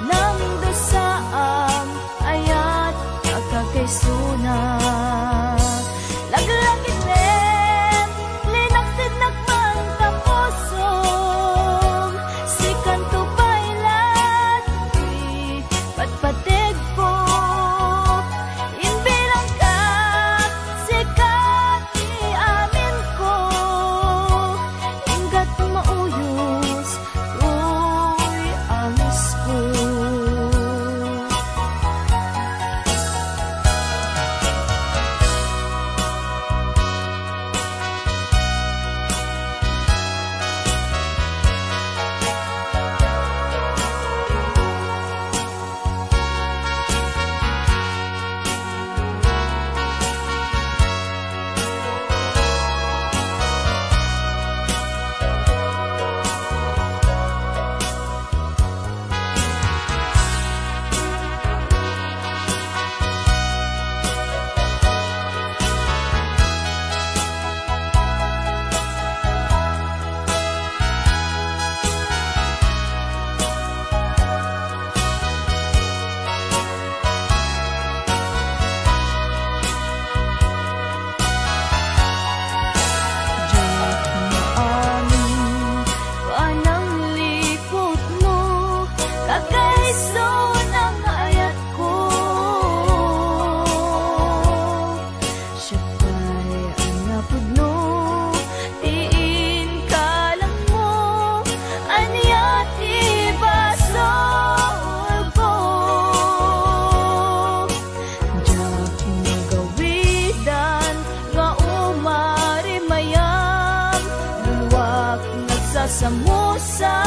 nang dosaam ayat akakaysuna. Laglagipin linaksid nagmang kapusong, si kanto bailat di patpatig ko. Inbilang ka si kati amin ko, ingat mauyos uy amis ko. Samusa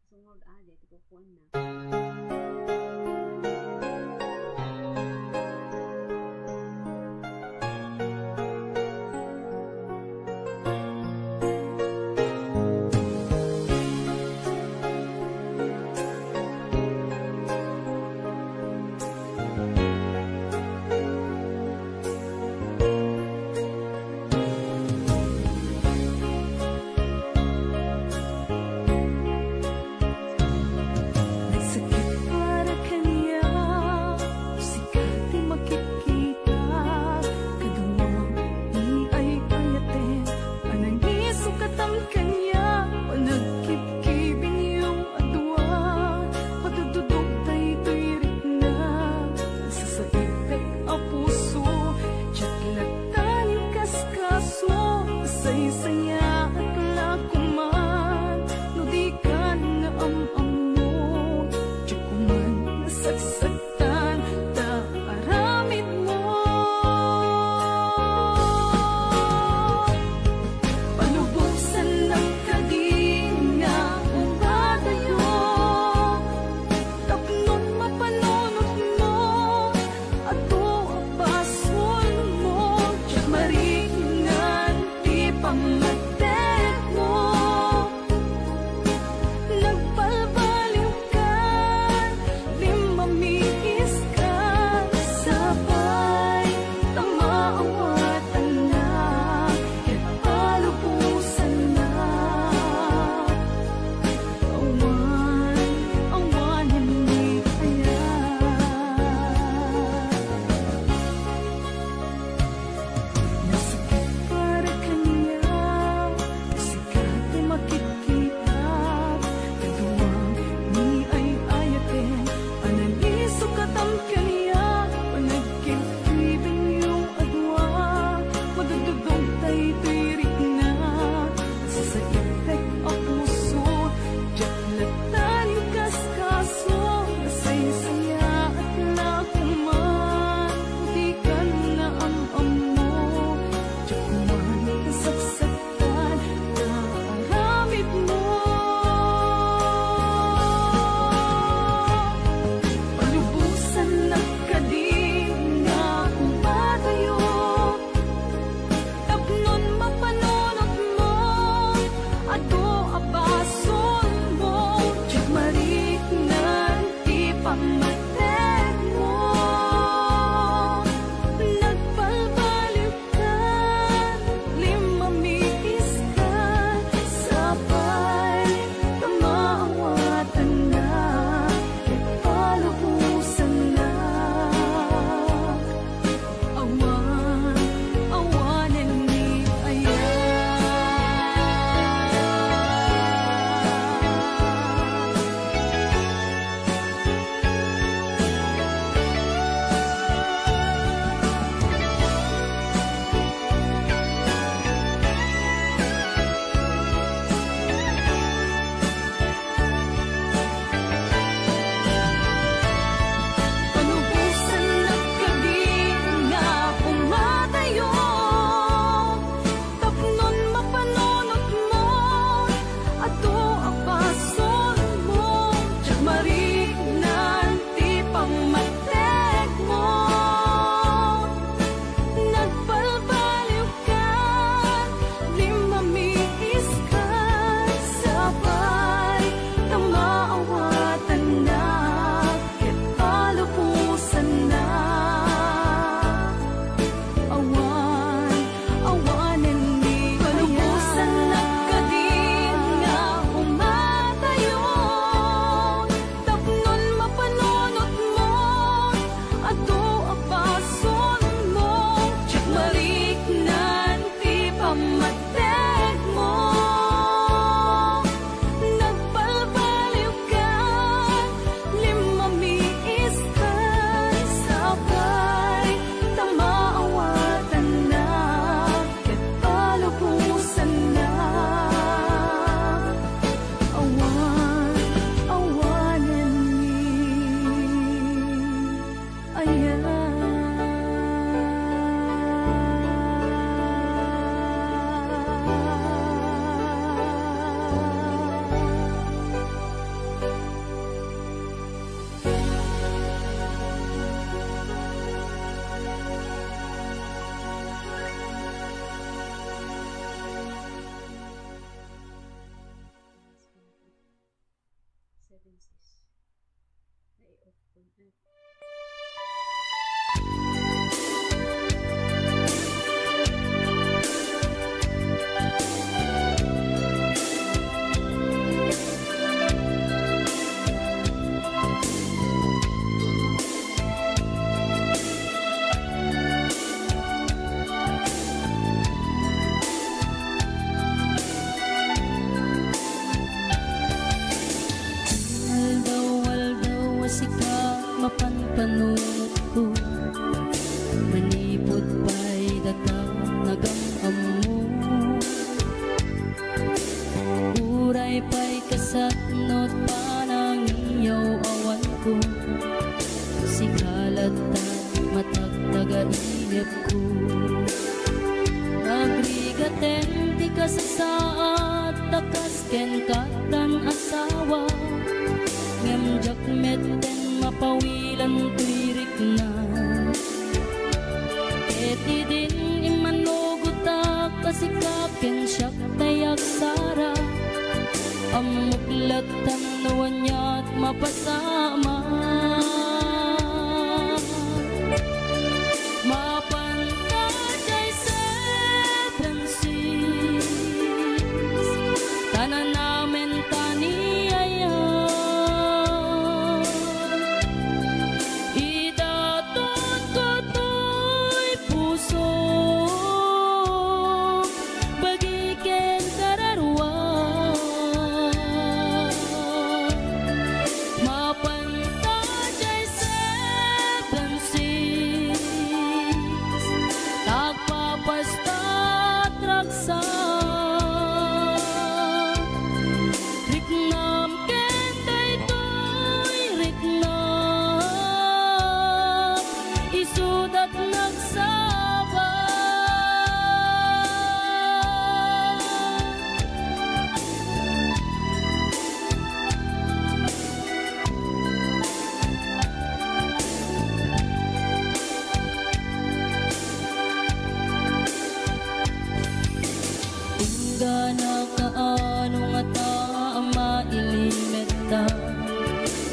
Sungod ade ti kukuan na. Sakit pa Mapanpanunod ko manipod pa'y datang nagamam mo. Uray pa'y kasatnot panang iyaw awan ko. Sikalat at matagtaga-inip ko. Nagrigaten di ka sa saat takas ken katan asawa. Ngemjak meten mapawilan tuirik na. Eti din imanugutak kasikakin siyak tayak sara. Amuklatan nawan niya't mapasama. Mapantay seven seas tanan namin taniyaya.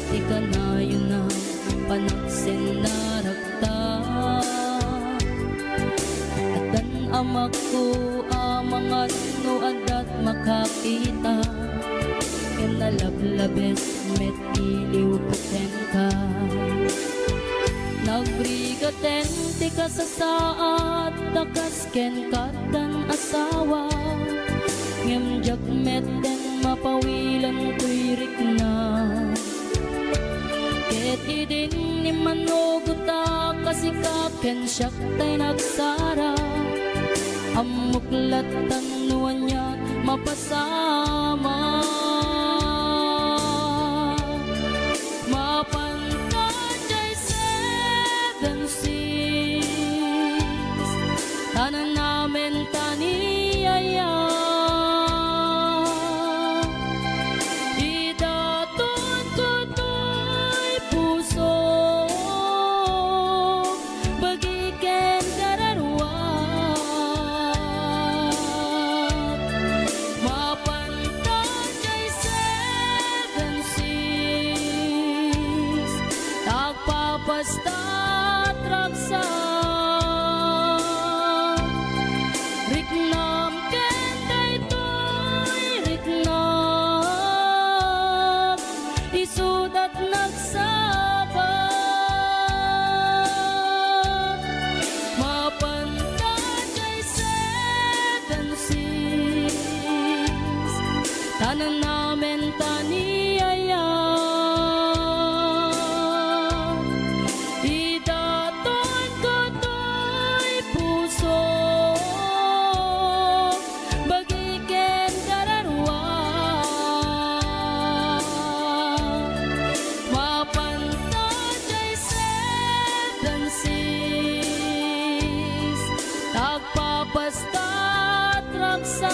Ika na yun na panaksin na rakta. Atan amak ko amang no adat makakita. Kinalablabes met iliw katen ka. Nagrigaten di ka sa saat takas ken katan asawa. Ngemjak meten mapawilan tuirik na. Eti din ni manuguta kasikaken siyak tay nagsara. Amuklatan nuwan niya mapasama. Mapantay seven seas tanan namin taniyaya. Basta traksa riknam kenday toy riknam isudat nagsabat. Mapantay seven seas tanan namin taniyaya. Basta traksa